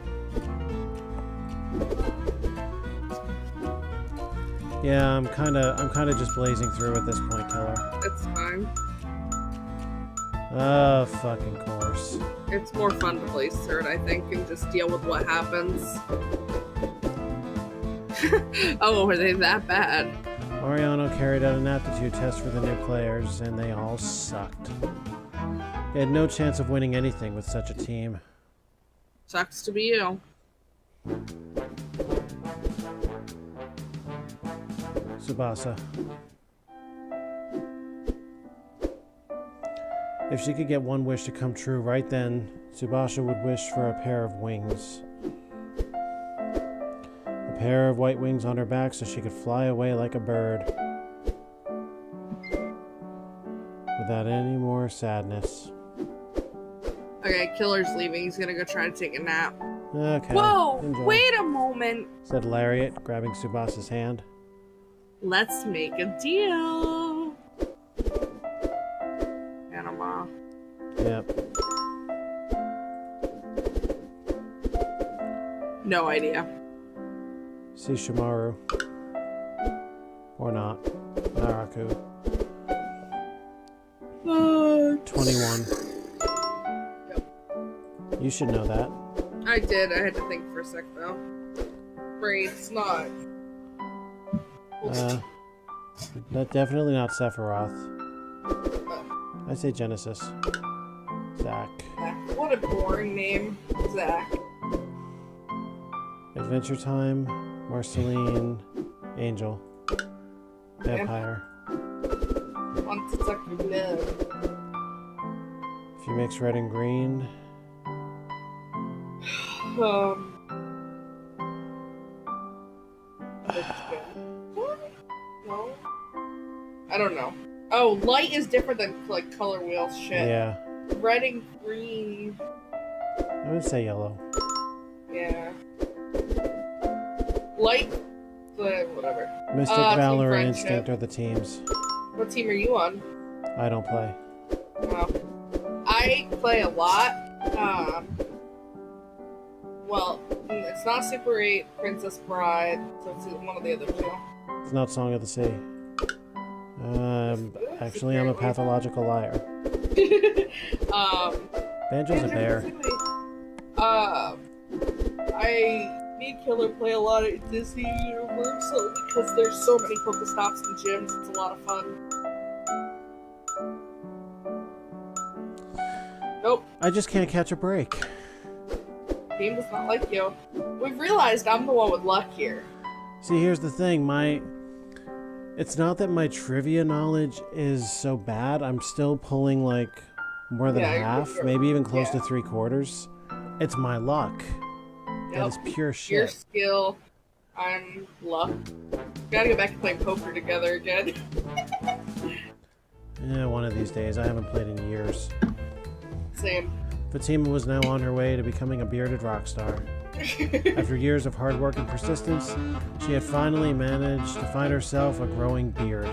S1: Yeah, I'm kinda just blazing through at this point, Killer.
S2: It's fine.
S1: Oh, fucking course.
S2: It's more fun to blaze through it, I think, and just deal with what happens. Oh, were they that bad?
S1: Mariano carried out an aptitude test for the new players, and they all sucked. They had no chance of winning anything with such a team.
S2: Sucks to be you.
S1: Tsubasa. If she could get one wish to come true right then, Tsubasa would wish for a pair of wings. A pair of white wings on her back so she could fly away like a bird. Without any more sadness.
S2: Okay, Killer's leaving. He's gonna go try to take a nap.
S1: Okay.
S2: Whoa!
S1: Enjoy.
S2: Wait a moment!
S1: Said Lariat, grabbing Tsubasa's hand.
S2: Let's make a deal! Panama.
S1: Yep.
S2: No idea.
S1: See Shimaru. Or not. Naraku. 21.
S2: Yep.
S1: You should know that.
S2: I did. I had to think for a sec, though. Brain's not.
S1: That definitely not Sephiroth. I say Genesis. Zack.
S2: What a boring name. Zack.
S1: Adventure Time. Marceline. Angel. Vampire.
S2: Want to suck your blood.
S1: If you mix red and green.
S2: No. I don't know. Oh, light is different than like color wheels shit.
S1: Yeah.
S2: Red and green.
S1: I would say yellow.
S2: Yeah. Light. Whatever.
S1: Mystic, Valor, and Instinct are the teams.
S2: What team are you on?
S1: I don't play.
S2: Well, I play a lot. Well, it's not Super 8, Princess Bride, so it's one of the other two.
S1: It's not Song of the Sea. Actually, I'm a pathological liar. Banjo's a bear.
S2: Me and Killer play a lot at Disney Universal because there's so many Pokestops and gyms. It's a lot of fun. Nope.
S1: I just can't catch a break.
S2: Game does not like you. We've realized I'm the one with luck here.
S1: See, here's the thing. It's not that my trivia knowledge is so bad. I'm still pulling like more than half, maybe even close to 3/4. It's my luck. That is pure shit.
S2: Your skill, I'm luck. Gotta get back to playing poker together again.
S1: Yeah, one of these days. I haven't played in years.
S2: Same.
S1: Fatima was now on her way to becoming a bearded rock star. After years of hard work and persistence, she had finally managed to find herself a growing beard.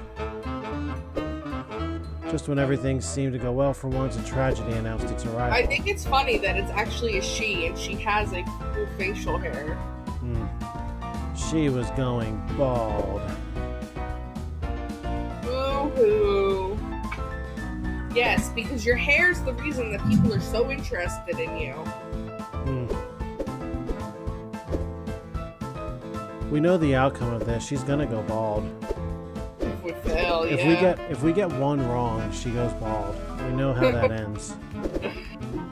S1: Just when everything seemed to go well for once, a tragedy announced its arrival.
S2: I think it's funny that it's actually a she, and she has a full facial hair.
S1: She was going bald.
S2: Boo-hoo. Yes, because your hair's the reason that people are so interested in you.
S1: We know the outcome of this. She's gonna go bald.
S2: If we fail,
S1: If we get one wrong, she goes bald. We know how that ends.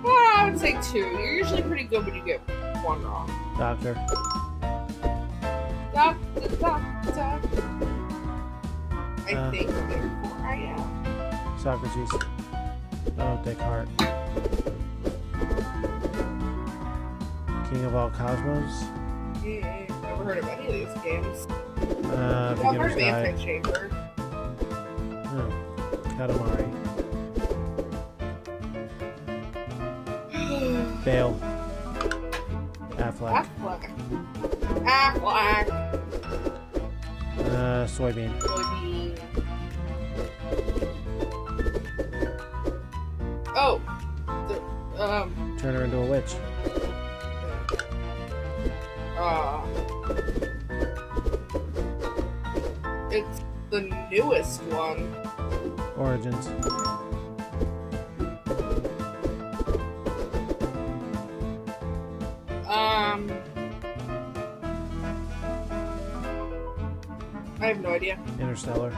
S2: Well, I would say 2. You're usually pretty good when you get 1 wrong.
S1: Doctor.
S2: Doctor. I think therefore I am.
S1: Socrates. Oh, Descartes. King of all cosmos.
S2: Never heard of any of these games. I've heard
S1: Beginner's
S2: of
S1: Guide.
S2: Antichamber.
S1: Oh, Katamari. Bale. Affleck.
S2: Affleck.
S1: Soybean.
S2: Soybean. Oh.
S1: Turn her into a witch.
S2: It's the newest one.
S1: Origins.
S2: I have no idea.
S1: Interstellar.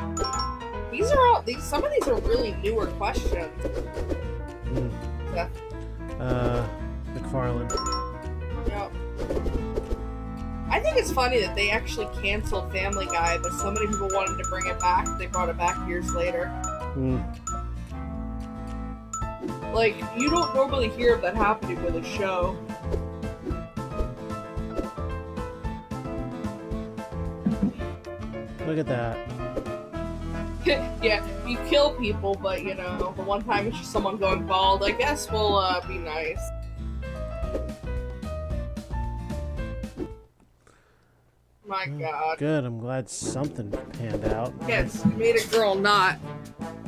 S2: These are all some of these are really newer questions. Yeah.
S1: McFarlane.
S2: Yep. I think it's funny that they actually canceled Family Guy, but so many people wanted to bring it back, they brought it back years later. Like, you don't normally hear of that happening with a show.
S1: Look at that.
S2: Yeah, you kill people, but you know, the one time it's just someone going bald, I guess we'll be nice. My god.
S1: Good, I'm glad something panned out.
S2: Yes, made a girl not.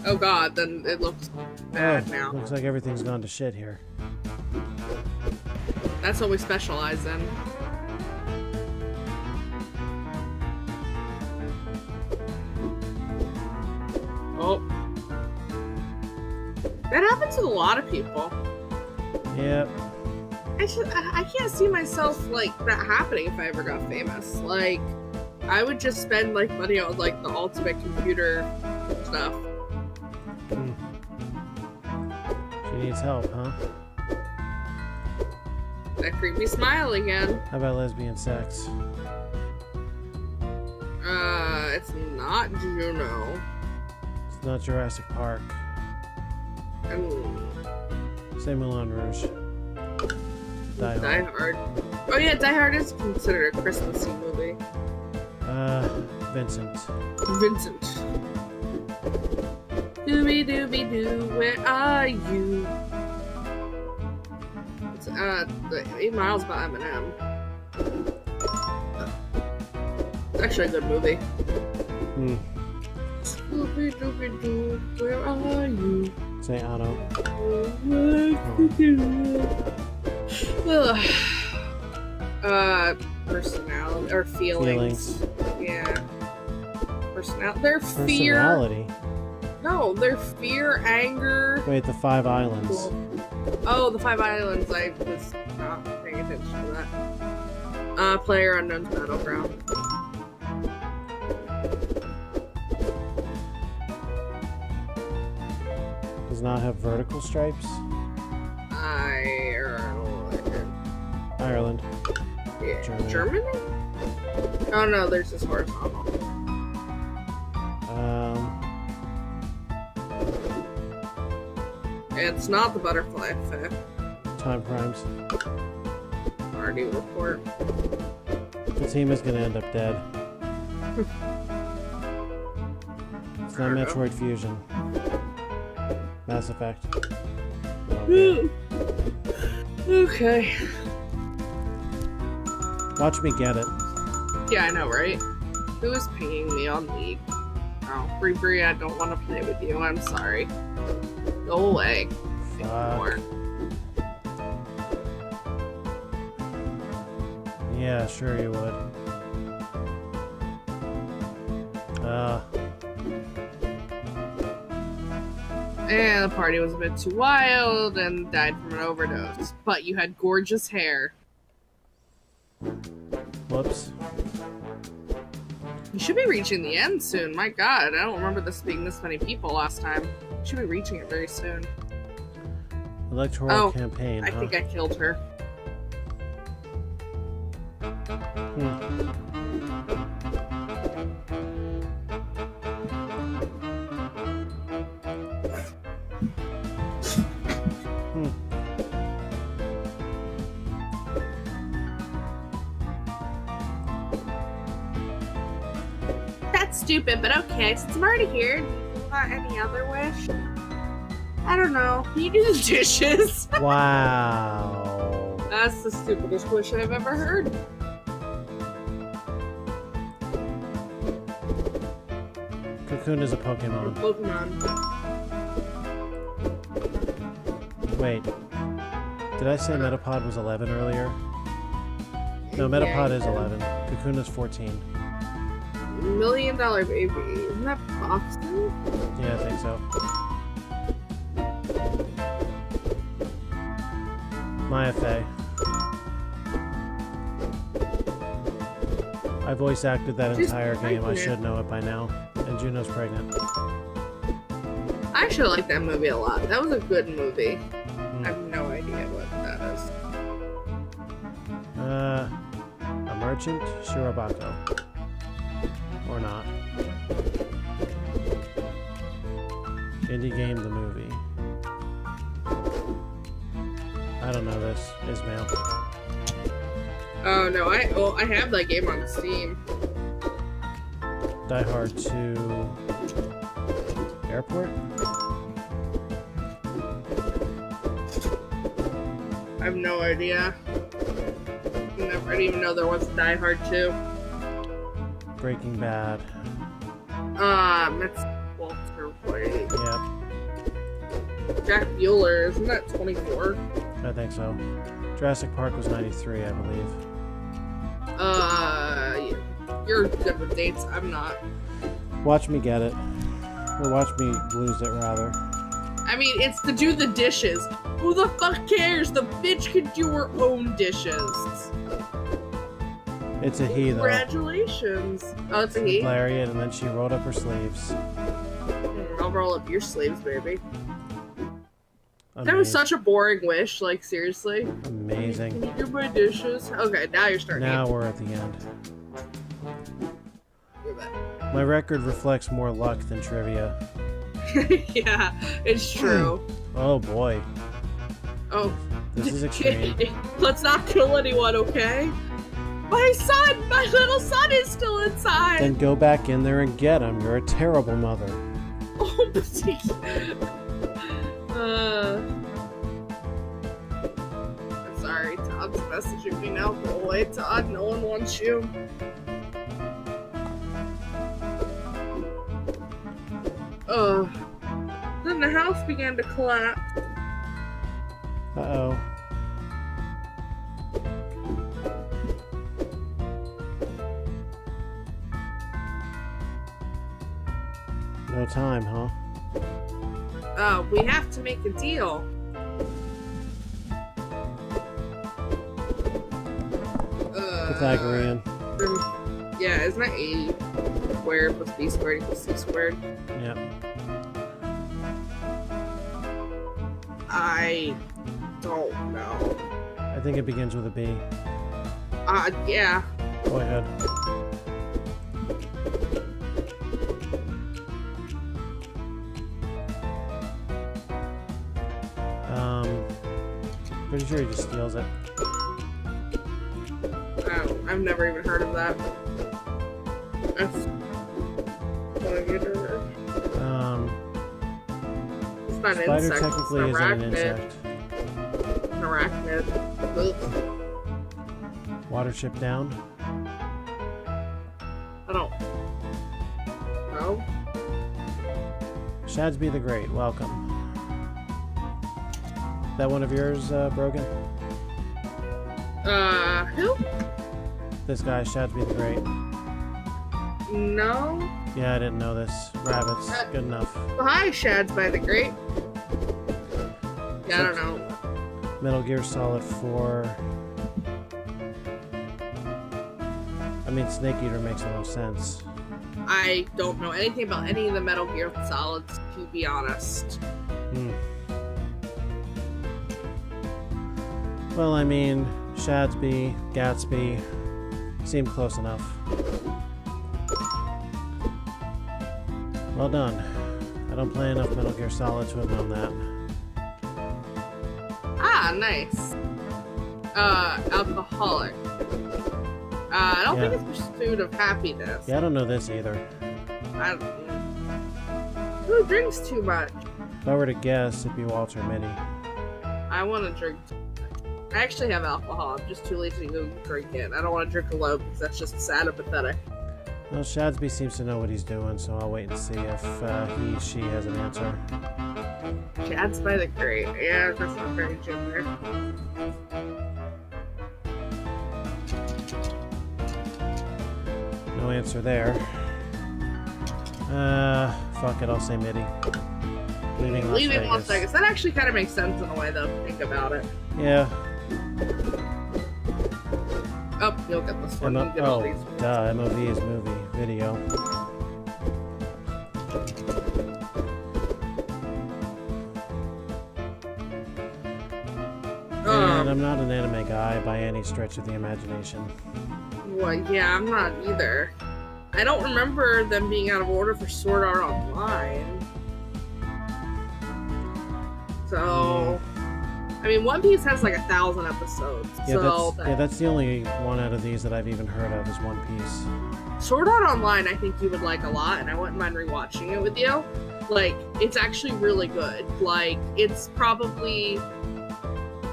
S2: Oh god, then it looks bad now.
S1: Looks like everything's gone to shit here.
S2: That's what we specialize in. Oh. That happens to a lot of people.
S1: Yep.
S2: I can't see myself, like, that happening if I ever got famous. Like, I would just spend, like, money on, like, the ultimate computer stuff.
S1: She needs help, huh?
S2: That creepy smile again.
S1: How about lesbian sex?
S2: It's not Juno.
S1: It's not Jurassic Park. Say Moulin Rouge. Die
S2: Hard. Oh yeah, Die Hard is considered a Christmassy movie.
S1: Vincent.
S2: Vincent. Dooby dooby doo, where are you? It's the 8 Miles by Eminem. It's actually a good movie. Dooby dooby doo, where are you?
S1: Say Anno.
S2: Personality or feelings. Yeah. Personality. Their fear.
S1: Personality?
S2: No, their fear, anger.
S1: Wait, the 5 Islands.
S2: Oh, the 5 Islands. I was not paying attention to that. PlayerUnknown's Battleground.
S1: Does not have vertical stripes? Ireland.
S2: Yeah. Germany? Oh no, there's this horizontal. It's not the butterfly effect.
S1: Time Crimes.
S2: Already report.
S1: The team is gonna end up dead. It's not Metroid Fusion. Mass Effect. Okay.
S2: Okay.
S1: Watch me get it.
S2: Yeah, I know, right? Who is pinging me on League? Oh, Bree, I don't want to play with you. I'm sorry. Go away.
S1: Fuck. Yeah, sure you would.
S2: And the party was a bit too wild and died from an overdose. But you had gorgeous hair.
S1: Whoops.
S2: You should be reaching the end soon. My god, I don't remember this being this many people last time. You should be reaching it very soon.
S1: Electoral campaign,
S2: I think I killed her. stupid, but okay. Since I'm already here, not any other wish. I don't know. Can you do the dishes?
S1: Wow.
S2: That's the stupidest wish I've ever heard.
S1: Cocoon is a Pokemon.
S2: Pokemon.
S1: Wait. Did I say Metapod was 11 earlier? No, Metapod is 11. Cocoon is 14.
S2: $1 Million Baby. Isn't that Boston?
S1: Yeah, I think so. Maya Fey. I voice acted that entire game. I should know it by now. And Juno's pregnant.
S2: I actually like that movie a lot. That was a good movie. I have no idea what that is.
S1: A merchant? Shirobako. Or not. Indie game, the movie. I don't know this. Ismail.
S2: Oh no, I have that game on Steam.
S1: Die Hard 2... Airport?
S2: I have no idea. I didn't even know there was a Die Hard 2.
S1: Breaking Bad.
S2: It's Walter White.
S1: Yep,
S2: Jack Bueller, isn't that 24?
S1: I think so. Jurassic Park was 93, I believe.
S2: You're good with dates, I'm not.
S1: Watch me get it. Or watch me lose it, rather.
S2: I mean, it's to do the dishes. Who the fuck cares? The bitch can do her own dishes.
S1: It's a he, though.
S2: Congratulations. Oh, it's a he?
S1: Lariat, and then she rolled up her sleeves.
S2: I'll roll up your sleeves, baby.
S1: Amazing.
S2: That was such a boring wish, like, seriously.
S1: Amazing.
S2: Can you do my dishes? Okay, now you're starting.
S1: Now we're at the end. My record reflects more luck than trivia.
S2: Yeah, it's true.
S1: Oh boy.
S2: Oh.
S1: This is extreme.
S2: Let's not kill anyone, okay? My little son is still inside!
S1: Then go back in there and get him. You're a terrible mother.
S2: Oh, I'm sorry, Todd's messaging me now. Go away, Todd. No one wants you. Then the house began to collapse.
S1: Uh-oh. No time, huh?
S2: We have to make a deal.
S1: Pythagorean.
S2: Yeah, isn't that A squared plus B squared equals C squared?
S1: Yep.
S2: I don't know.
S1: I think it begins with a B.
S2: Yeah.
S1: Go ahead. Pretty sure he just steals it.
S2: Oh, I've never even heard of that. That's what have you heard? It's not an
S1: Spider
S2: insect.
S1: technically
S2: It's an
S1: isn't an
S2: arachnid.
S1: insect.
S2: An arachnid. Ugh.
S1: Watership down.
S2: I don't know.
S1: Shadsby the Great, welcome. That one of yours, Brogan?
S2: Who?
S1: This guy, Shadsby the Great.
S2: No.
S1: Yeah, I didn't know this. Rabbits, good enough.
S2: Well, hi, Shads by the Great. Yeah, I don't know.
S1: Metal Gear Solid 4. I mean, Snake Eater makes no sense.
S2: I don't know anything about any of the Metal Gear Solids, to be honest.
S1: Well, I mean, Shadsby, Gatsby seem close enough. Well done. I don't play enough Metal Gear Solid to have known that.
S2: Ah, nice. Alcoholic. I don't think it's Pursuit of Happiness.
S1: Yeah, I don't know this either.
S2: Who drinks too much?
S1: If I were to guess, it'd be Walter Mitty.
S2: I want to drink. I actually have alcohol. I'm just too lazy to go drink it. I don't want to drink alone because that's just sad and pathetic.
S1: Well, Shadsby seems to know what he's doing, so I'll wait and see if she has an answer.
S2: Chad's by the crate. Yeah, that's not very gym there.
S1: No answer there. Fuck it, I'll say Mitty. Leaving
S2: Las Vegas. That actually kind of makes sense in a way, though, if you think about it.
S1: Yeah.
S2: Oh, you'll get this one. You'll get all these ones.
S1: Duh, MOV is movie, video. And I'm not an anime guy by any stretch of the imagination.
S2: Well, yeah, I'm not either. I don't remember them being out of order for Sword Art Online. So, I mean, One Piece has like 1,000 episodes.
S1: Yeah, that's the only one out of these that I've even heard of is One Piece.
S2: Sword Art Online, I think you would like a lot, and I wouldn't mind rewatching it with you. Like, it's actually really good. Like, it's probably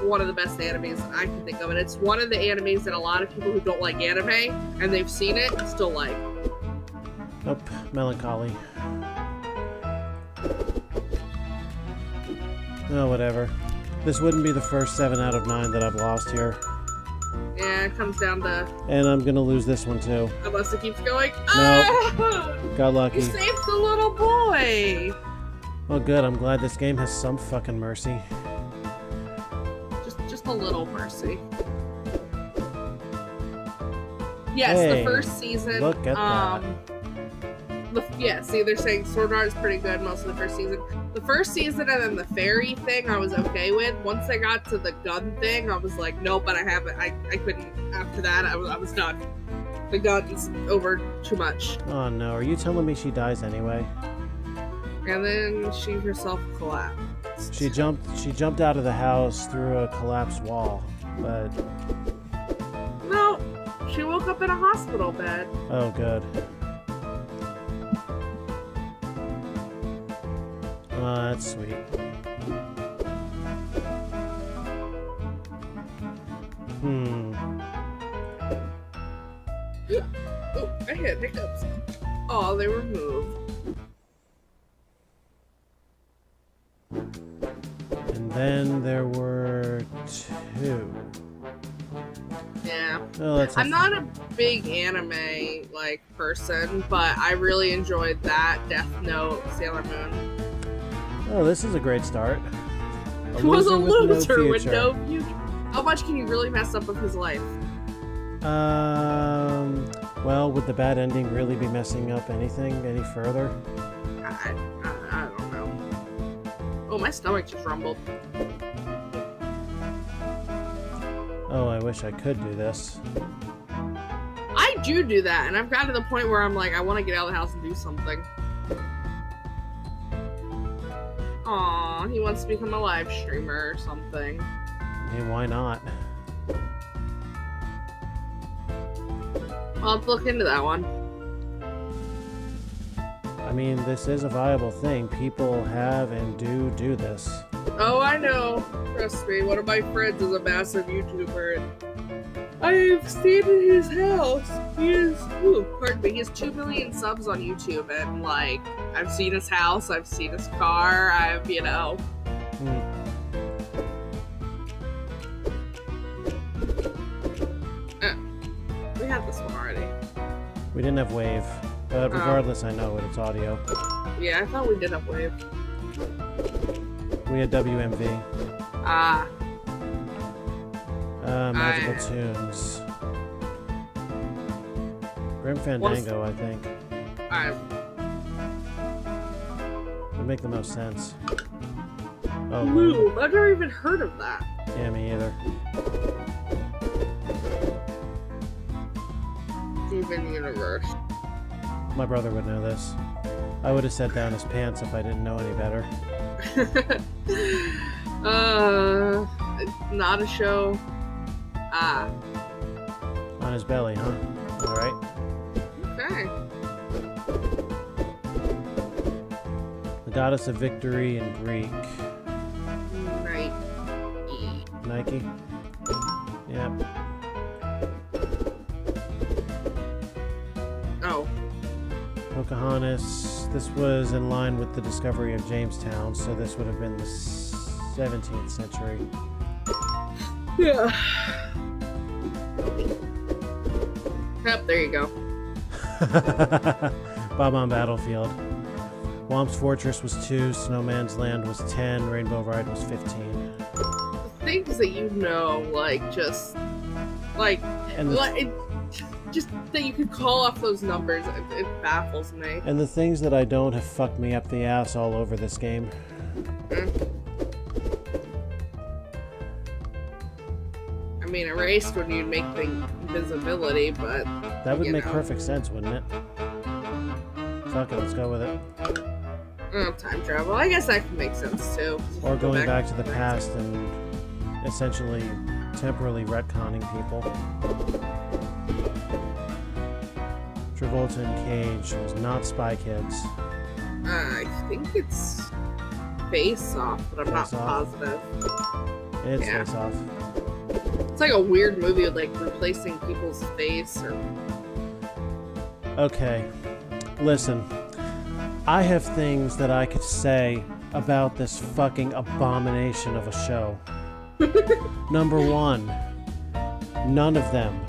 S2: one of the best animes that I can think of, and it's one of the animes that a lot of people who don't like anime and they've seen it still like.
S1: Nope, melancholy. Oh, whatever. This wouldn't be the first 7 out of 9 that I've lost here.
S2: Yeah, it comes down to...
S1: And I'm gonna lose this one too.
S2: Unless it keeps going.
S1: Nope. Got lucky.
S2: You saved the little boy!
S1: Oh good, I'm glad this game has some fucking mercy.
S2: Just a little mercy. Yes,
S1: hey,
S2: the first season...
S1: Look at that.
S2: Yeah, see, they're saying Sword Art is pretty good most of the first season. The first season and then the fairy thing I was okay with. Once I got to the gun thing, I was like, nope, but I couldn't. After that, I was done. The gun's over too much.
S1: Oh no, are you telling me she dies anyway?
S2: And then she herself collapsed.
S1: She jumped out of the house through a collapsed wall, but...
S2: No, she woke up in a hospital bed.
S1: Oh, good. That's sweet.
S2: Oh, I had hiccups. Oh, they were moved.
S1: And then there were 2.
S2: Yeah.
S1: Oh,
S2: I'm not a big anime person, but I really enjoyed that Death Note, Sailor Moon.
S1: Oh, this is a great start.
S2: It was a loser with no future. How much can you really mess up with his life?
S1: Well, would the bad ending really be messing up anything any further?
S2: I don't know. Oh, my stomach just rumbled.
S1: Oh, I wish I could do this.
S2: I do that, and I've gotten to the point where I'm like, I want to get out of the house and do something. Aw, he wants to become a live streamer or something.
S1: Hey, why not?
S2: I'll have to look into that one.
S1: I mean, this is a viable thing. People have and do this.
S2: Oh, I know. Trust me, one of my friends is a massive YouTuber, and I've stayed in his house. He has 2 million subs on YouTube, and like, I've seen his house, I've seen his car, We had this one already.
S1: We didn't have Wave, but regardless, I know it. It's audio.
S2: Yeah, I thought we did have Wave.
S1: We had WMV. Magical Tunes. Grim Fandango, I think. Would make the most sense. Oh,
S2: Ooh, I've never even heard of that.
S1: Yeah, me either.
S2: Steven Universe.
S1: My brother would know this. I would have set down his pants if I didn't know any better.
S2: Not a show.
S1: On his belly, huh? Alright.
S2: Okay.
S1: goddess of victory in Greek. Nike? Yep.
S2: Oh.
S1: Pocahontas. This was in line with the discovery of Jamestown, so this would have been the 17th century.
S2: Yeah. Yep, there you go.
S1: Bob on Battlefield. Womp's Fortress was 2, Snowman's Land was 10, Rainbow Ride was 15.
S2: Things that you know, like, just, like, just that you could call off those numbers, it baffles me.
S1: And the things that I don't have fucked me up the ass all over this game.
S2: I mean, erased when you'd make the invisibility, but...
S1: That would make perfect sense, wouldn't it? Fuck it, let's go with it.
S2: Time travel. I guess that could make sense, too.
S1: Or going back to the past and essentially temporarily retconning people. Travolta and Cage was not Spy Kids.
S2: I think it's Face Off, but I'm not positive.
S1: It's Face Off.
S2: It's like a weird movie with like replacing people's face or...
S1: Okay, listen. I have things that I could say about this fucking abomination of a show. Number one, none of them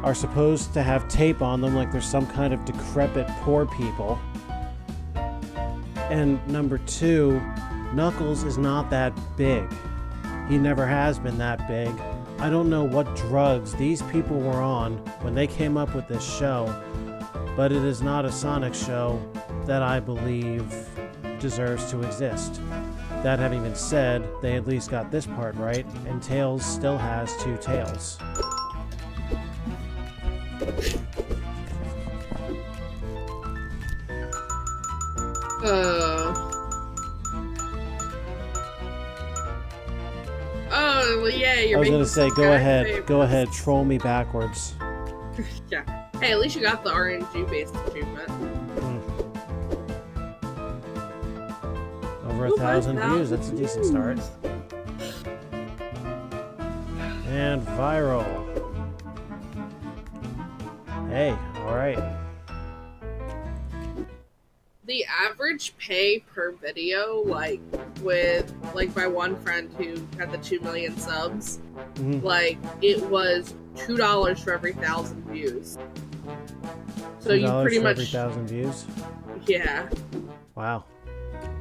S1: are supposed to have tape on them like there's some kind of decrepit poor people. And number two, Knuckles is not that big. He never has been that big. I don't know what drugs these people were on when they came up with this show, but it is not a Sonic show that I believe deserves to exist. That having been said, they at least got this part right, and Tails still has 2 tails.
S2: Oh, yeah, you're
S1: I was gonna say, go ahead, troll me backwards.
S2: Yeah. Hey, at least you got the RNG-based achievement.
S1: Over 1,000 views, that's a decent start. And viral. Hey, alright.
S2: The average pay per video, like, with, like, my one friend who had the 2 million subs, like, it was $2 for every 1,000 views. So you pretty much...
S1: every 1,000 views?
S2: Yeah.
S1: Wow.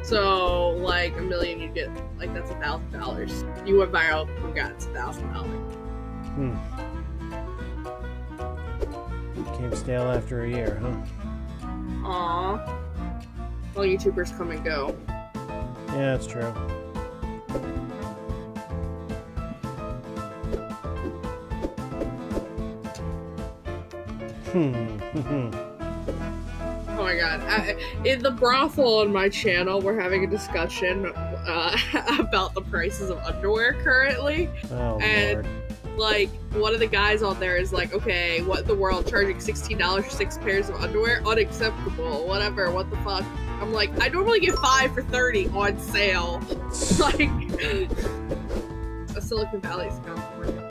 S2: So, like, a million you'd get, like, that's $1,000. You went viral and got it's $1,000.
S1: Became stale after a year, huh?
S2: Aww. Well, YouTubers come and go.
S1: Yeah, that's true.
S2: Oh my god. In the brothel on my channel, we're having a discussion about the prices of underwear currently.
S1: Oh,
S2: and,
S1: Lord.
S2: like, one of the guys on there is like, okay, what in the world, charging $16 for 6 pairs of underwear? Unacceptable. Whatever, what the fuck? I'm like, I normally get 5 for $30 on sale. Like, a Silicon Valley's California.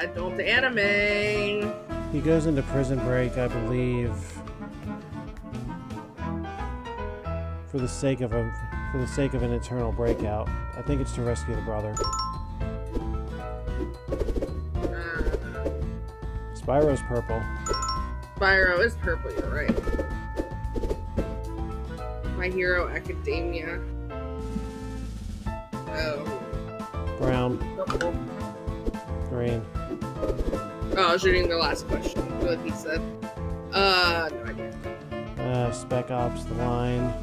S2: Adult anime.
S1: He goes into prison break, I believe, for the sake of an eternal breakout. I think it's to rescue the brother. Spyro's purple.
S2: Spyro is purple, you're right. My Hero Academia. Oh.
S1: Brown.
S2: Purple.
S1: Green.
S2: Oh, I was reading the last question. What he said. No idea.
S1: Spec Ops, The Line.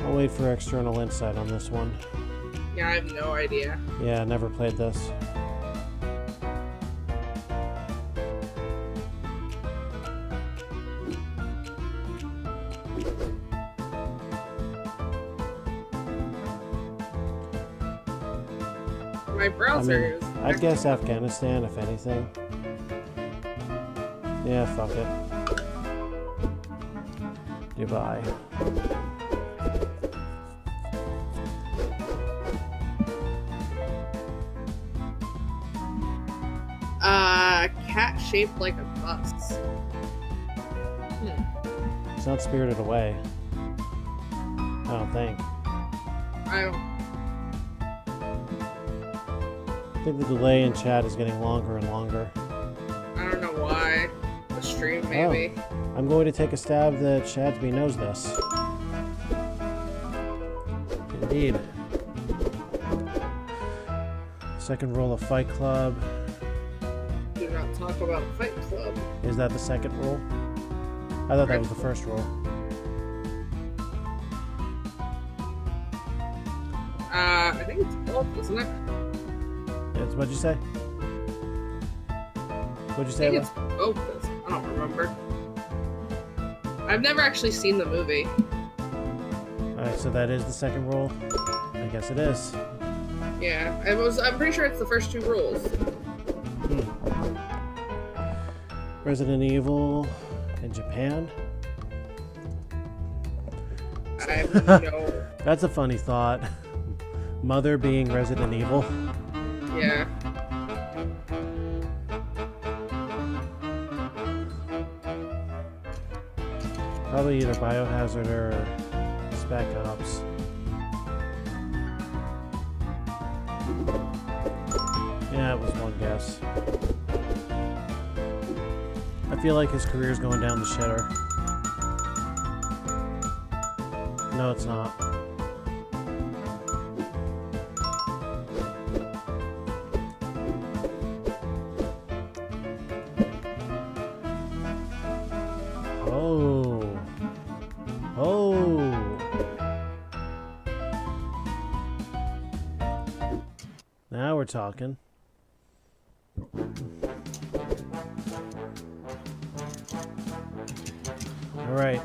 S1: I'll wait for external insight on this one.
S2: Yeah, I have no idea.
S1: Yeah, never played this.
S2: My browser is.
S1: I'd guess Afghanistan, if anything. Yeah, fuck it. Dubai.
S2: Cat shaped like a bus.
S1: It's not Spirited Away. I don't think.
S2: I
S1: think the delay in chat is getting longer and longer.
S2: don't know why. The stream, maybe.
S1: Oh, I'm going to take a stab that Shadsby knows this. Indeed. Second rule of Fight Club.
S2: Do not talk about Fight Club.
S1: Is that the second rule? I thought that was the first rule.
S2: I think it's both, isn't it?
S1: What'd you say? What'd you
S2: I
S1: say?
S2: think it's both. I don't remember. I've never actually seen the movie.
S1: Alright, so that is the second rule? I guess it is.
S2: Yeah, I'm pretty sure it's the first two rules.
S1: Resident Evil in Japan?
S2: I have no...
S1: That's a funny thought. Mother being Resident Evil.
S2: Yeah.
S1: Probably either Biohazard or Spec Ops. Yeah, it was one guess. I feel like his career's going down the shitter. No, it's not. Oh. Oh. Now we're talking. All right.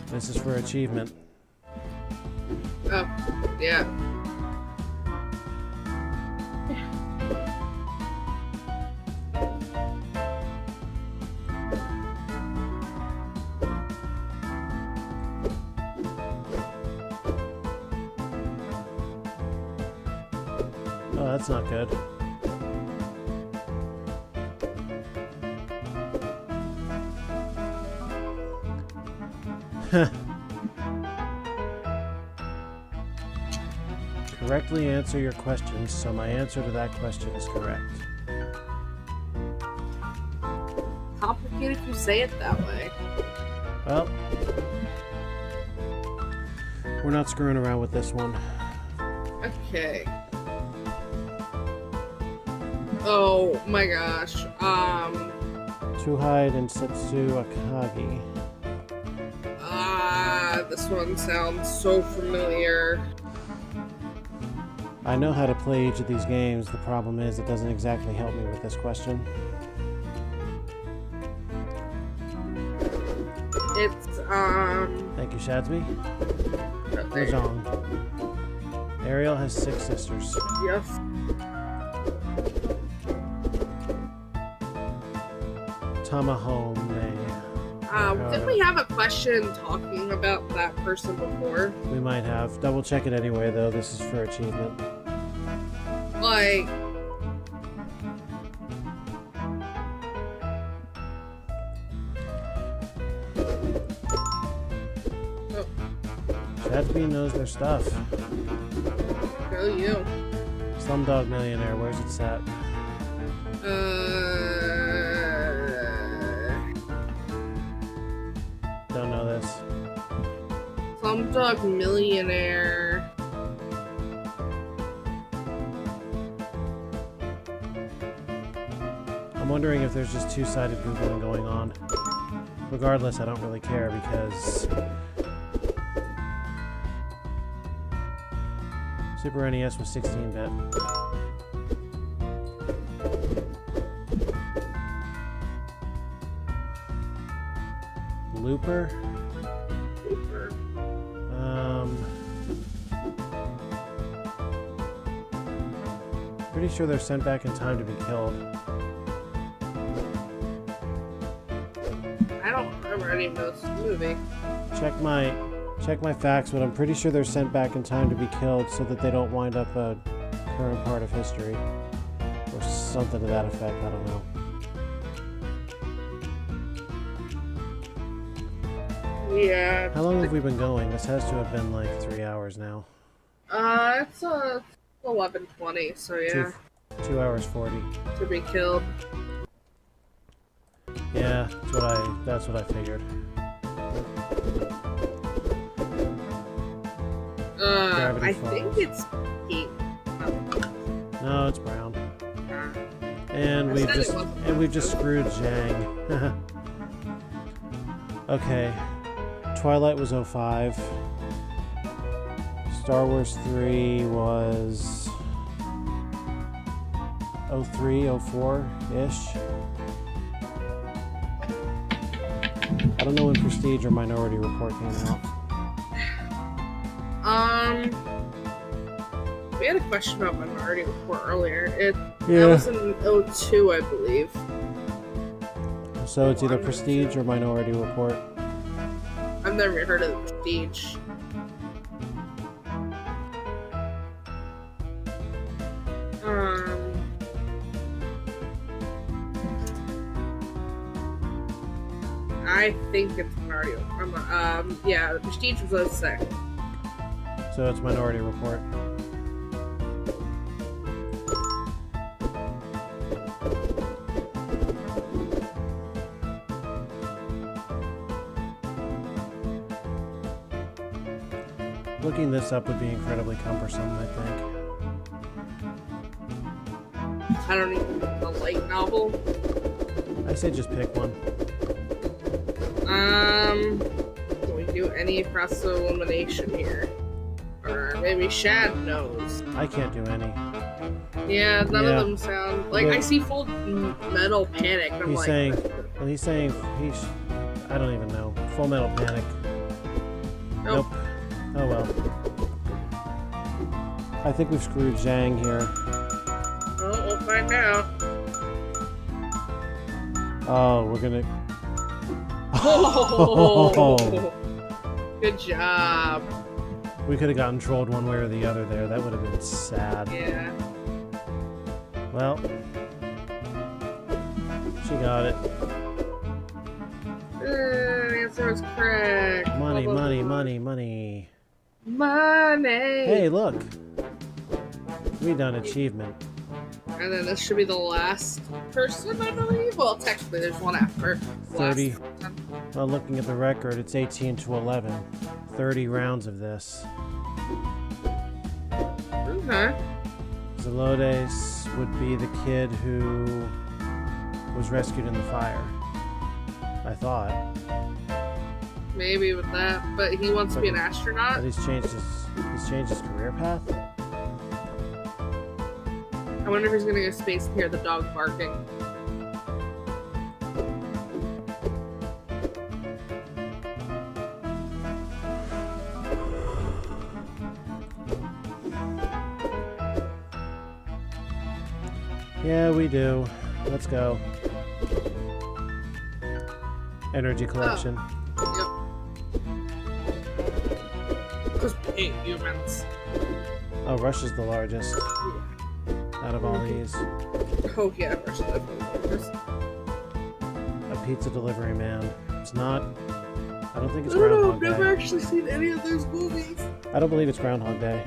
S1: This is for achievement.
S2: Oh, yeah.
S1: Oh, that's not good. Correctly answer your questions, so my answer to that question is correct.
S2: Complicated if you say it that way.
S1: Well, we're not screwing around with this one.
S2: Okay. Oh my gosh.
S1: Tsuhide and Setsu Akagi.
S2: This one sounds so familiar.
S1: I know how to play each of these games. The problem is it doesn't exactly help me with this question.
S2: It's,
S1: Thank you, Shadsby.
S2: okay.
S1: Mojang. Ariel has 6 sisters.
S2: Yes.
S1: Tamahome.
S2: Didn't we have a question talking about that person before?
S1: We might have. Double check it anyway, though. This is for achievement.
S2: Like... Oh,
S1: Shadsby knows their stuff.
S2: go you.
S1: Slumdog Millionaire, where's it set? Don't know this.
S2: Slumdog Millionaire.
S1: I'm wondering if there's just two-sided Googling going on. Regardless, I don't really care because Super NES was 16-bit. Looper? pretty sure they're sent back in time to be killed.
S2: I don't remember any of this movie.
S1: Check my facts, but I'm pretty sure they're sent back in time to be killed so that they don't wind up a current part of history. Or something to that effect, I don't know.
S2: Yeah.
S1: How long have we been going? This has to have been like 3 hours now.
S2: It's 11:20, so yeah.
S1: 2 hours 40.
S2: To be killed.
S1: Yeah, that's what I figured.
S2: I think it's pink.
S1: No, it's brown. And we've just screwed Zhang. Okay. Twilight was 05. Star Wars 3 was 03, 04-ish. I don't know when Prestige or Minority Report came out.
S2: We had a question about Minority Report earlier. That
S1: Yeah.
S2: was in 02, I believe.
S1: So it's either Prestige or Minority Report.
S2: I've never heard of the Prestige. I think it's Minority Report. Yeah, the Prestige was 06.
S1: So it's Minority Report. Looking this up would be incredibly cumbersome, I think.
S2: I don't even know the light novel.
S1: I say just pick one.
S2: Can we do any process of elimination here? Or maybe Shad knows.
S1: I can't do any.
S2: Yeah, none of them sound like I see Full Metal Panic. And I'm
S1: He's
S2: like,
S1: saying I don't even know. Full Metal Panic. Nope. Oh well. I think we've screwed Zhang here.
S2: Well, we'll find out.
S1: Oh, we're gonna.
S2: Oh, good job.
S1: We could have gotten trolled one way or the other there. That would have been sad.
S2: Yeah.
S1: Well, she got it.
S2: The answer was correct.
S1: Money, money, money, money.
S2: Money.
S1: Hey, look. We done achievement.
S2: And then this should be the last person, I believe. Well, technically, there's one after.
S1: 30. Well, looking at the record, it's 18-11. 30 rounds of this.
S2: Okay.
S1: Zelotes would be the kid who was rescued in the fire. I thought.
S2: Maybe with that, but he wants to be an astronaut.
S1: But he's changed his career path.
S2: I wonder if he's gonna go to space and hear the dog barking.
S1: Yeah, we do. Let's go. Energy collection.
S2: Yep. Because we hate humans.
S1: Oh, Russia's the largest out of all these.
S2: Oh yeah, Russia's definitely.
S1: A pizza delivery man. It's not. I don't think it's
S2: I don't know,
S1: Groundhog
S2: I've
S1: Day.
S2: never actually seen any of those movies.
S1: I don't believe it's Groundhog Day.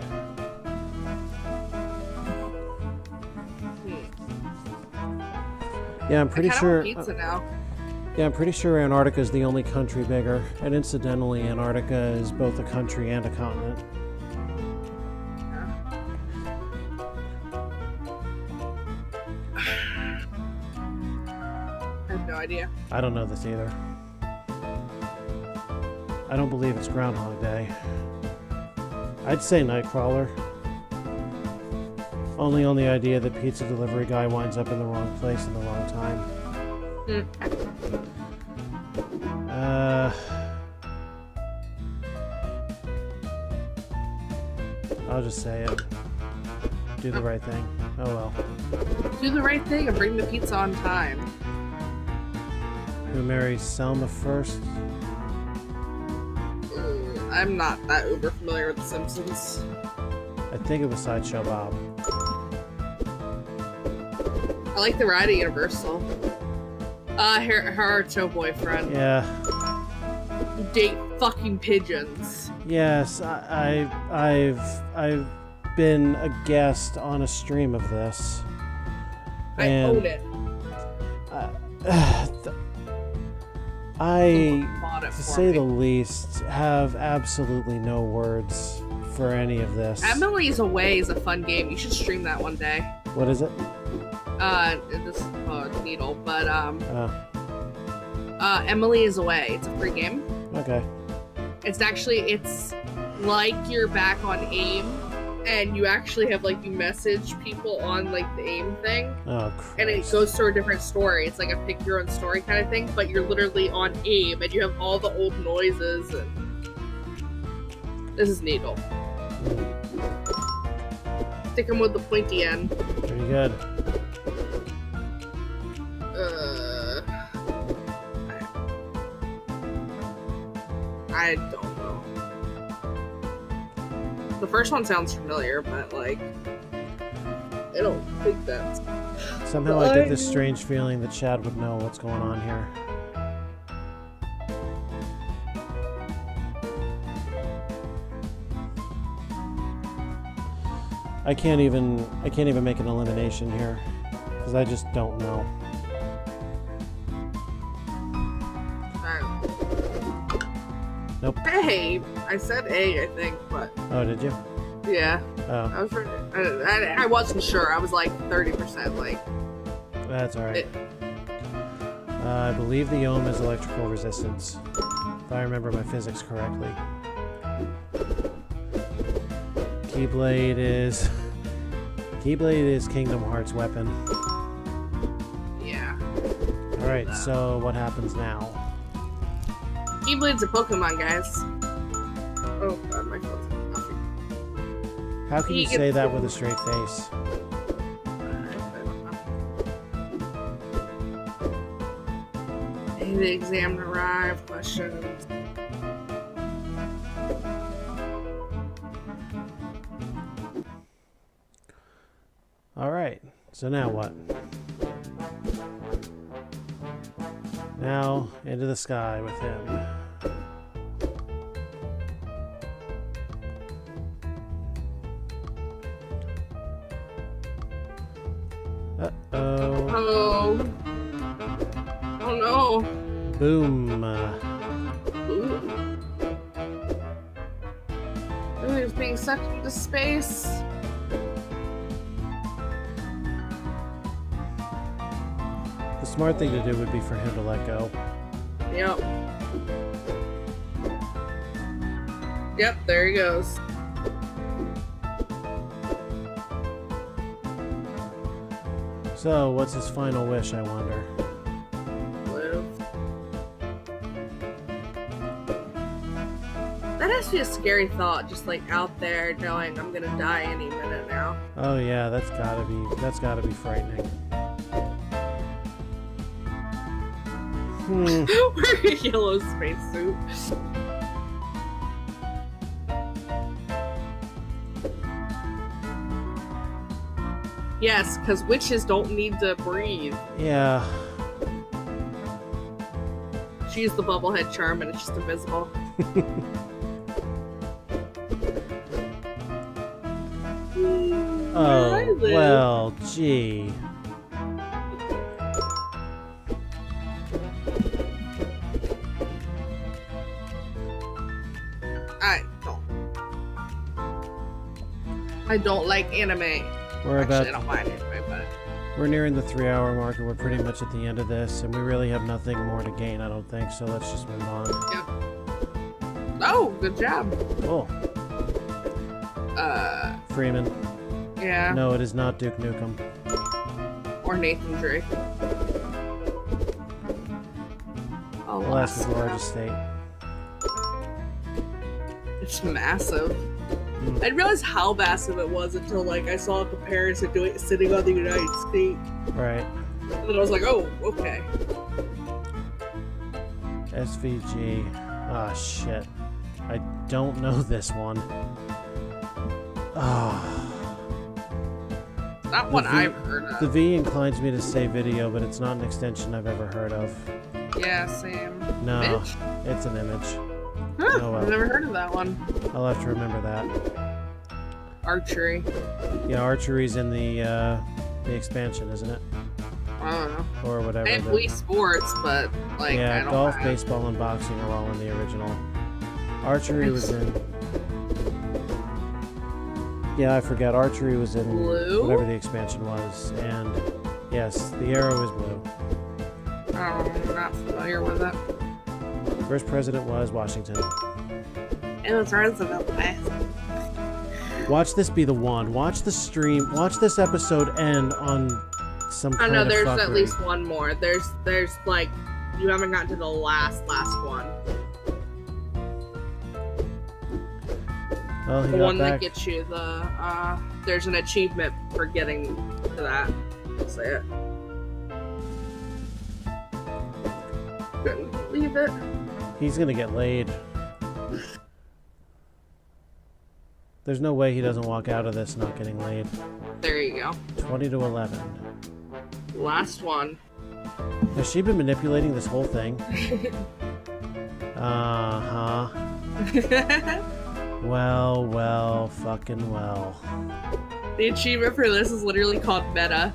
S1: Yeah, I'm pretty sure.
S2: Pizza now.
S1: Yeah, I'm pretty sure Antarctica is the only country bigger, and incidentally, Antarctica is both a country and a continent.
S2: I have no idea.
S1: I don't know this either. I don't believe it's Groundhog Day. I'd say Nightcrawler. Only on the idea that pizza delivery guy winds up in the wrong place in the wrong time. I'll just say it. Do the right thing. Oh well.
S2: Do the right thing and bring the pizza on time.
S1: Who marries Selma first?
S2: I'm not that uber familiar with The Simpsons.
S1: I think it was Sideshow Bob.
S2: I like the ride at Universal. Her boyfriend.
S1: Yeah.
S2: You date fucking pigeons.
S1: Yes, I've been a guest on a stream of this.
S2: I own it.
S1: To say the least, have absolutely no words for any of this.
S2: Emily's Away is a fun game. You should stream that one day.
S1: What is it?
S2: It's Needle, but Emily is Away. It's a free game.
S1: Okay.
S2: It's like you're back on AIM, and you actually have you message people on the AIM thing.
S1: Oh, Christ.
S2: And it goes through a different story. It's like a pick your own story kind of thing, but you're literally on AIM, and you have all the old noises. And this is Needle. Stick them with the pointy end.
S1: Pretty good.
S2: I don't know. The first one sounds familiar, but I don't think that's...
S1: Somehow I get this strange feeling that Chad would know what's going on here. I can't even make an elimination here because I just don't know. Nope.
S2: Hey, I said A, I think, but...
S1: Oh, did you?
S2: Yeah.
S1: Oh.
S2: I wasn't sure. I was 30%.
S1: That's alright. I believe the ohm is electrical resistance, if I remember my physics correctly. Keyblade is Kingdom Hearts weapon.
S2: Yeah.
S1: Alright, so what happens now?
S2: Keyblade's a Pokemon, guys. Oh god, my phone's nothing.
S1: How can you say that with a straight face?
S2: The exam arrived. Questions.
S1: Alright, so now what? Now, into the sky with him. Uh-oh.
S2: Oh. Oh no.
S1: Boom.
S2: Ooh. Ooh, he's being sucked into space.
S1: The smart thing to do would be for him to let go.
S2: Yep. Yep, there he goes.
S1: So, what's his final wish, I wonder?
S2: Live. That has to be a scary thought, just out there knowing I'm gonna die any minute now.
S1: Oh yeah, that's gotta be frightening.
S2: Wearing a yellow spacesuit. Yes, because witches don't need to breathe.
S1: Yeah.
S2: She's the bubblehead charm and it's just invisible.
S1: Oh, well, gee.
S2: I don't like anime. I don't mind anime, but...
S1: We're nearing the 3-hour mark and we're pretty much at the end of this, and we really have nothing more to gain, I don't think, so let's just move on.
S2: Yep. Oh, good job.
S1: Cool. Freeman.
S2: Yeah.
S1: No, it is not Duke Nukem.
S2: Or Nathan Drake.
S1: Alaska's largest state.
S2: It's massive. I didn't realize how massive it was until like I saw a comparison to it sitting on the United States.
S1: Right.
S2: And then I was like, oh, okay.
S1: SVG. Ah, shit. I don't know this one. Ah.
S2: Not one I've heard of.
S1: The V inclines me to say video, but it's not an extension I've ever heard of.
S2: Yeah, same.
S1: No,
S2: Image?
S1: it's an image.
S2: Huh,
S1: Oh, well.
S2: I've never heard of that one.
S1: I'll have to remember that.
S2: Archery.
S1: Yeah, archery's in the expansion, isn't it?
S2: I don't know.
S1: Or whatever.
S2: I have Wii Sports, but like I
S1: Yeah,
S2: don't
S1: golf,
S2: have...
S1: baseball, and boxing are all in the original. Archery was in... Yeah, I forgot. Archery was in
S2: Blue?
S1: whatever the expansion was. And yes, the arrow is blue.
S2: I'm not familiar with it.
S1: First president was Washington.
S2: It was Roosevelt.
S1: Watch this be the one. Watch the stream. Watch this episode end on some
S2: I
S1: kind
S2: know
S1: of
S2: there's
S1: fuckery.
S2: at least one more. There's like you haven't gotten to the last one.
S1: Well, he
S2: The
S1: got
S2: one that
S1: back.
S2: gets you the there's an achievement for getting to that. I'll say it. Couldn't believe it.
S1: He's gonna get laid. There's no way he doesn't walk out of this not getting laid.
S2: There you go.
S1: 20 to 11.
S2: Last one.
S1: Has she been manipulating this whole thing? Uh-huh. Well, fucking well.
S2: The achievement for this is literally called Meta.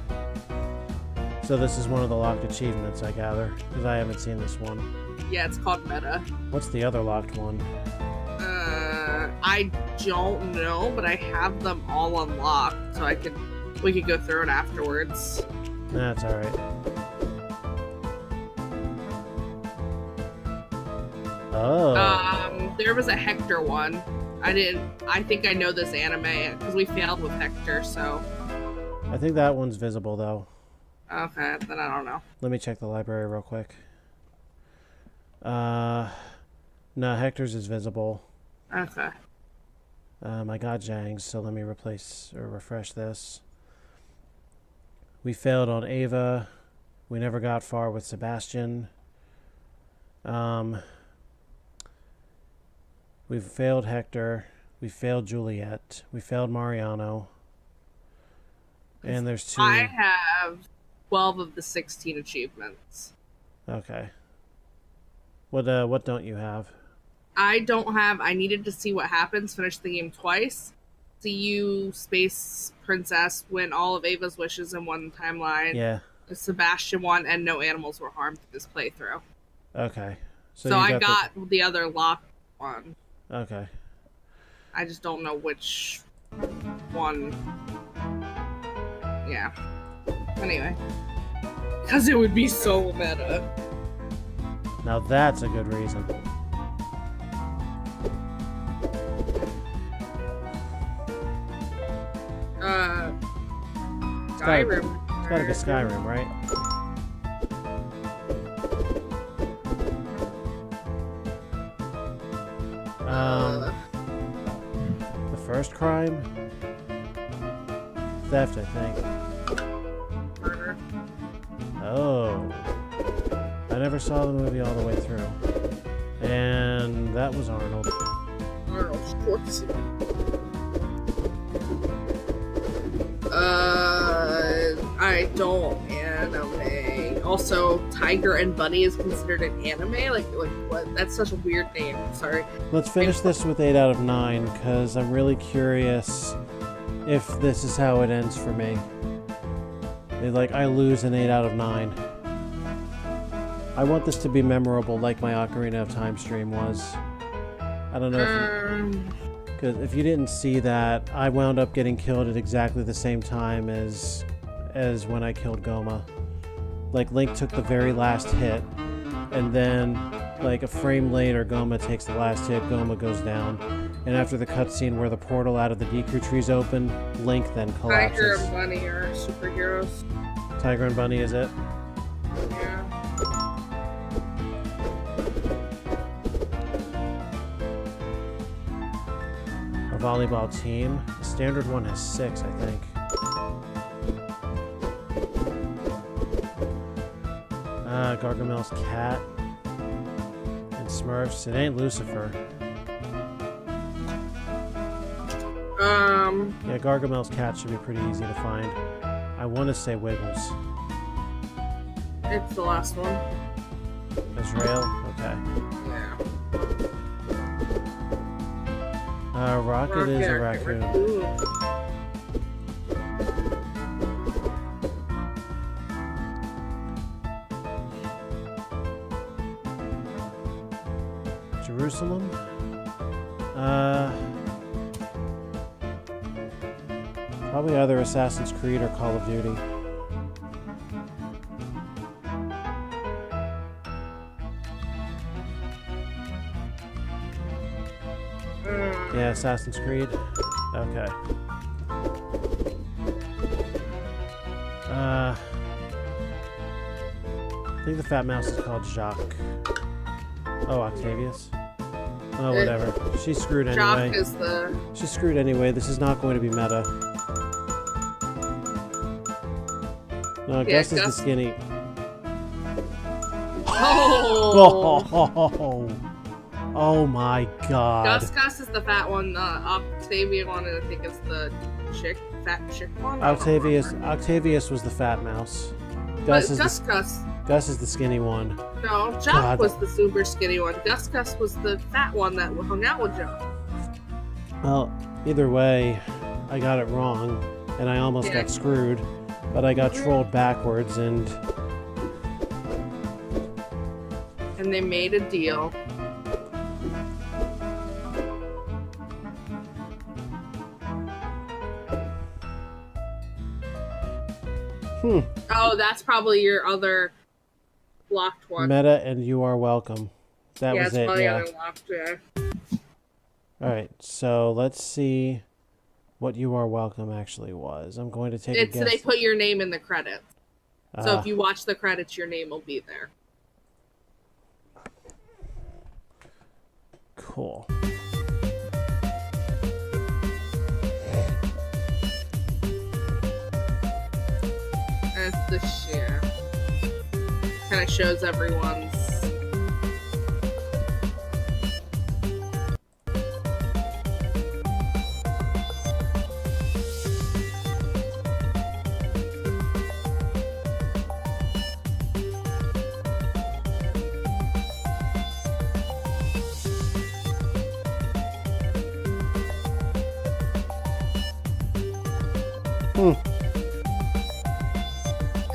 S1: So this is one of the locked achievements, I gather, because I haven't seen this one.
S2: Yeah, it's called Meta.
S1: What's the other locked one?
S2: I don't know, but I have them all unlocked, so we could go through it afterwards.
S1: That's alright. Oh.
S2: There was a Hector one. I think I know this anime because we failed with Hector, so.
S1: I think that one's visible, though.
S2: Okay, then I don't know.
S1: Let me check the library real quick. No, Hector's is visible.
S2: Okay.
S1: I got Zhang's, so let me refresh this. We failed on Ava. We never got far with Sebastian. We failed Hector. We failed Juliet. We failed Mariano. And there's 2.
S2: I have 12 of the 16 achievements.
S1: Okay. What don't you have?
S2: I don't have. I needed to see what happens. Finish the game twice. See you, Space Princess, win all of Ava's wishes in one timeline.
S1: Yeah.
S2: The Sebastian one, and no animals were harmed in this playthrough.
S1: Okay.
S2: So I got the other locked one.
S1: Okay.
S2: I just don't know which one. Yeah. Anyway. Because it would be so meta.
S1: Now that's a good reason.
S2: Skyrim.
S1: It's gotta be Skyrim, right? The first crime? Theft, I think.
S2: Murder.
S1: Oh. I never saw the movie all the way through. And that was Arnold.
S2: Arnold Schwarzenegger. I don't anime. Also, Tiger and Bunny is considered an anime? Like what? That's such a weird name. Sorry.
S1: Let's finish this with 8 out of 9, because I'm really curious if this is how it ends for me. I lose an 8 out of 9. I want this to be memorable like my Ocarina of Time stream was. I don't know because if you didn't see that, I wound up getting killed at exactly the same time as when I killed Goma. Like, Link took the very last hit, and then, like, a frame later, Goma takes the last hit, Goma goes down. And after the cutscene where the portal out of the Deku trees open, Link then collapses.
S2: Tiger and Bunny are superheroes.
S1: Tiger and Bunny is it?
S2: Yeah.
S1: volleyball team. The standard one has 6, I think. Gargamel's cat. And Smurfs. It ain't Lucifer. Yeah, Gargamel's cat should be pretty easy to find. I want to say Wiggles.
S2: It's the last one.
S1: Israel? Okay.
S2: Yeah.
S1: Rocket is a raccoon. Jerusalem? Probably either Assassin's Creed or Call of Duty. Yeah, Assassin's Creed. Okay. I think the fat mouse is called Jacques. Oh, Octavius? Oh, whatever. She's screwed anyway.
S2: Jacques is the...
S1: She's screwed anyway. This is not going to be meta. No,
S2: Yeah,
S1: Gus is the skinny.
S2: Oh!
S1: Oh my god.
S2: Gus is the fat one. The Octavia one, I think, is the fat chick one.
S1: Octavius was the fat mouse. Gus is the skinny one.
S2: No, Jock was the super skinny one. Gus was the fat one that hung out with Jock.
S1: Well, either way, I got it wrong, and I almost got screwed, but I got trolled backwards, and
S2: they made a deal. Oh, that's probably your other locked one.
S1: Meta and You Are Welcome. That was it, yeah.
S2: Locked, yeah.
S1: Alright, so let's see what You Are Welcome actually was. I'm going to take a guess.
S2: They put your name in the credits. So if you watch the credits, your name will be there.
S1: Cool.
S2: That's the share. Kind of shows everyone's.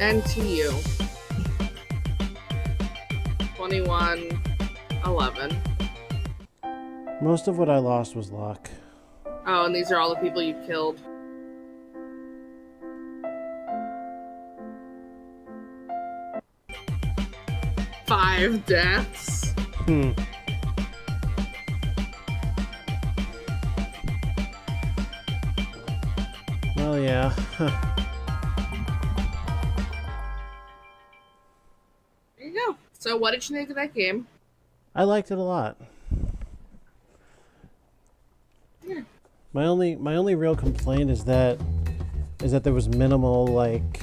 S2: And to you. 21-11.
S1: Most of what I lost was luck.
S2: Oh, and these are all the people you killed. Five deaths.
S1: Well, yeah.
S2: There you go. So what did you think of that game?
S1: I liked it a lot.
S2: Yeah.
S1: My only real complaint is that there was minimal like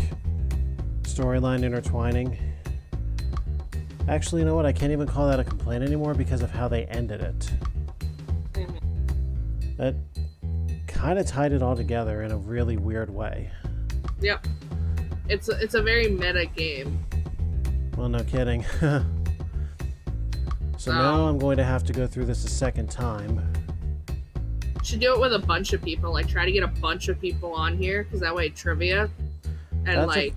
S1: storyline intertwining. Actually, you know what? I can't even call that a complaint anymore because of how they ended it. That kind of tied it all together in a really weird way.
S2: Yep. It's a very meta game.
S1: Well, no kidding. So now I'm going to have to go through this a second time.
S2: Should do it with a bunch of people. Like, try to get a bunch of people on here, because that way trivia and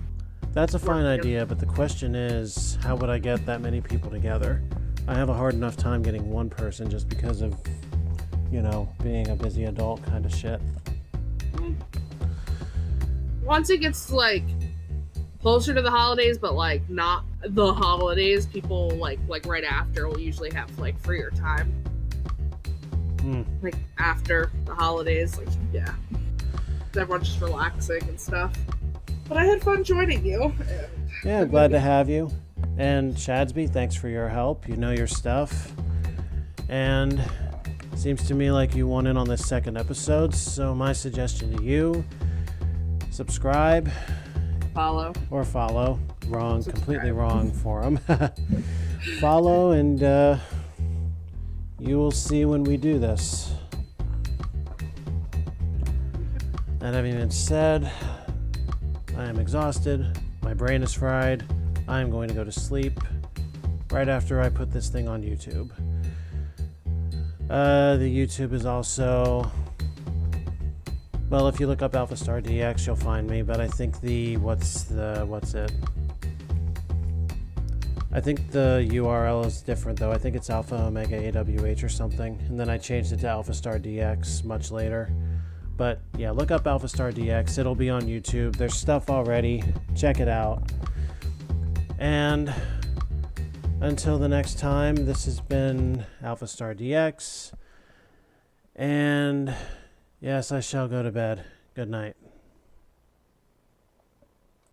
S1: that's a fine idea, but the question is, how would I get that many people together? I have a hard enough time getting one person just because of, you know, being a busy adult kind of shit.
S2: Once it gets like closer to the holidays, but like not the holidays, people like right after will usually have like freer time. Like after the holidays, like yeah, everyone's just relaxing and stuff. But I had fun joining you.
S1: Yeah, glad to have you. And Shadsby, thanks for your help. You know your stuff. And Seems to me like you want in on this second episode, so my suggestion to you, subscribe.
S2: Follow.
S1: Or follow. Wrong,
S2: Subscribe.
S1: completely wrong for them. Follow, and you will see when we do this. That having been said, I am exhausted. My brain is fried. I am going to go to sleep right after I put this thing on YouTube. The YouTube is also... Well, if you look up AlphaStarDX, you'll find me, but I think what's it? I think the URL is different, though. I think it's Alpha Omega AWH or something, and then I changed it to AlphaStarDX much later. But yeah, look up AlphaStarDX. It'll be on YouTube. There's stuff already. Check it out. And until the next time, this has been AlphaStarDX. And yes, I shall go to bed. Good night.